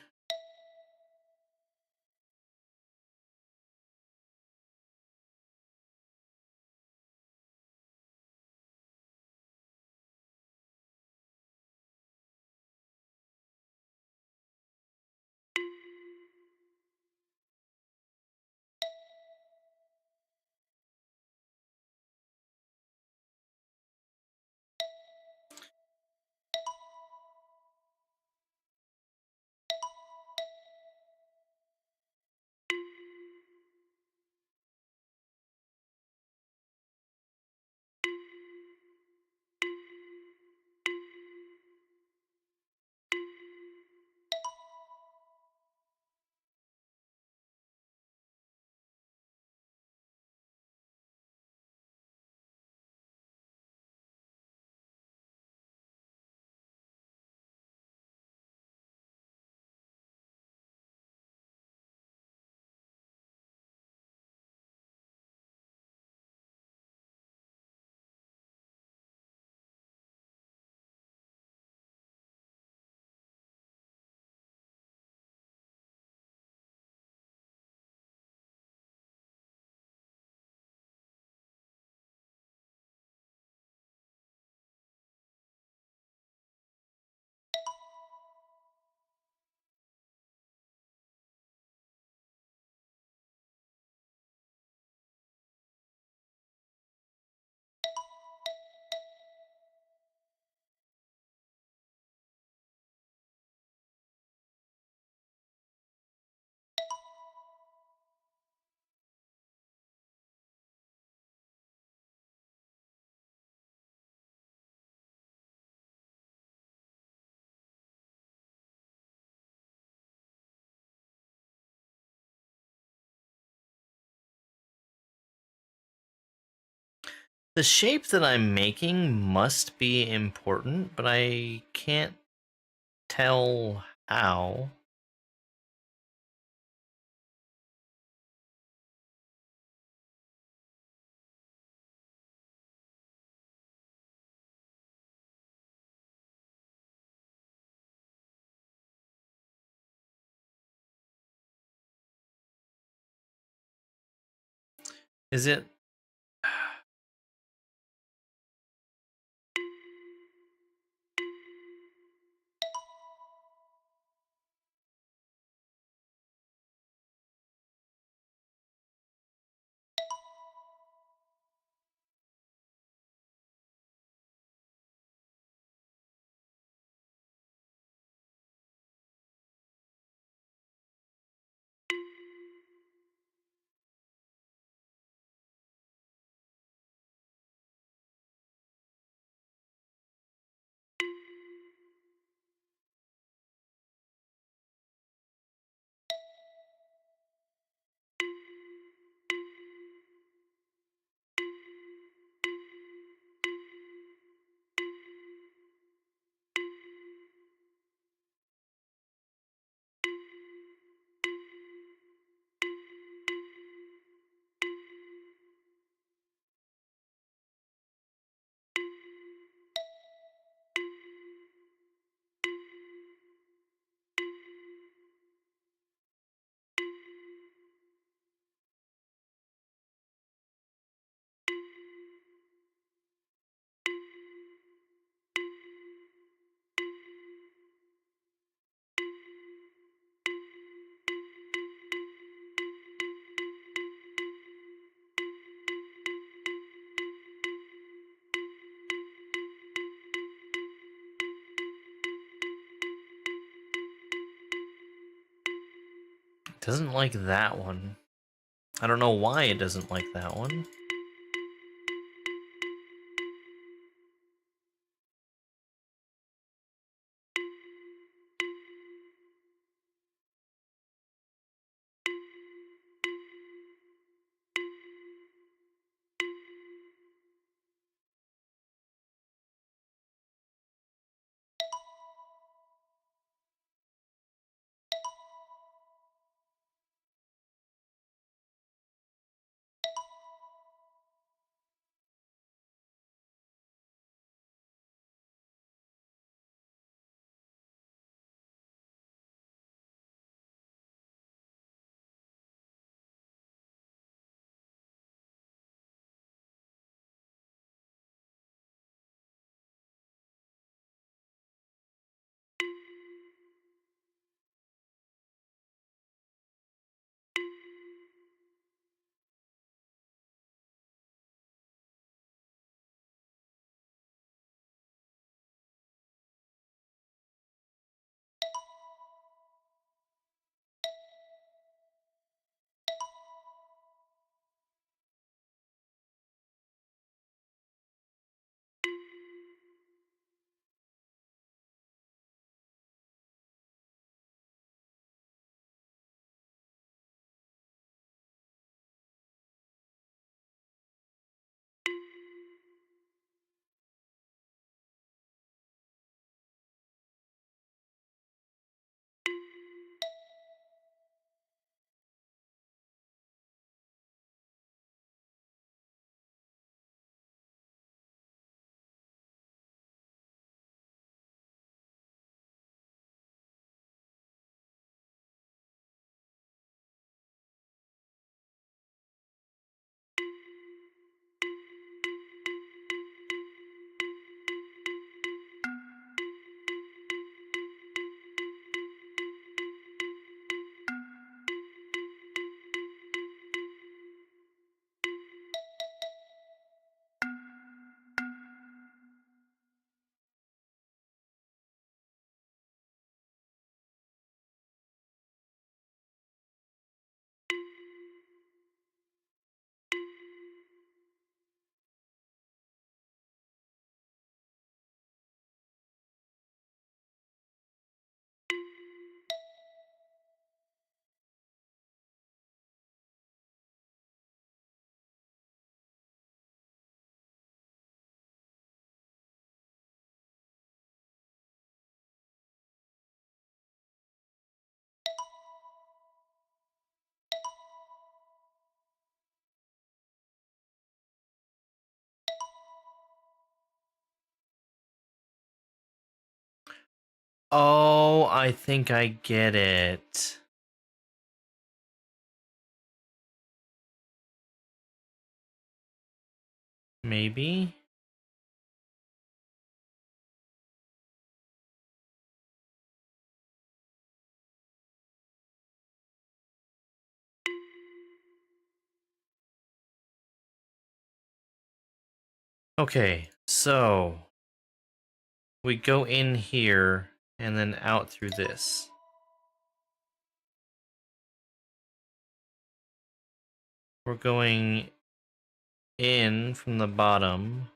The shape that I'm making must be important, but I can't tell how. Is it? Doesn't like that one. I don't know why it doesn't like that one. Oh, I think I get it. Maybe? Okay, so we go in here and then out through this. We're going in from the bottom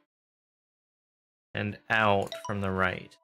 and out from the right.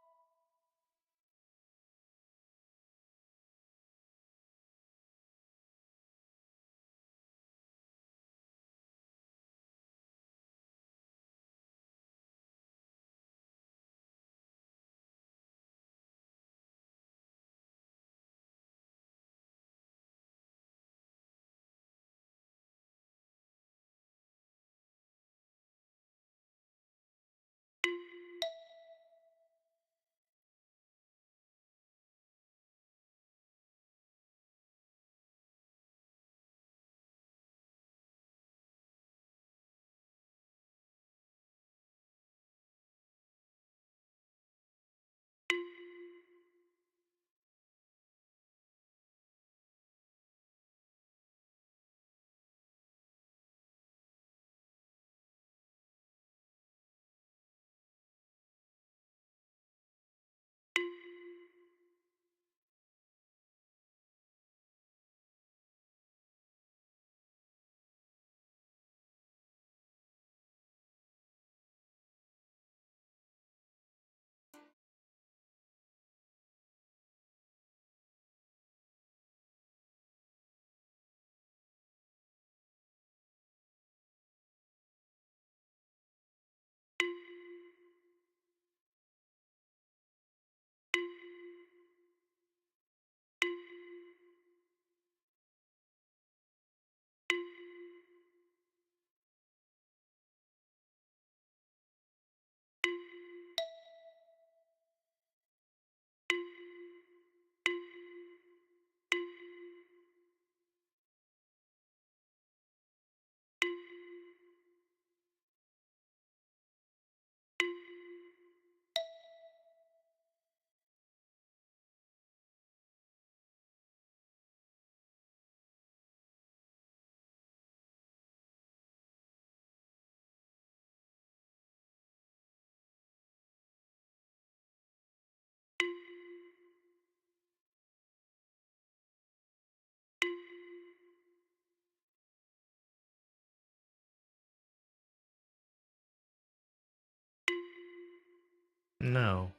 No.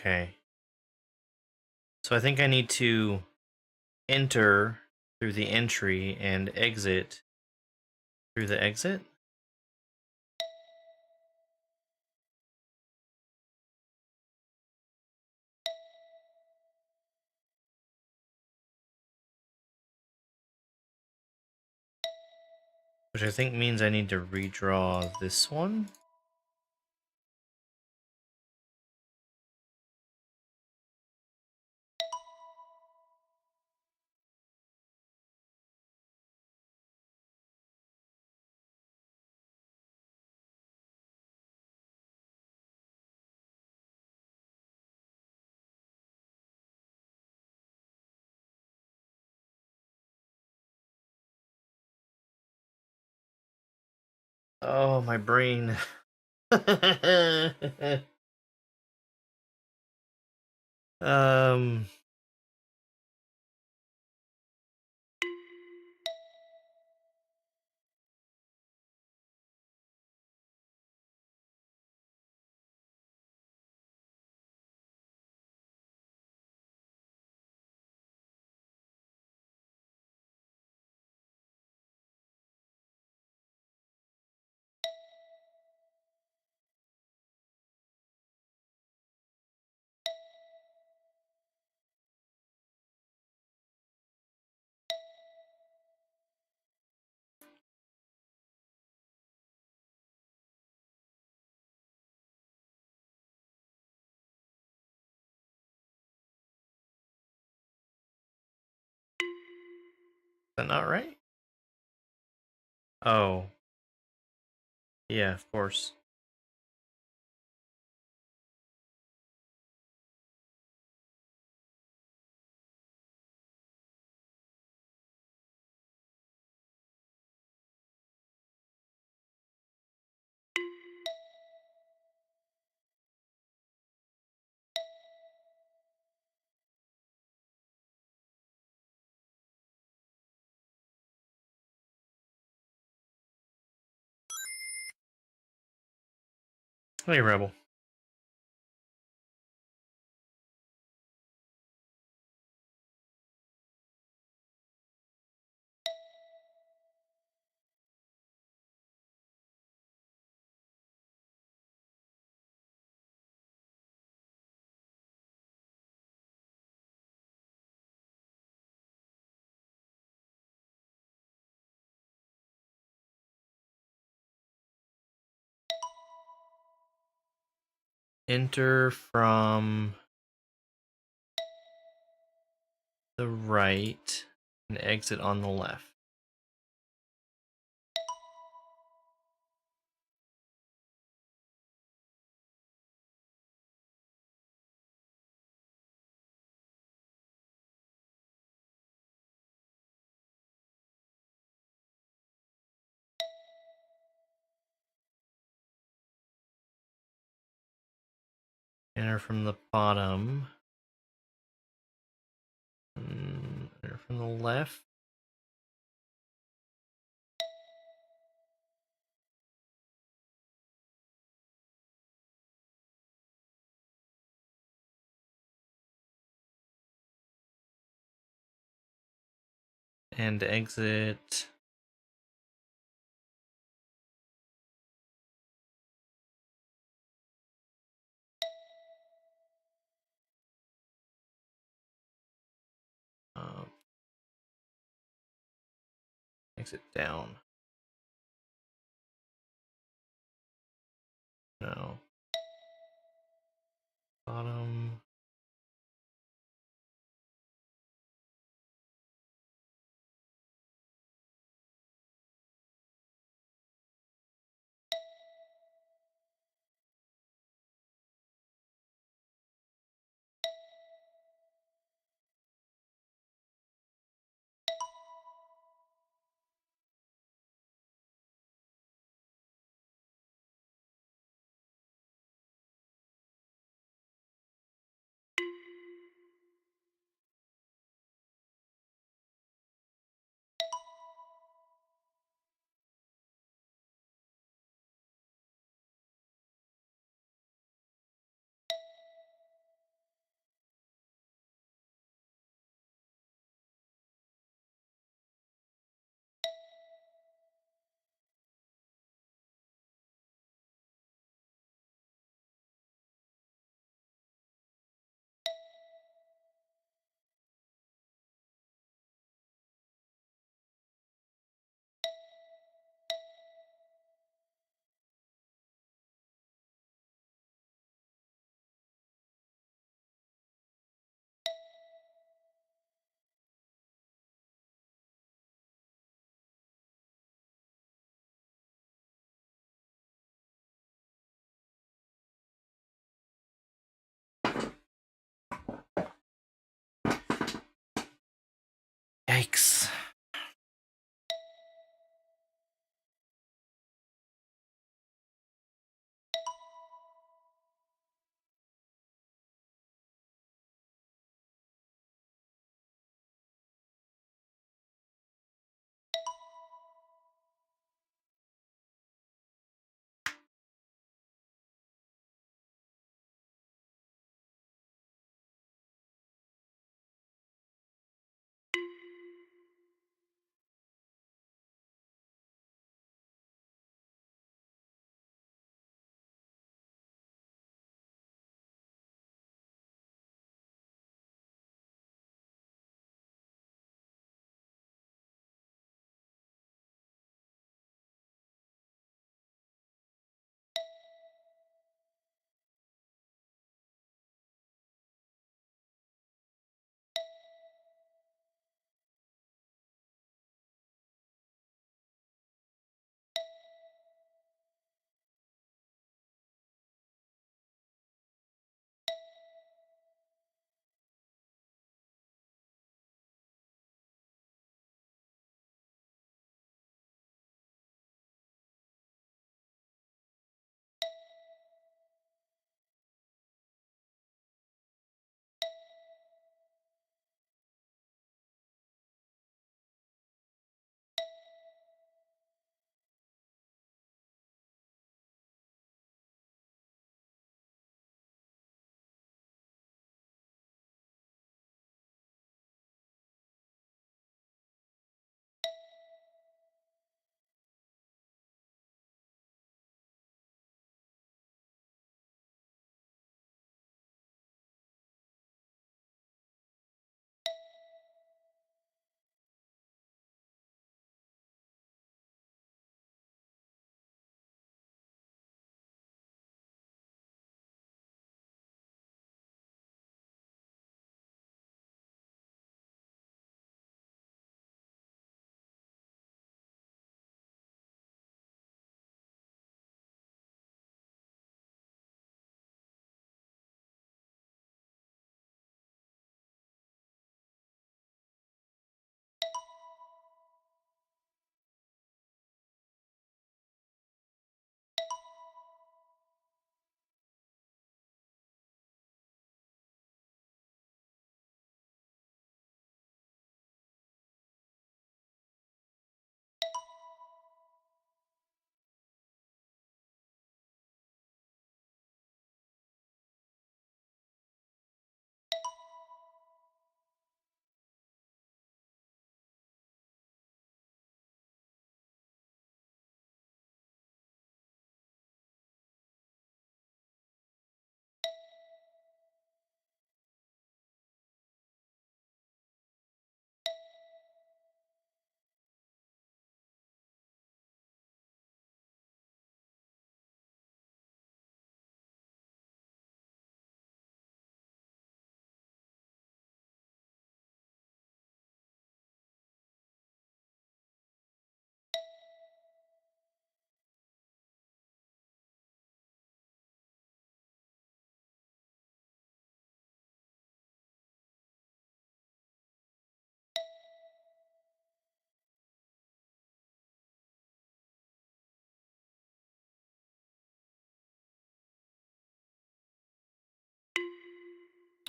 Okay. So I think I need to enter through the entry and exit through the exit. Which I think means I need to redraw this one. Oh, my brain. um... Is that not right? Oh. Yeah, of course. Hey, Rebel. Enter from the right and exit on the left. Enter from the bottom. Enter from the left. And exit. Um, exit down. No. Bottom. Yikes.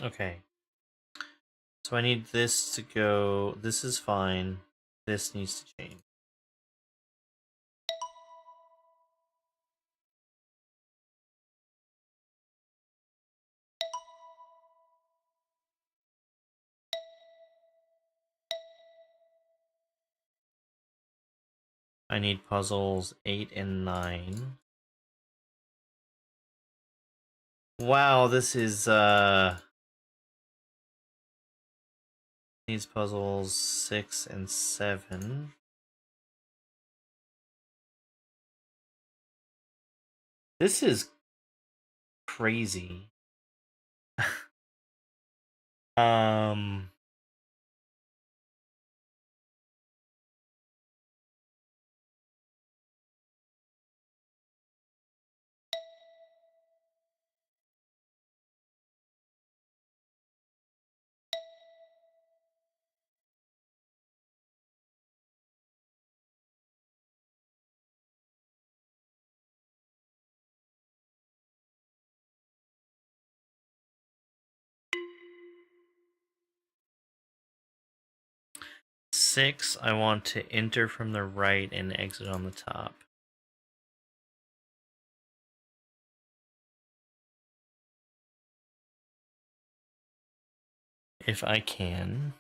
Okay. So I need this to go. This is fine. This needs to change. I need puzzles 8 and 9. Wow, this is needs puzzles 6 and 7. This is crazy. um 6, I want to enter from the right and exit on the top. If I can.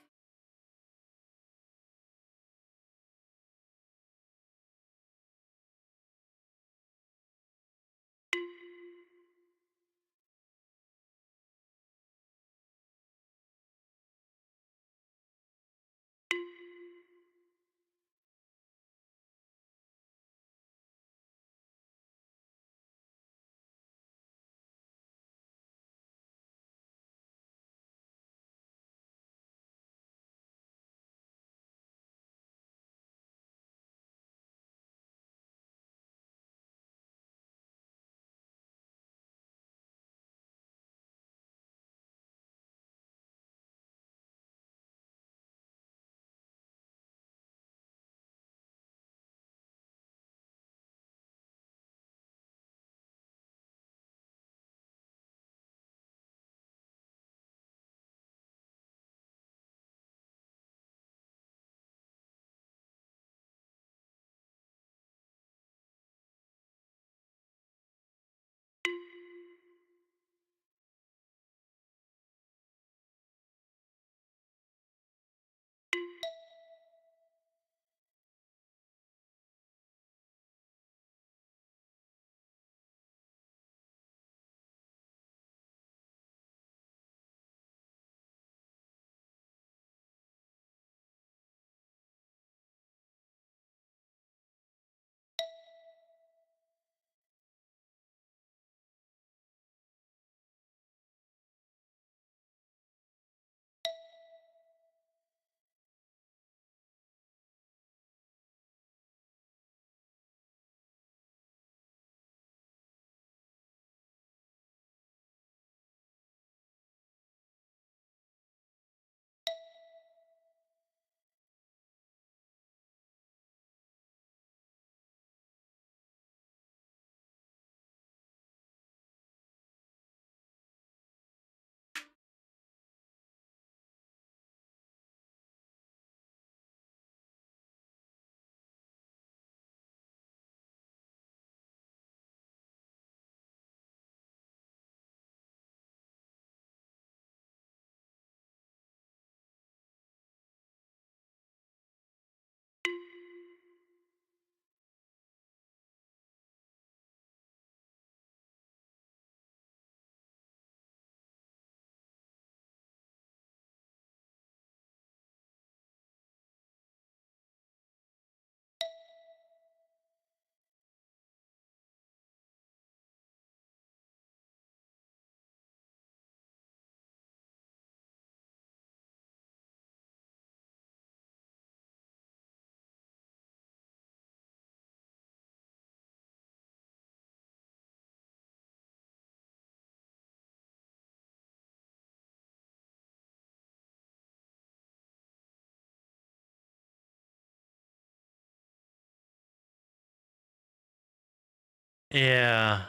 Yeah,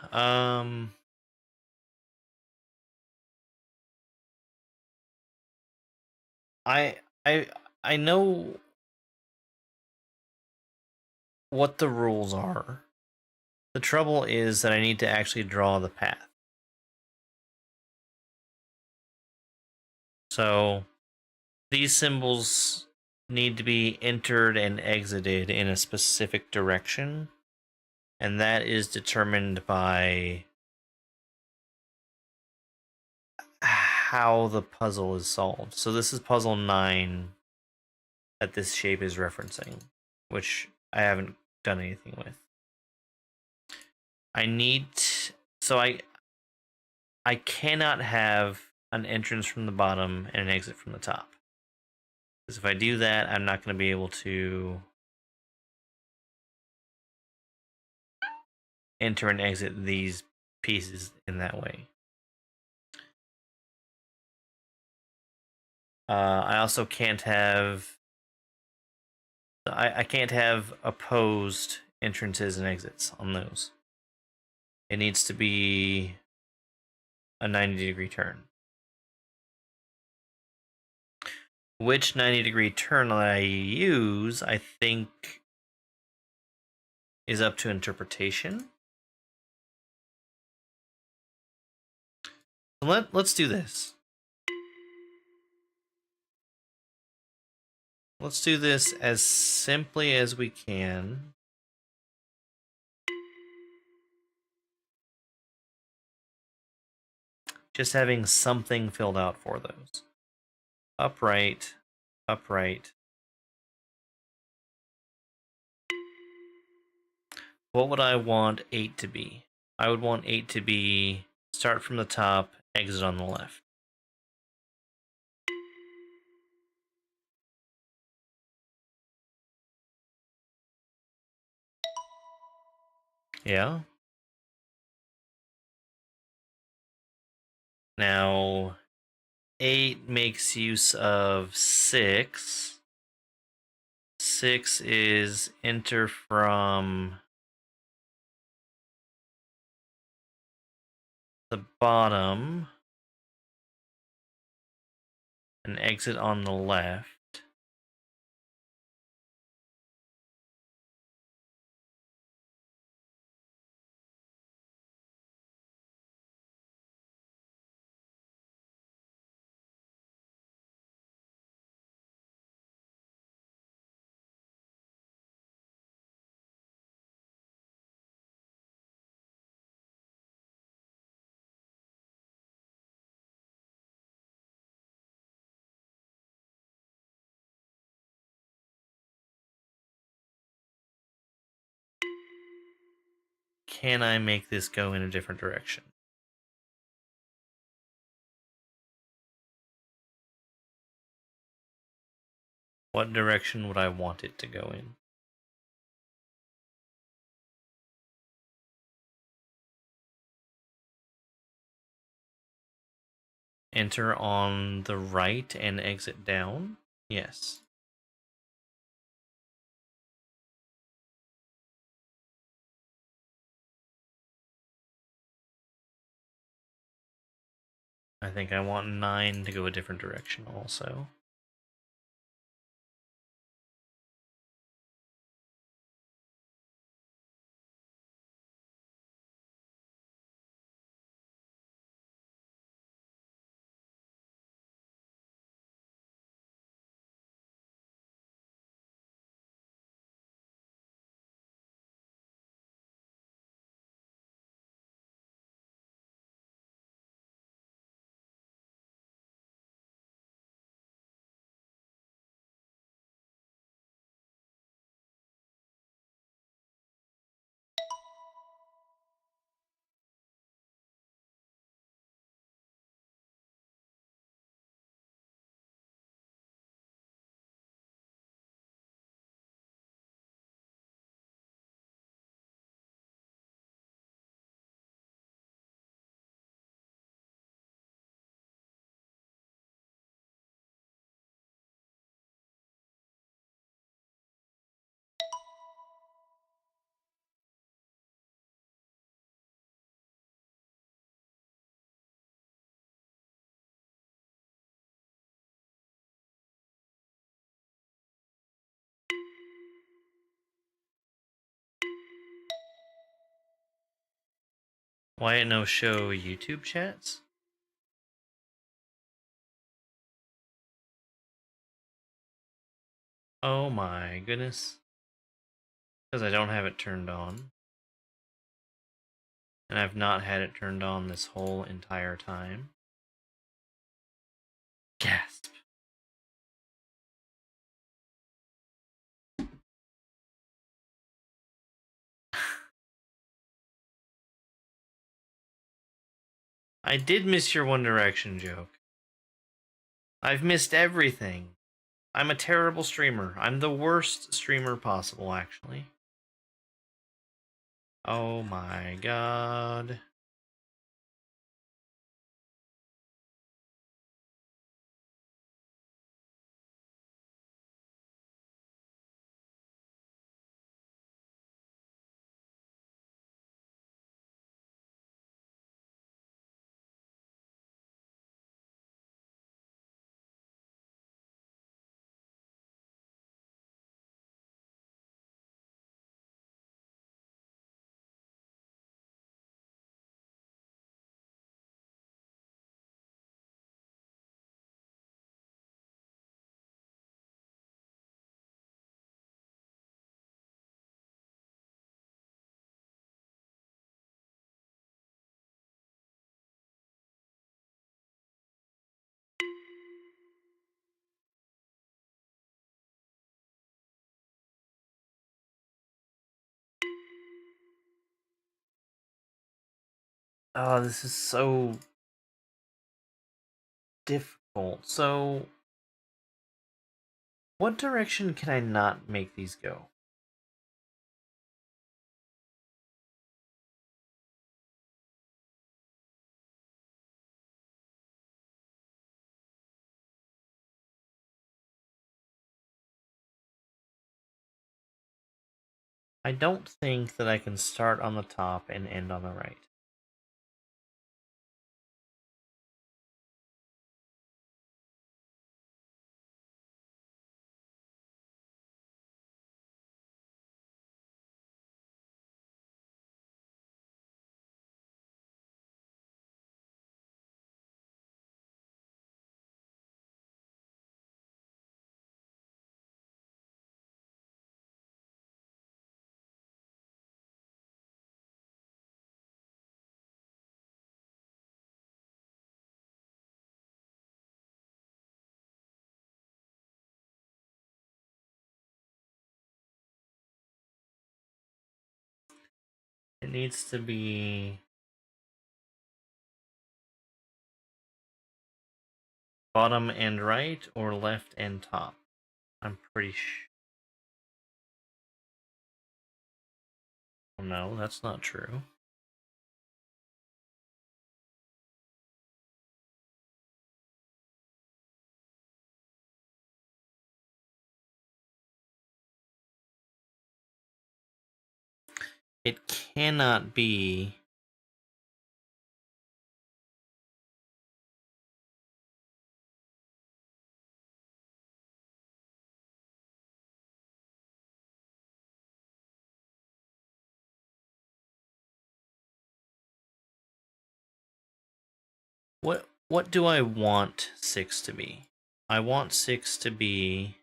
I I I know what the rules are. The trouble is that I need to actually draw the path. So these symbols need to be entered and exited in a specific direction, and that is determined by how the puzzle is solved. So this is puzzle 9 that this shape is referencing, which I haven't done anything with. I need so I cannot have an entrance from the bottom and an exit from the top. Because if I do that, I'm not going to be able to enter and exit these pieces in that way. I also can't have I can't have opposed entrances and exits on those. It needs to be a 90-degree turn. Which 90-degree turn I use, I think, is up to interpretation. Let's do this. Let's do this as simply as we can. Just having something filled out for those. Upright, upright. What would I want 8 to be? I would want 8 to be start from the top, exit on the left. Yeah. Now, 8 makes use of 6. 6 is enter from the bottom and exit on the left. Can I make this go in a different direction? What direction would I want it to go in? Enter on the right and exit down? Yes. I think I want 9 to go a different direction also. Why no show YouTube chats? Oh my goodness. Because I don't have it turned on. And I've not had it turned on this whole entire time. Gasp. I did miss your One Direction joke. I've missed everything. I'm a terrible streamer. I'm the worst streamer possible, actually. Oh my god. Oh, this is so difficult. So, what direction can I not make these go? I don't think that I can start on the top and end on the right. It needs to be bottom and right or left and top. I'm pretty sure. No, that's not true. It cannot be what do I want 6 to be? I want 6 to be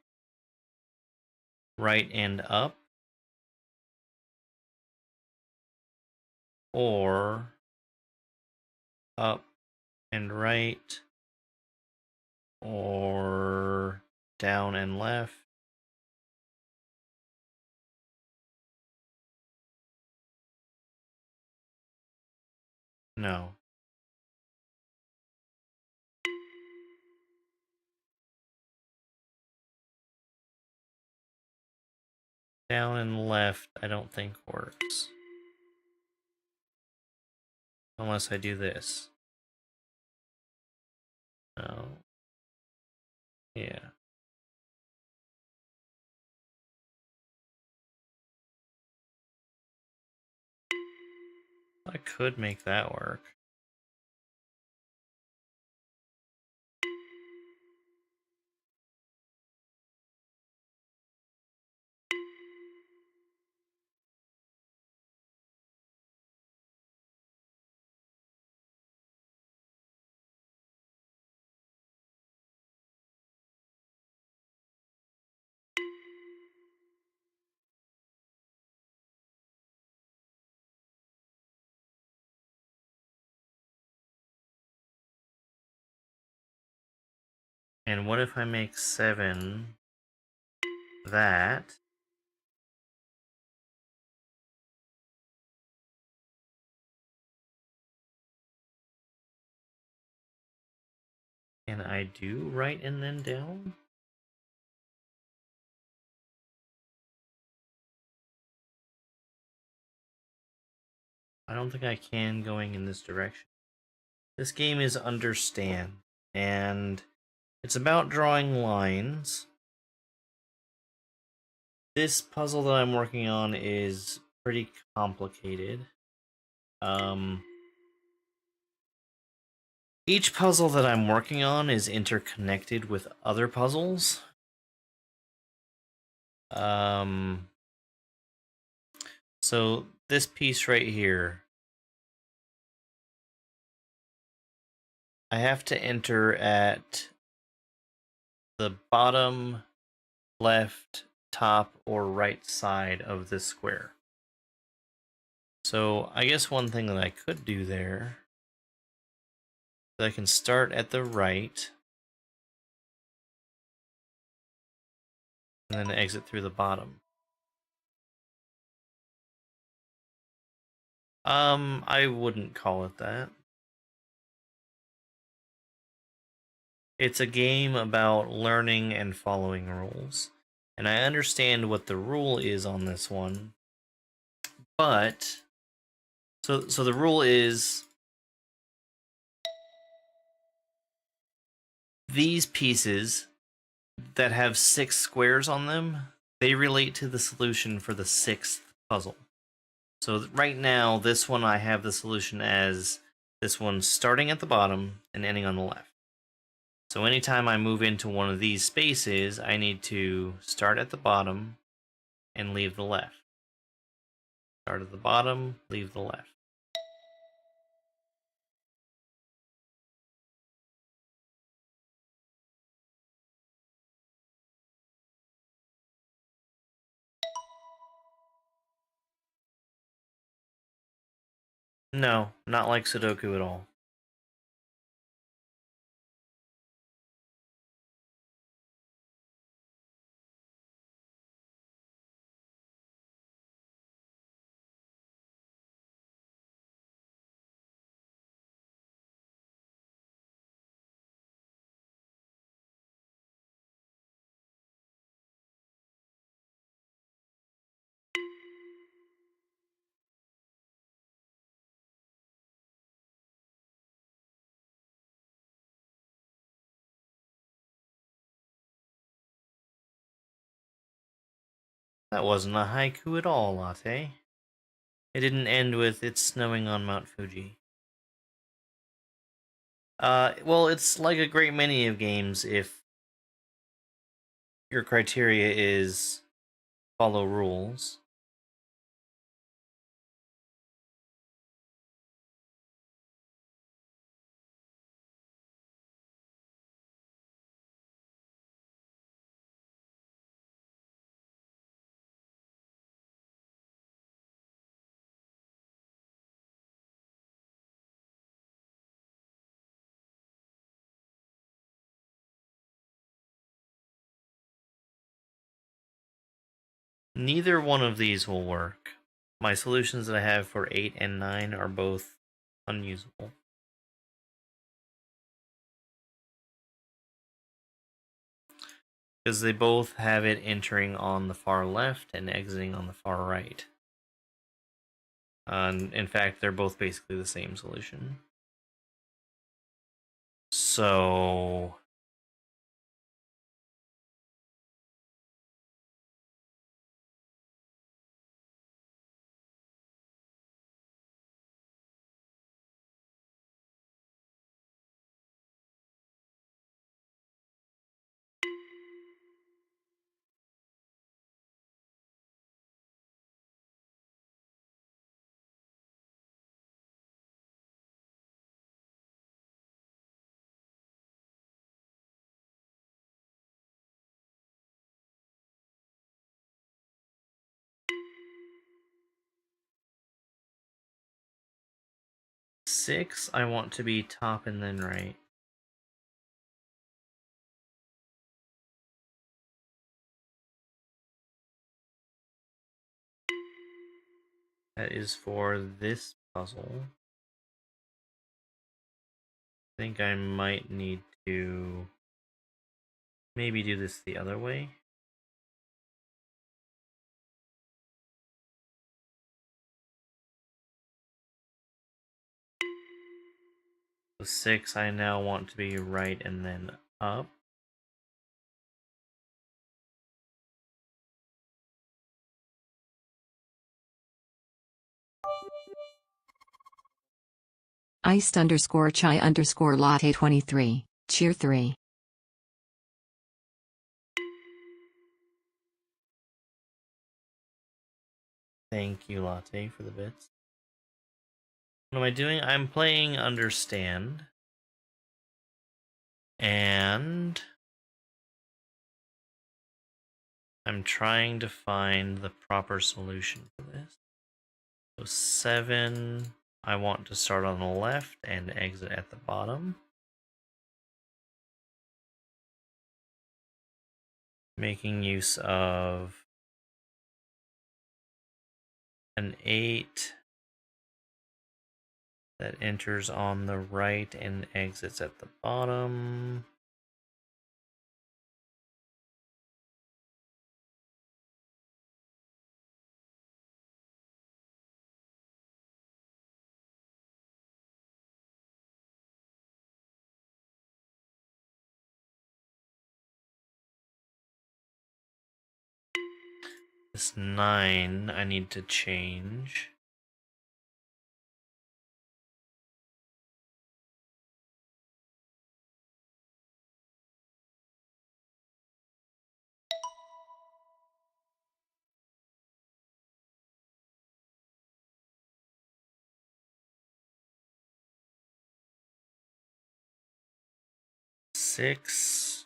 right and up or up and right or down and left. No. Down and left I don't think works. Unless I do this. No. Yeah. I could make that work. And what if I make 7 that? Can I do right and then down? I don't think I can going in this direction. This game is Understand, and it's about drawing lines. This puzzle that I'm working on is pretty complicated. Each puzzle that I'm working on is interconnected with other puzzles. So this piece right here, I have to enter at the bottom, left, top, or right side of this square. So I guess one thing that I could do there is I can start at the right and then exit through the bottom. I wouldn't call it that. It's a game about learning and following rules. And I understand what the rule is on this one, but so the rule is these pieces that have 6 squares on them, they relate to the solution for the 6th puzzle. So right now, this one I have the solution as this one starting at the bottom and ending on the left. So anytime I move into one of these spaces, I need to start at the bottom and leave the left. Start at the bottom, leave the left. No, not like Sudoku at all. That wasn't a haiku at all, Latte. It didn't end with "It's snowing on Mount Fuji." Well, it's like a great many of games if your criteria is follow rules. Neither one of these will work. My solutions that I have for 8 and 9 are both unusable. Because they both have it entering on the far left and exiting on the far right. In fact, they're both basically the same solution. So... Six, I want to be top and then right. That is for this puzzle. I think I might need to maybe do this the other way. So 6, I now want to be right and then up. Iced_chai_latte 23, cheer 3. Thank you, Latte, for the bits. What am I doing? I'm playing Understand. And I'm trying to find the proper solution for this. So 7, I want to start on the left and exit at the bottom. Making use of an 8 that enters on the right and exits at the bottom. This 9 I need to change. Six.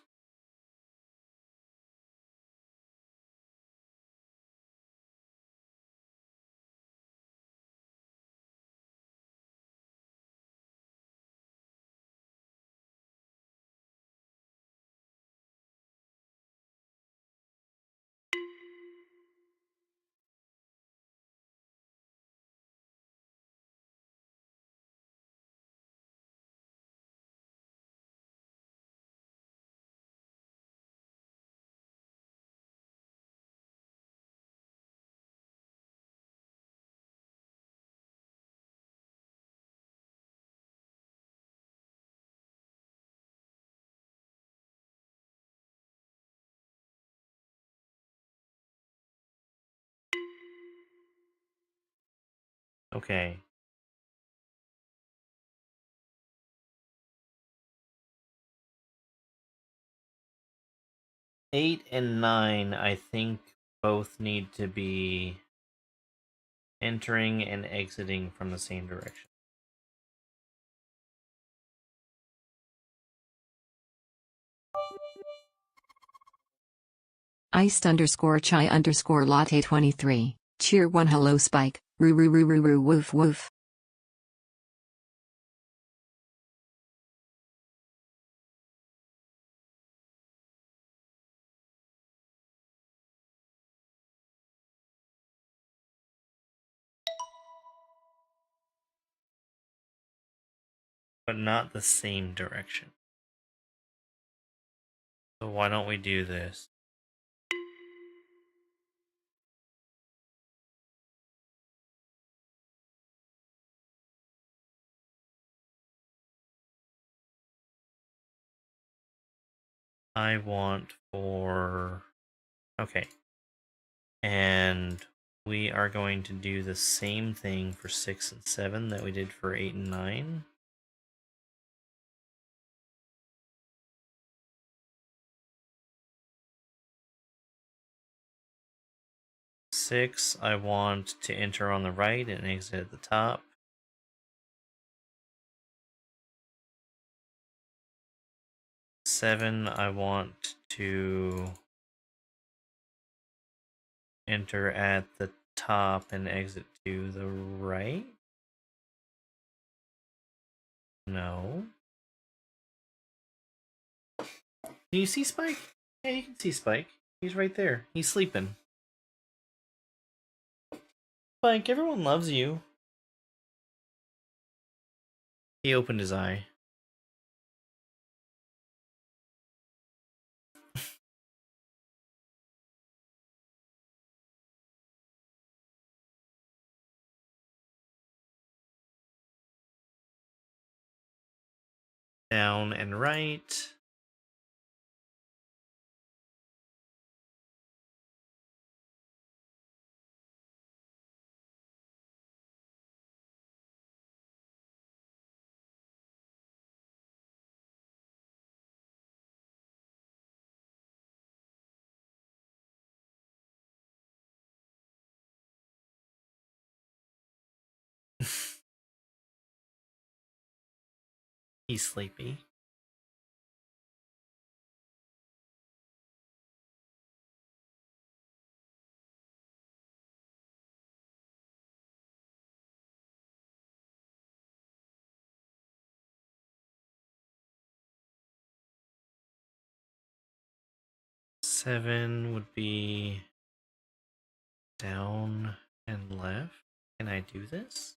Okay. Eight and 9, I think, both need to be entering and exiting from the same direction. Iced_chai_latte 23. Cheer 1 hello Spike. Roo roo roo roo roo woof woof. But not the same direction. So why don't we do this? I want for... Okay. And we are going to do the same thing for 6 and 7 that we did for 8 and 9. Six, I want to enter on the right and exit at the top. 7, I want to enter at the top and exit to the right. No. Do you see Spike? Yeah, you can see Spike. He's right there. He's sleeping. Spike, everyone loves you. He opened his eye. Down and right. He's sleepy. Seven would be down and left. Can I do this?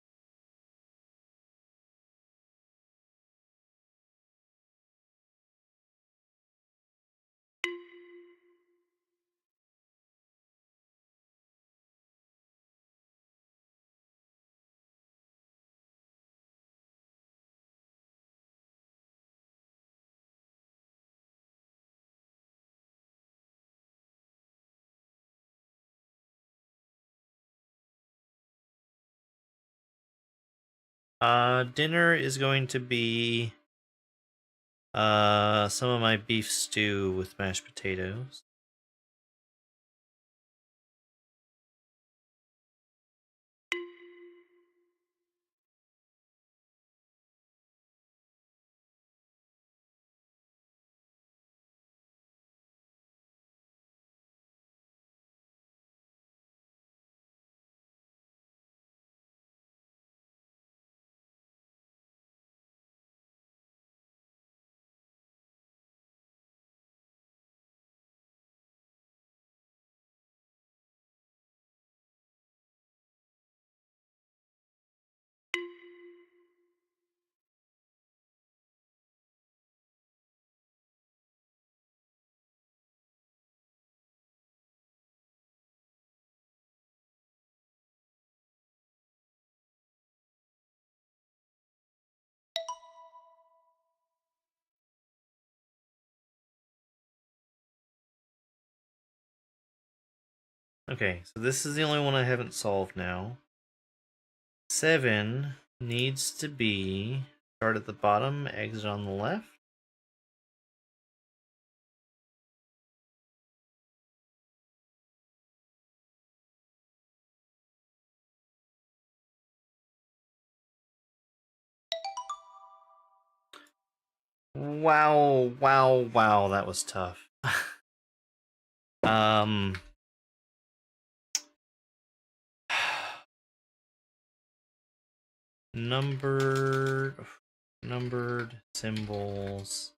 Dinner is going to be some of my beef stew with mashed potatoes. Okay, so this is the only one I haven't solved now. 7 needs to be start at the bottom, exit on the left. Wow, wow, wow, that was tough. um numbered symbols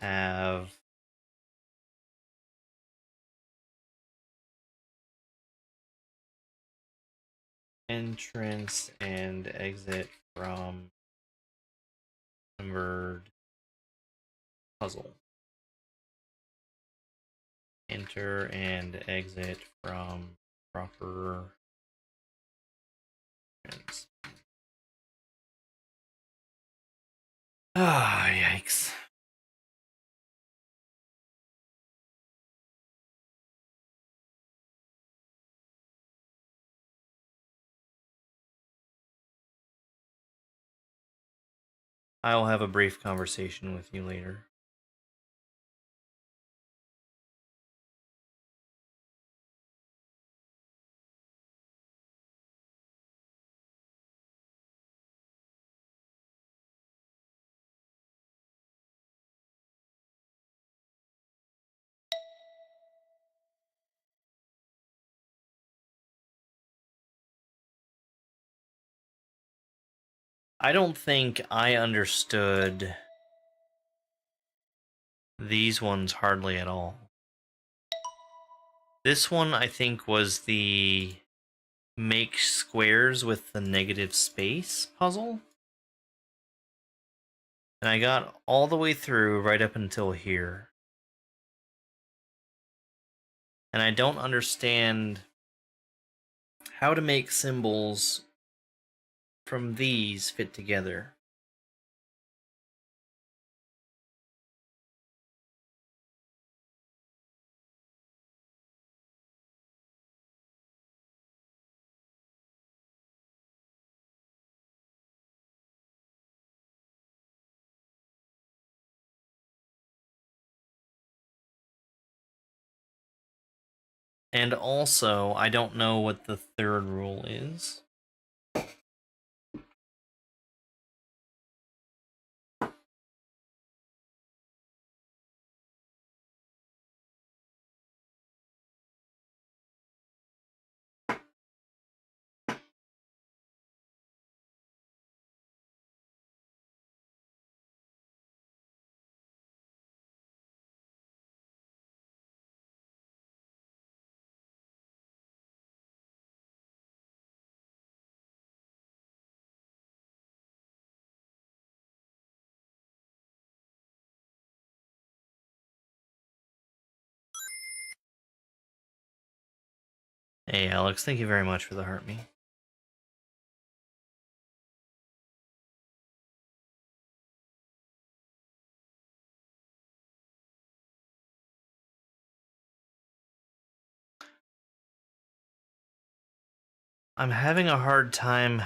have entrance and exit from numbered puzzle. Enter and exit from proper entrance. Ah, yikes. I'll have a brief conversation with you later. I don't think I understood these ones hardly at all. This one, I think, was the make squares with the negative space puzzle. And I got all the way through right up until here. And I don't understand how to make symbols from these fit together. And also, I don't know what the third rule is. Hey, Alex, thank you very much for the heart me. I'm having a hard time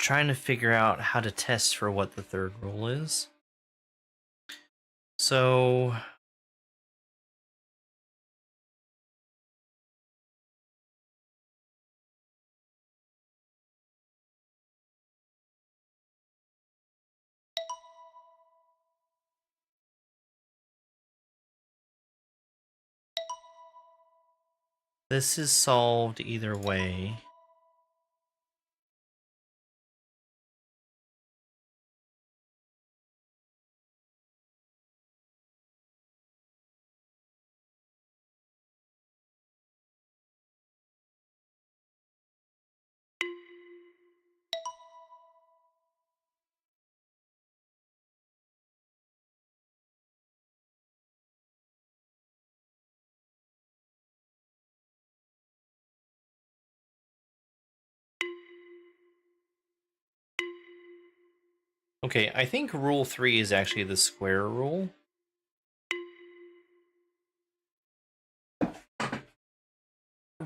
trying to figure out how to test for what the third rule is. So this is solved either way. Okay, I think rule 3 is actually the square rule.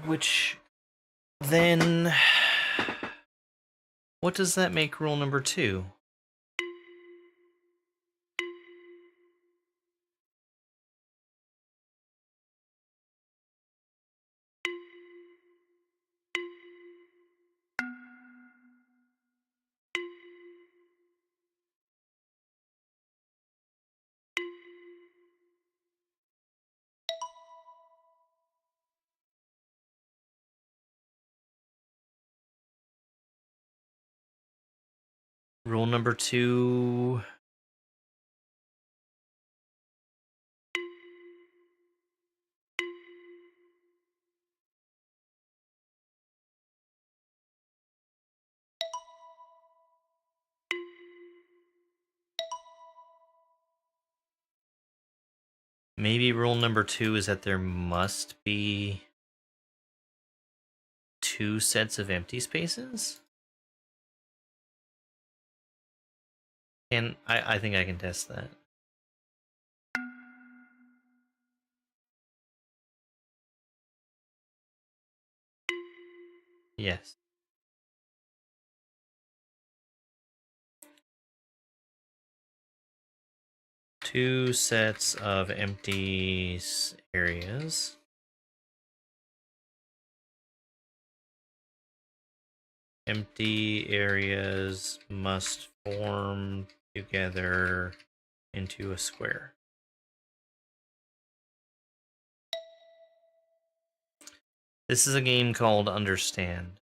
Which then, what does that make rule number 2? Rule number 2. Maybe rule number 2 is that there must be 2 sets of empty spaces? And I think I can test that. Yes. Two sets of empty areas. Empty areas must form together into a square. This is a game called Understand.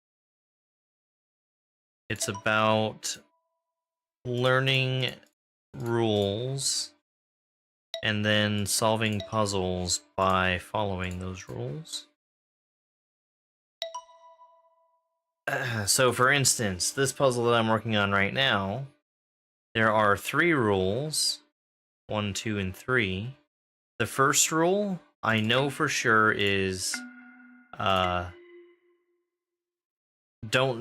It's about learning rules and then solving puzzles by following those rules. So for instance, this puzzle that I'm working on right now, there are 3 rules, 1, 2, and 3. The first rule, I know for sure is, don't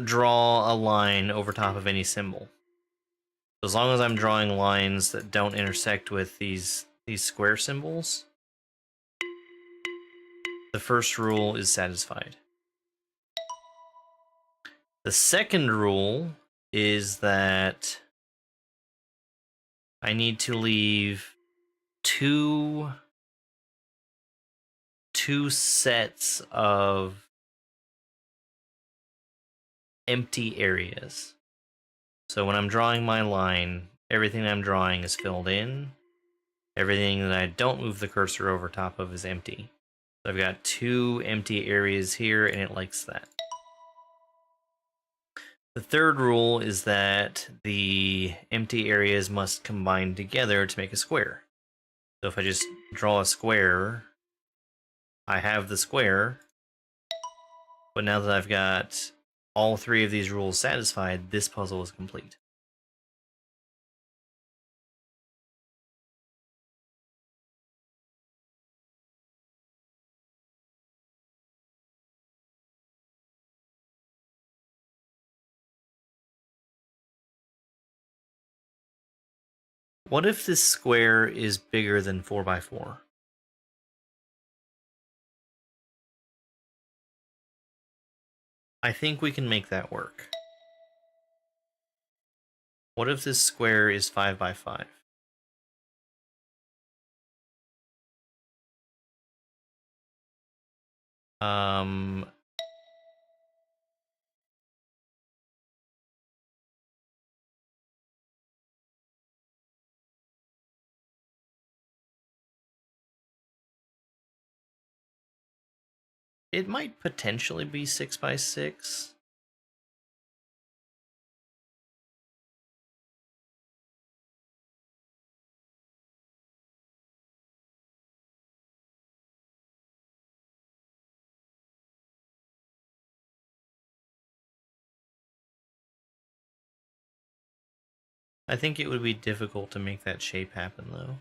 draw a line over top of any symbol. As long as I'm drawing lines that don't intersect with these square symbols, the first rule is satisfied. The second rule is that I need to leave two sets of empty areas. So when I'm drawing my line, everything I'm drawing is filled in. Everything that I don't move the cursor over top of is empty. So I've got 2 empty areas here, and it likes that. The third rule is that the empty areas must combine together to make a square. So if I just draw a square, I have the square, but now that I've got all 3 of these rules satisfied, this puzzle is complete. What if this square is bigger than 4x4? I think we can make that work. What if this square is 5 by 5? It might potentially be 6 by 6. I think it would be difficult to make that shape happen, though.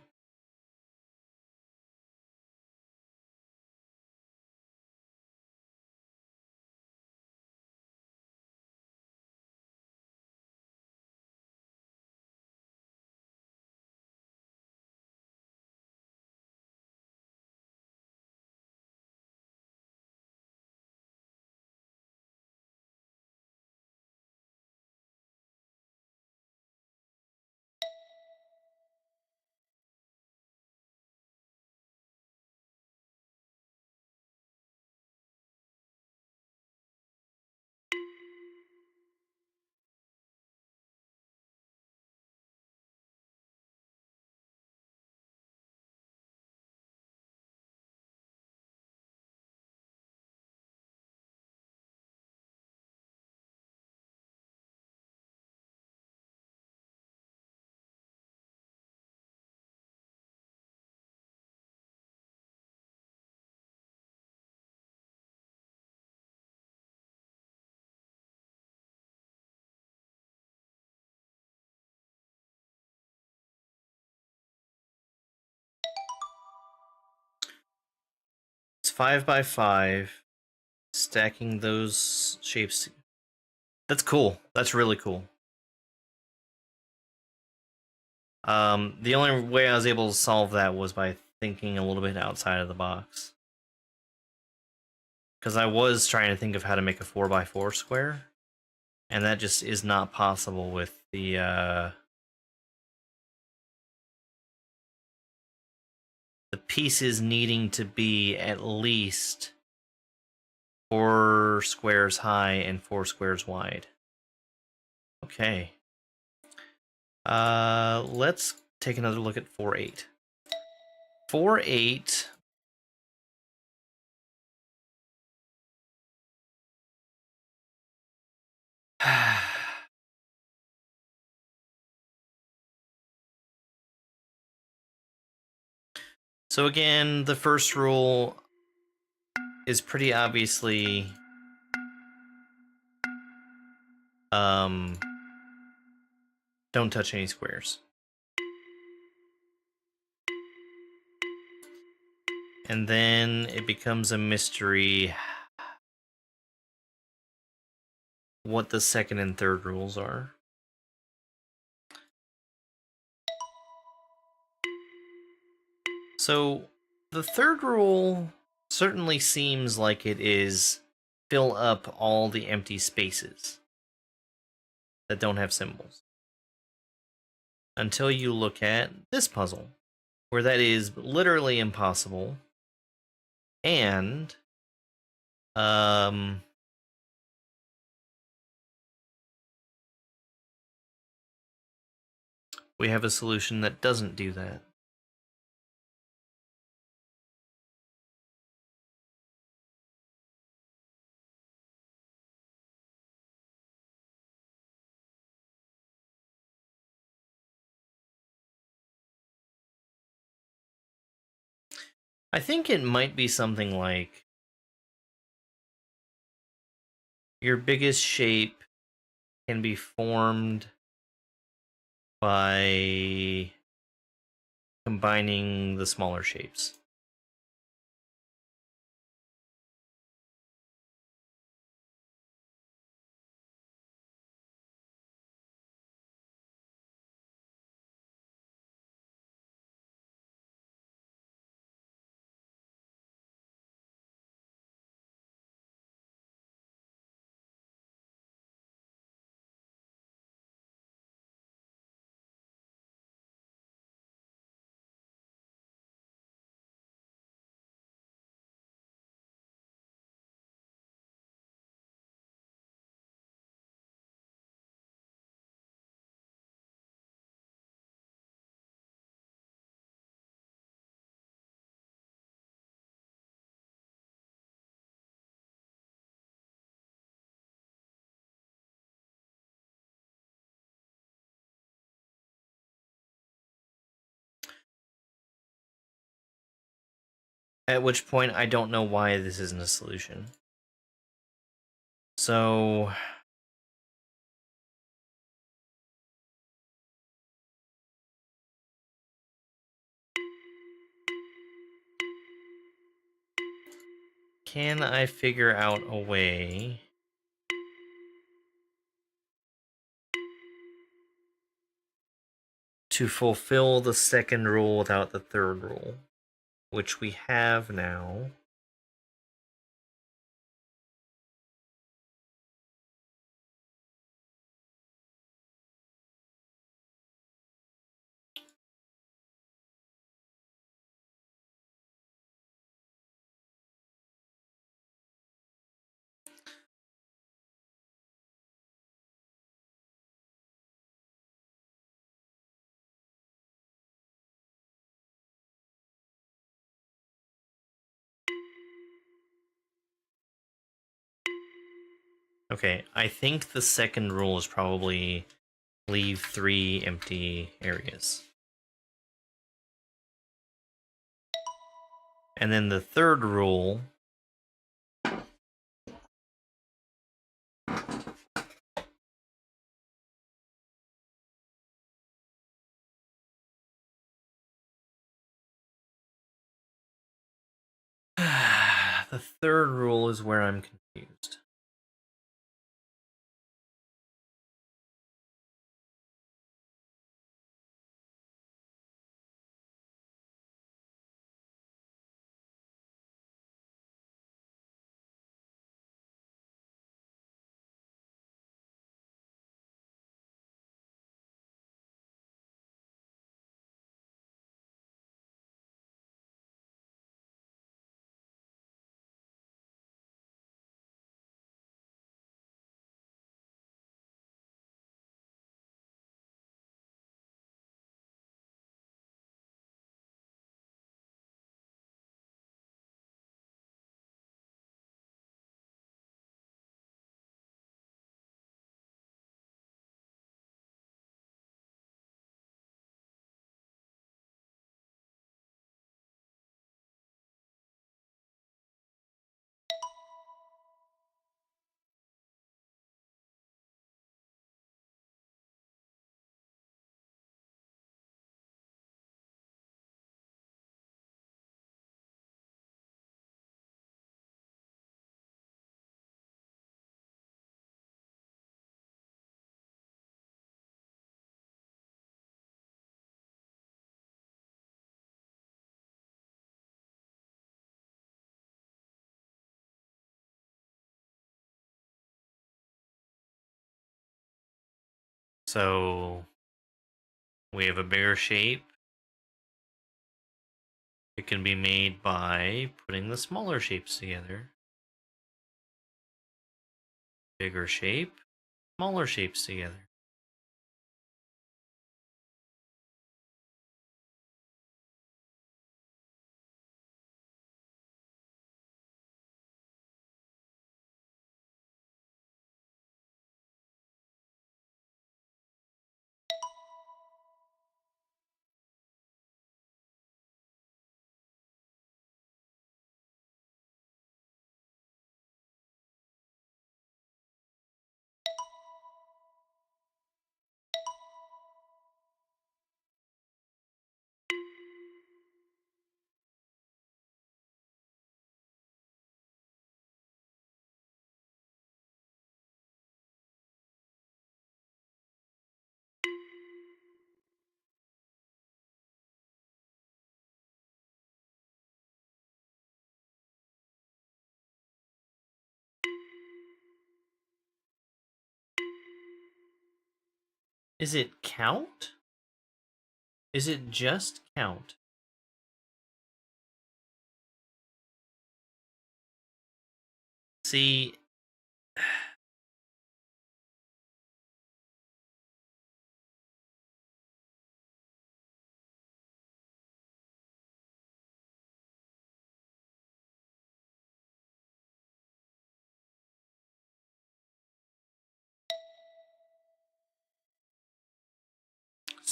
It's 5 by 5. Stacking those shapes. That's cool. That's really cool. The only way I was able to solve that was by thinking a little bit outside of the box. Because I was trying to think of how to make a 4 by 4 square, and that just is not possible with the pieces needing to be at least 4 squares high and 4 squares wide. Okay. Let's take another look at 4-8. 4-8. So again, the first rule is pretty obviously don't touch any squares. And then it becomes a mystery what the second and third rules are. So the third rule certainly seems like it is fill up all the empty spaces that don't have symbols. Until you look at this puzzle, where that is literally impossible. And we have a solution that doesn't do that. I think it might be something like your biggest shape can be formed by combining the smaller shapes. At which point, I don't know why this isn't a solution. So... can I figure out a way to fulfill the second rule without the third rule? Which we have now. Okay, I think the second rule is probably leave 3 empty areas. And then the third rule... the third rule is where I'm confused. So we have a bigger shape. It can be made by putting the smaller shapes together. Bigger shape, smaller shapes together. Is it count? Is it just count? See,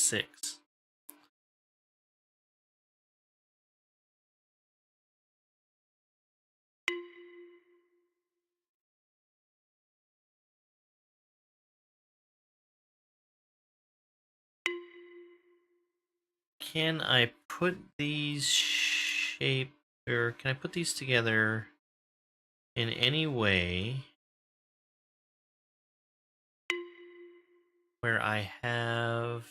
six. can I put these or can I put these together in any way where I have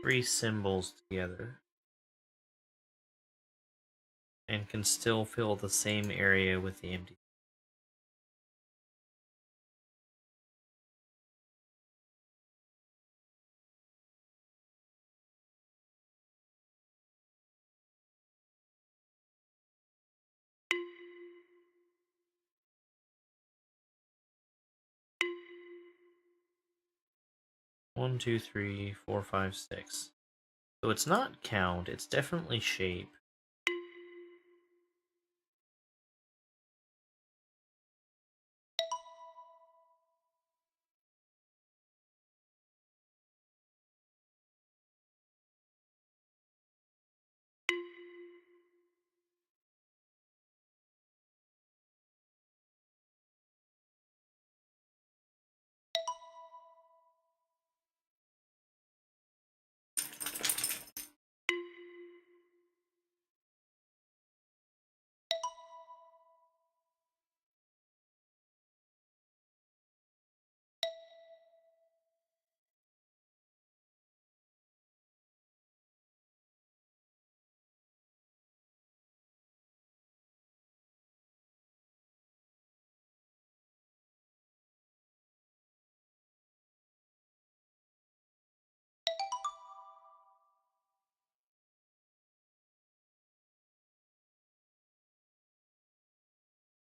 three symbols together and can still fill the same area with the empty? One, two, three, four, five, six. So it's not count, it's definitely shape.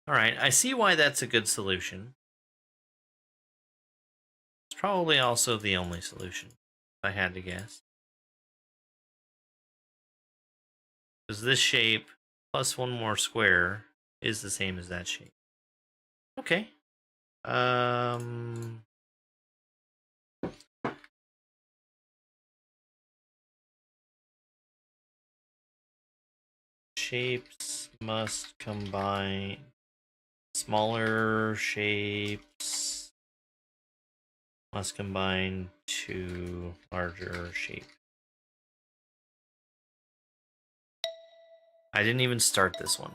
Alright, I see why that's a good solution. It's probably also the only solution, if I had to guess. Because this shape plus one more square is the same as that shape. Okay. Shapes must combine. Smaller shapes must combine to larger shape. I didn't even start this one.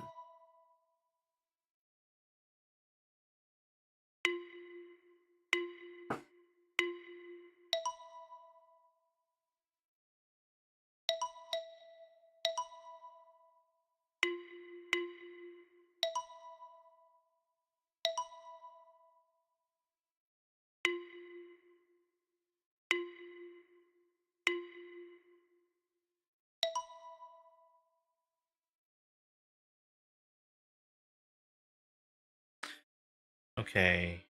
Okay.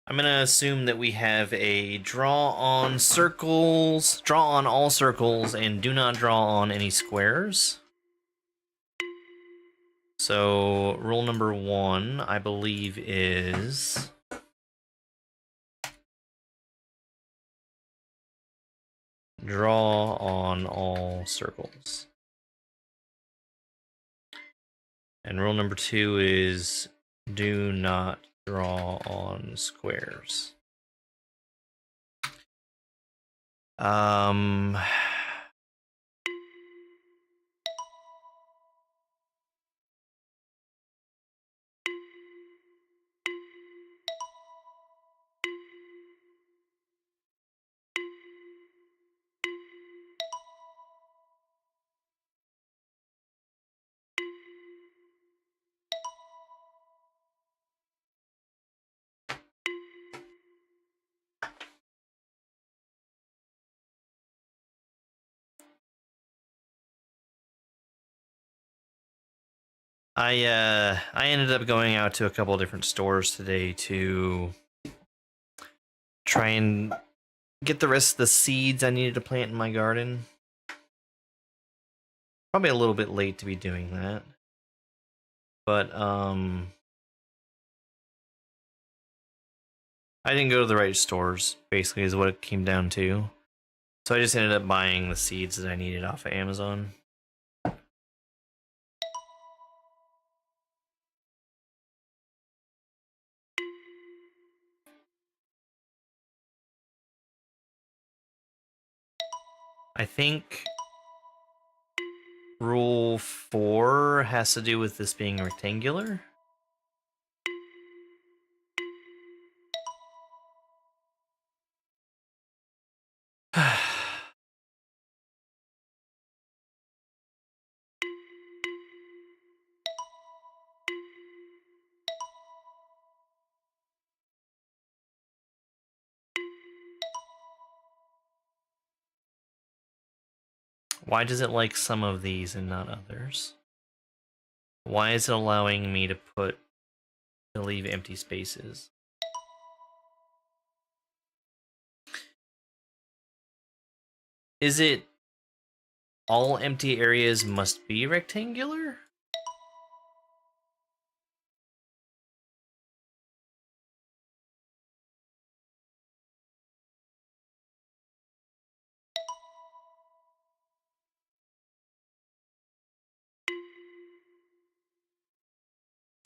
I'm gonna assume that we have a draw on circles, draw on all circles, and do not draw on any squares. So rule number 1, I believe, is draw on all circles. And rule number 2 is do not draw on squares. I ended up going out to a couple different stores today to try and get the rest of the seeds I needed to plant in my garden. Probably a little bit late to be doing that. But I didn't go to the right stores, basically is what it came down to. So I just ended up buying the seeds that I needed off of Amazon. I think rule 4 has to do with this being rectangular. Why does it like some of these and not others? Why is it allowing me to leave empty spaces? Is it all empty areas must be rectangular?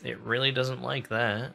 It really doesn't like that.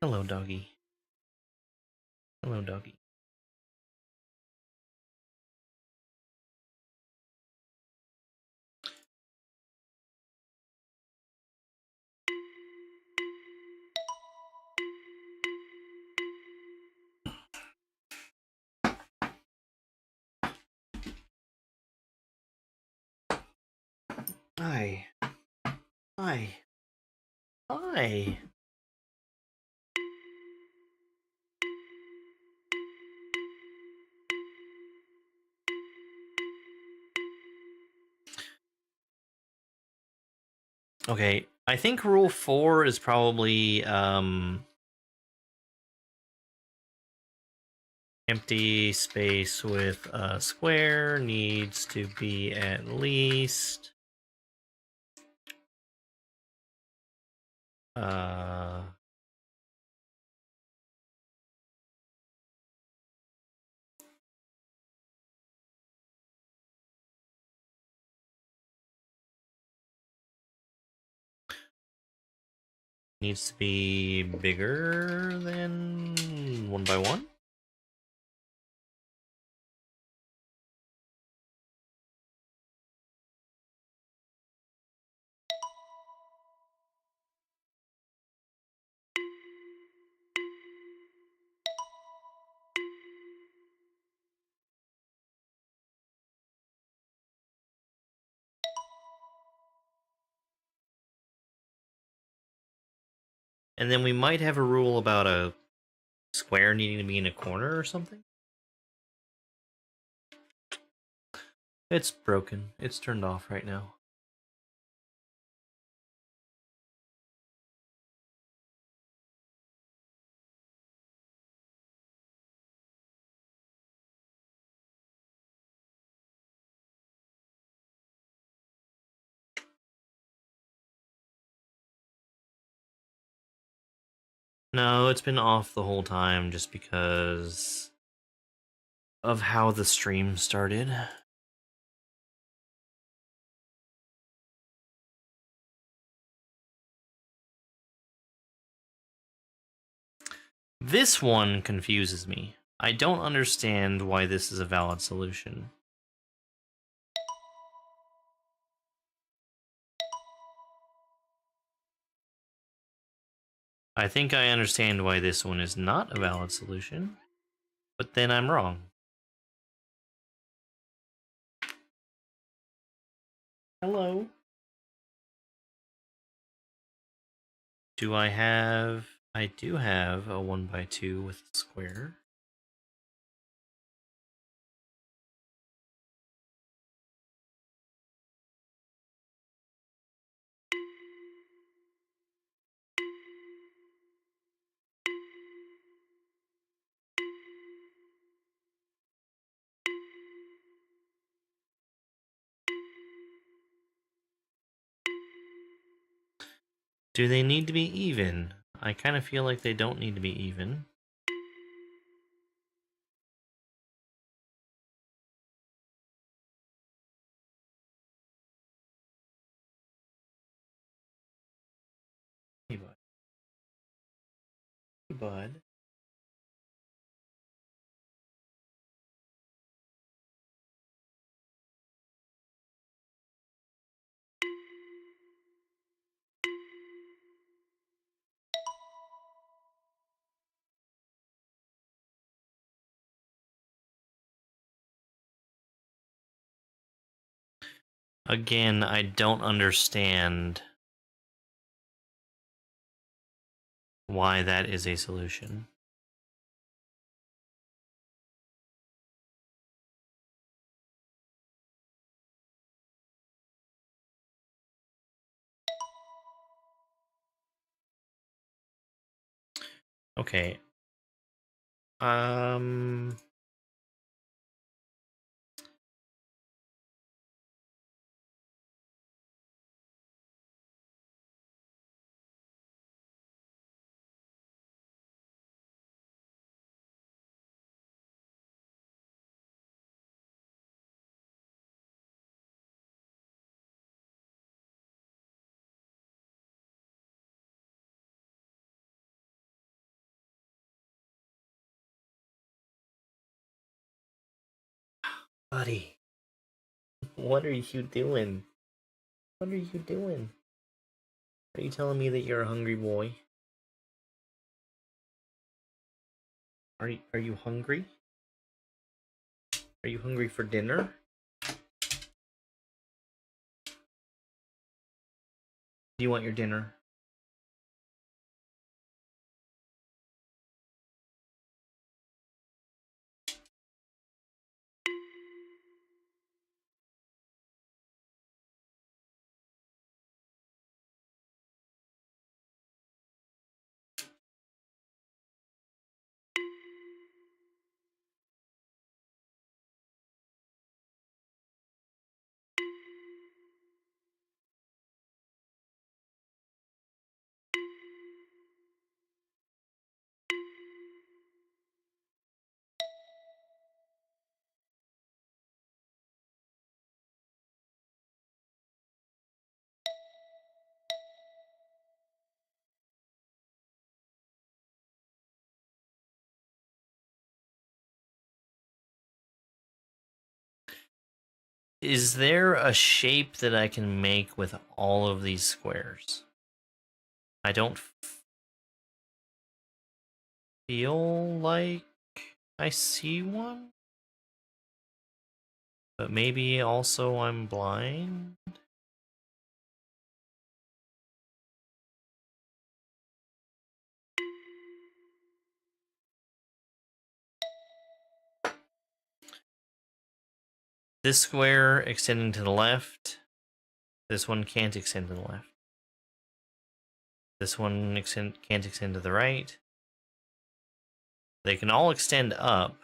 Hello, doggy. Hello, doggy. Hi. Hi. Hi. Okay, I think rule 4 is probably empty space with a square needs to be at least needs to be bigger than 1 by 1. And then we might have a rule about a square needing to be in a corner or something. It's broken. It's turned off right now. No, it's been off the whole time just because of how the stream started. This one confuses me. I don't understand why this is a valid solution. I think I understand why this one is not a valid solution, but then I'm wrong. Hello. Do I have... I do have a 1 by 2 with a square. Do they need to be even? I kind of feel like they don't need to be even. Hey, bud. Hey, bud. Again, I don't understand why that is a solution. Okay. Buddy, what are you doing? What are you doing? Are you telling me that you're a hungry boy? Are you hungry? Are you hungry for dinner? Do you want your dinner? Is there a shape that I can make with all of these squares? I don't feel like I see one, but maybe also I'm blind. This square extending to the left. This one can't extend to the left. This one can't extend to the right. They can all extend up.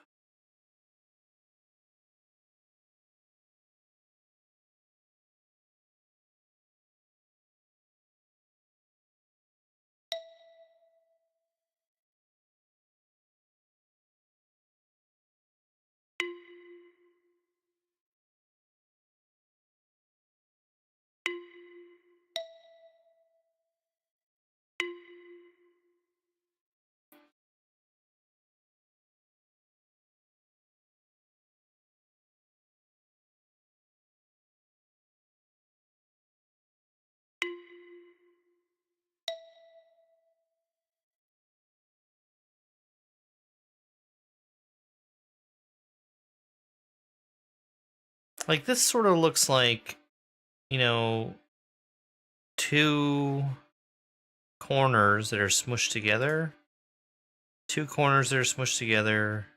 Like, this sort of looks like, you know, two corners that are smushed together. Two corners that are smushed together.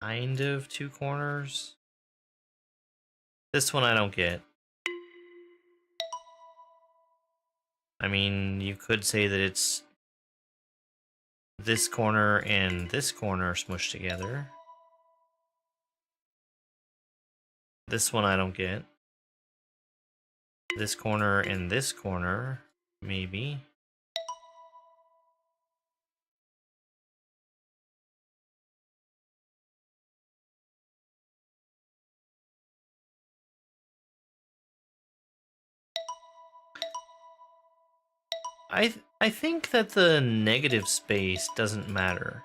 Kind of two corners. This one I don't get. I mean, you could say that it's this corner and this corner smushed together. This one I don't get. This corner and this corner, maybe. I think that the negative space doesn't matter.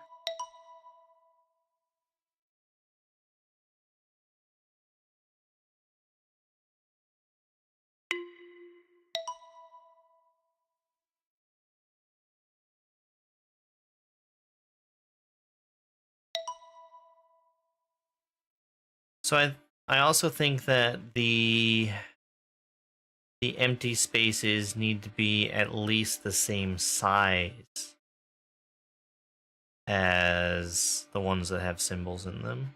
So I also think that the empty spaces need to be at least the same size as the ones that have symbols in them.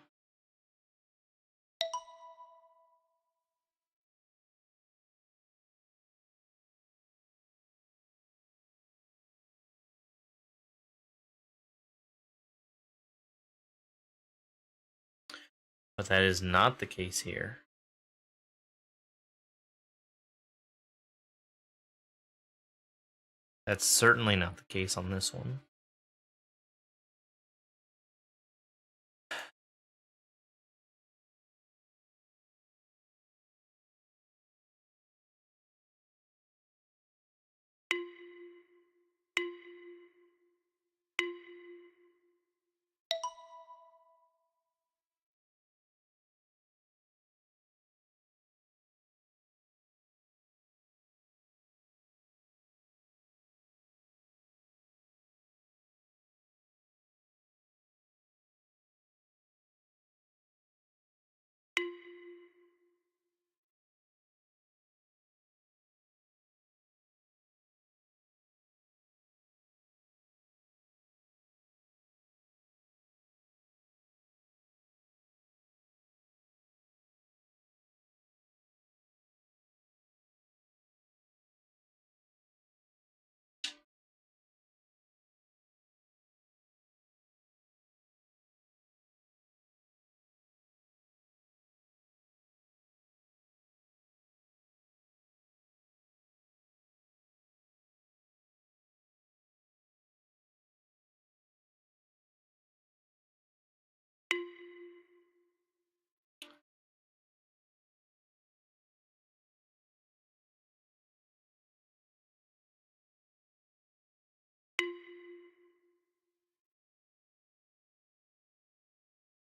But that is not the case here. That's certainly not the case on this one.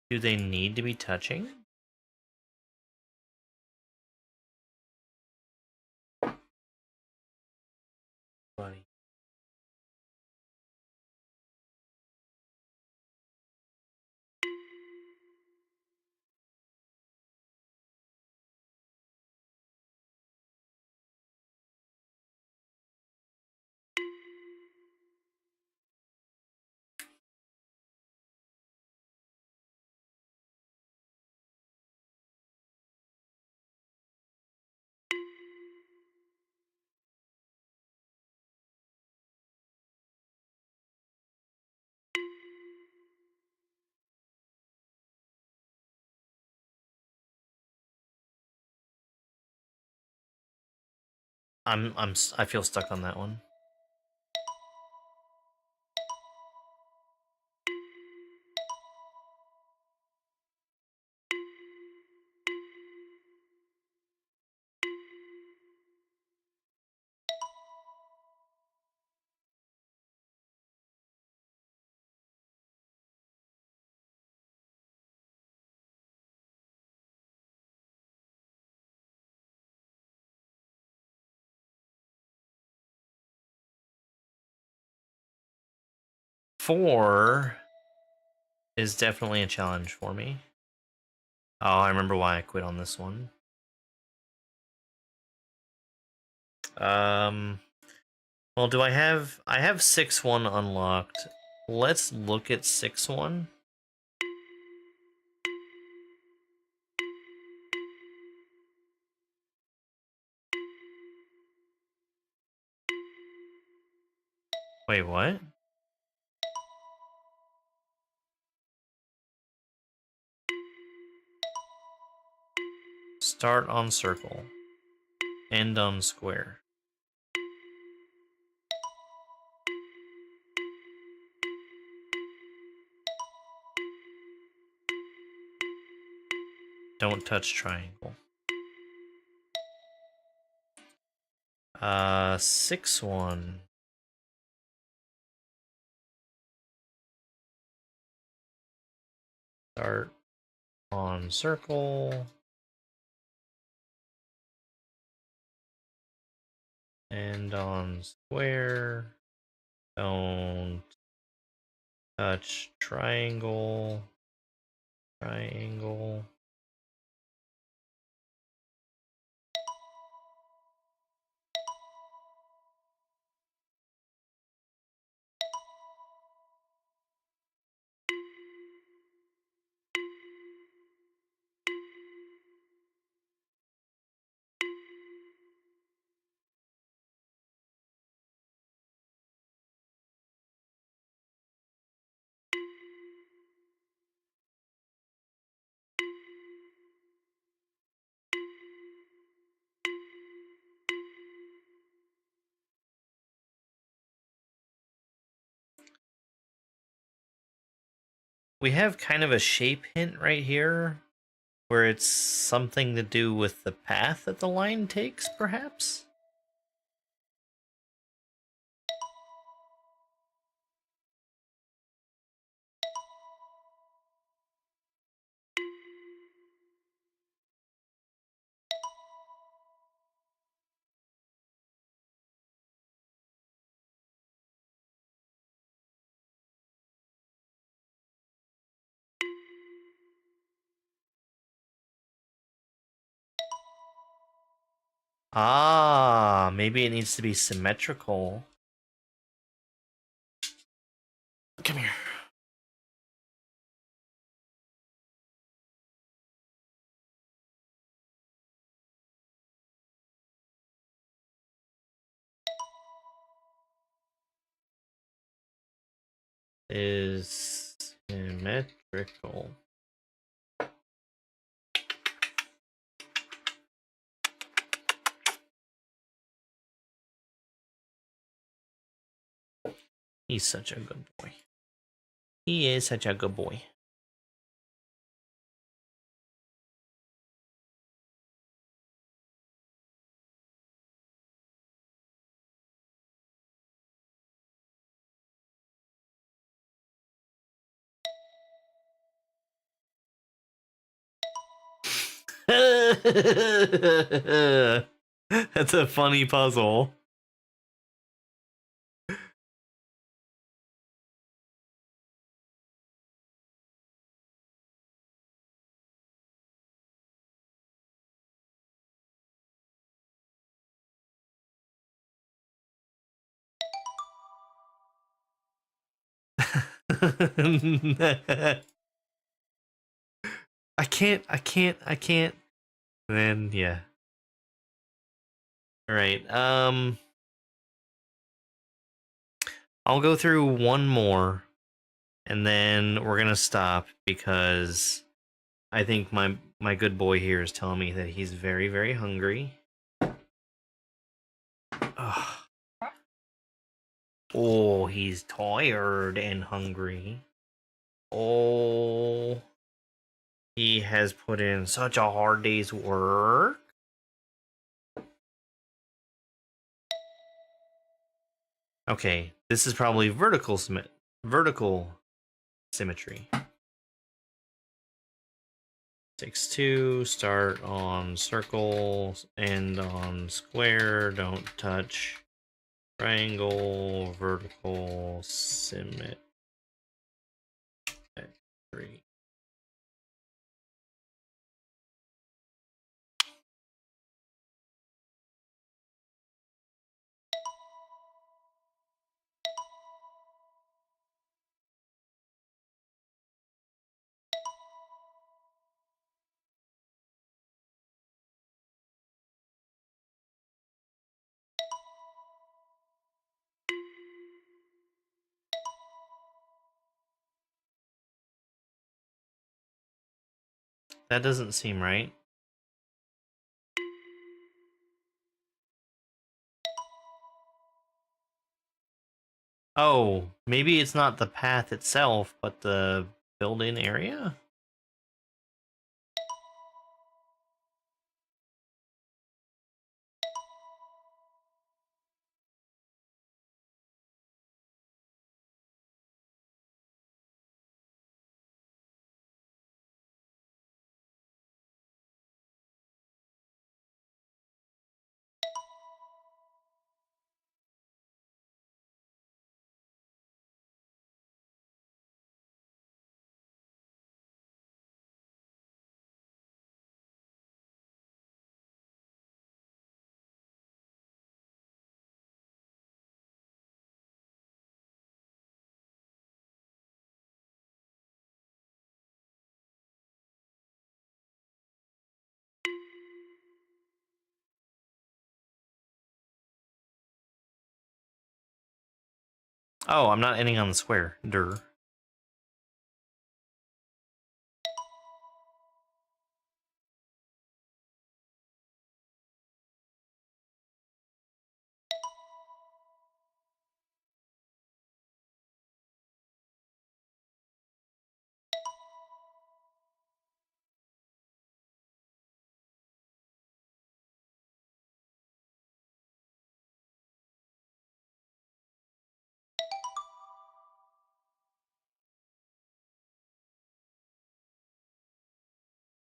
Do they need to be touching? Buddy. I feel stuck on that one. Four is definitely a challenge for me. Oh, I remember why I quit on this one. Well, do I have 6-1 unlocked. Let's look at 6-1. Wait, what? Start on circle. End on square. Don't touch triangle. 6-1. Start on circle. End on square. Don't touch triangle. Triangle. We have kind of a shape hint right here, where it's something to do with the path that the line takes, perhaps? Ah, maybe it needs to be symmetrical. Come here. Is symmetrical. He's such a good boy. He is such a good boy. That's a funny puzzle. I can't. Then yeah. All right. I'll go through one more, and then we're gonna stop because I think my good boy here is telling me that he's very, very hungry. Ugh. Oh, he's tired and hungry. Oh, he has put in such a hard day's work. Okay, this is probably vertical symmetry. 6-2, start on circle, end on square, don't touch triangle, vertical symmetry. That doesn't seem right. Oh, maybe it's not the path itself, but the built-in area? Oh, I'm not ending on the square. Durr.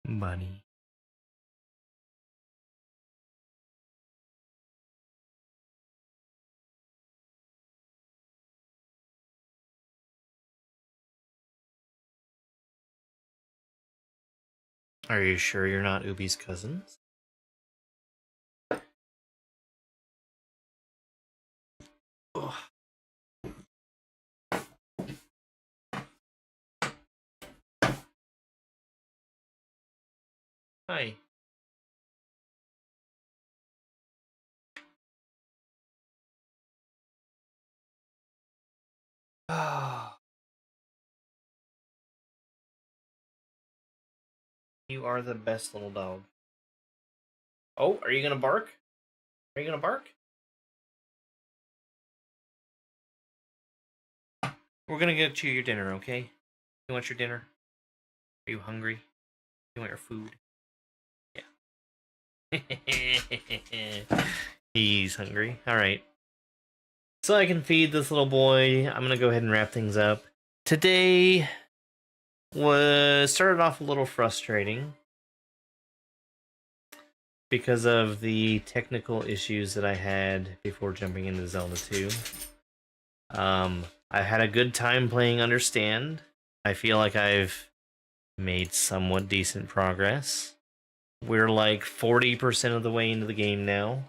Buddy. Are you sure you're not Ubi's cousins? Ugh. Hi. You are the best little dog. Oh, are you gonna bark? Are you gonna bark? We're gonna get you your dinner, okay? You want your dinner? Are you hungry? You want your food? Yeah. He's hungry. Alright. So I can feed this little boy. I'm gonna go ahead and wrap things up. Today was started off a little frustrating because of the technical issues that I had before jumping into Zelda 2. I had a good time playing Understand. I feel like I've made somewhat decent progress. We're like 40% of the way into the game now.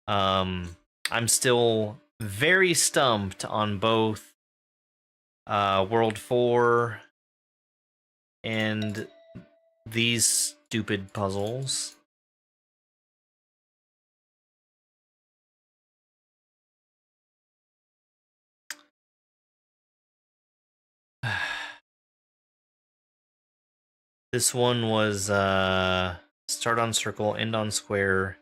I'm still very stumped on both World 4 and these stupid puzzles. This one was start on circle, end on square.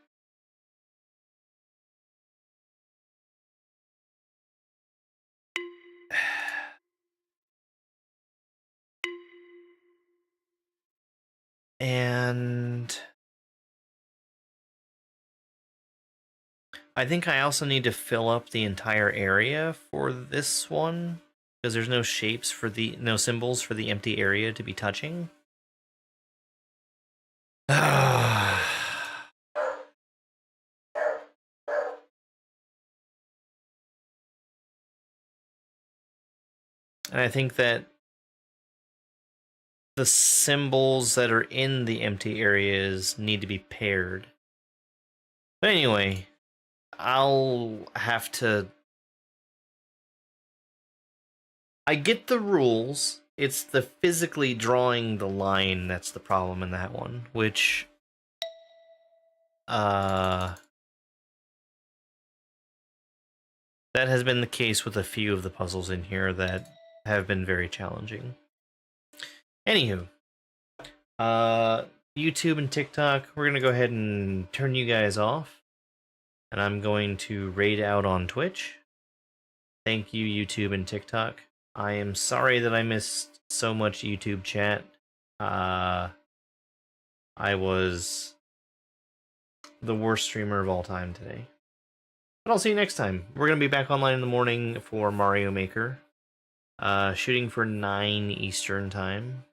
And I think I also need to fill up the entire area for this one because there's no shapes for the no symbols for the empty area to be touching. And I think that the symbols that are in the empty areas need to be paired. But anyway, I'll have to... I get the rules. It's the physically drawing the line that's the problem in that one, which... that has been the case with a few of the puzzles in here that have been very challenging. Anywho, YouTube and TikTok, we're gonna go ahead and turn you guys off. And I'm going to raid out on Twitch. Thank you, YouTube and TikTok. I am sorry that I missed so much YouTube chat. I was the worst streamer of all time today. But I'll see you next time. We're going to be back online in the morning for Mario Maker. Shooting for 9 Eastern time.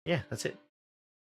Yeah, that's it.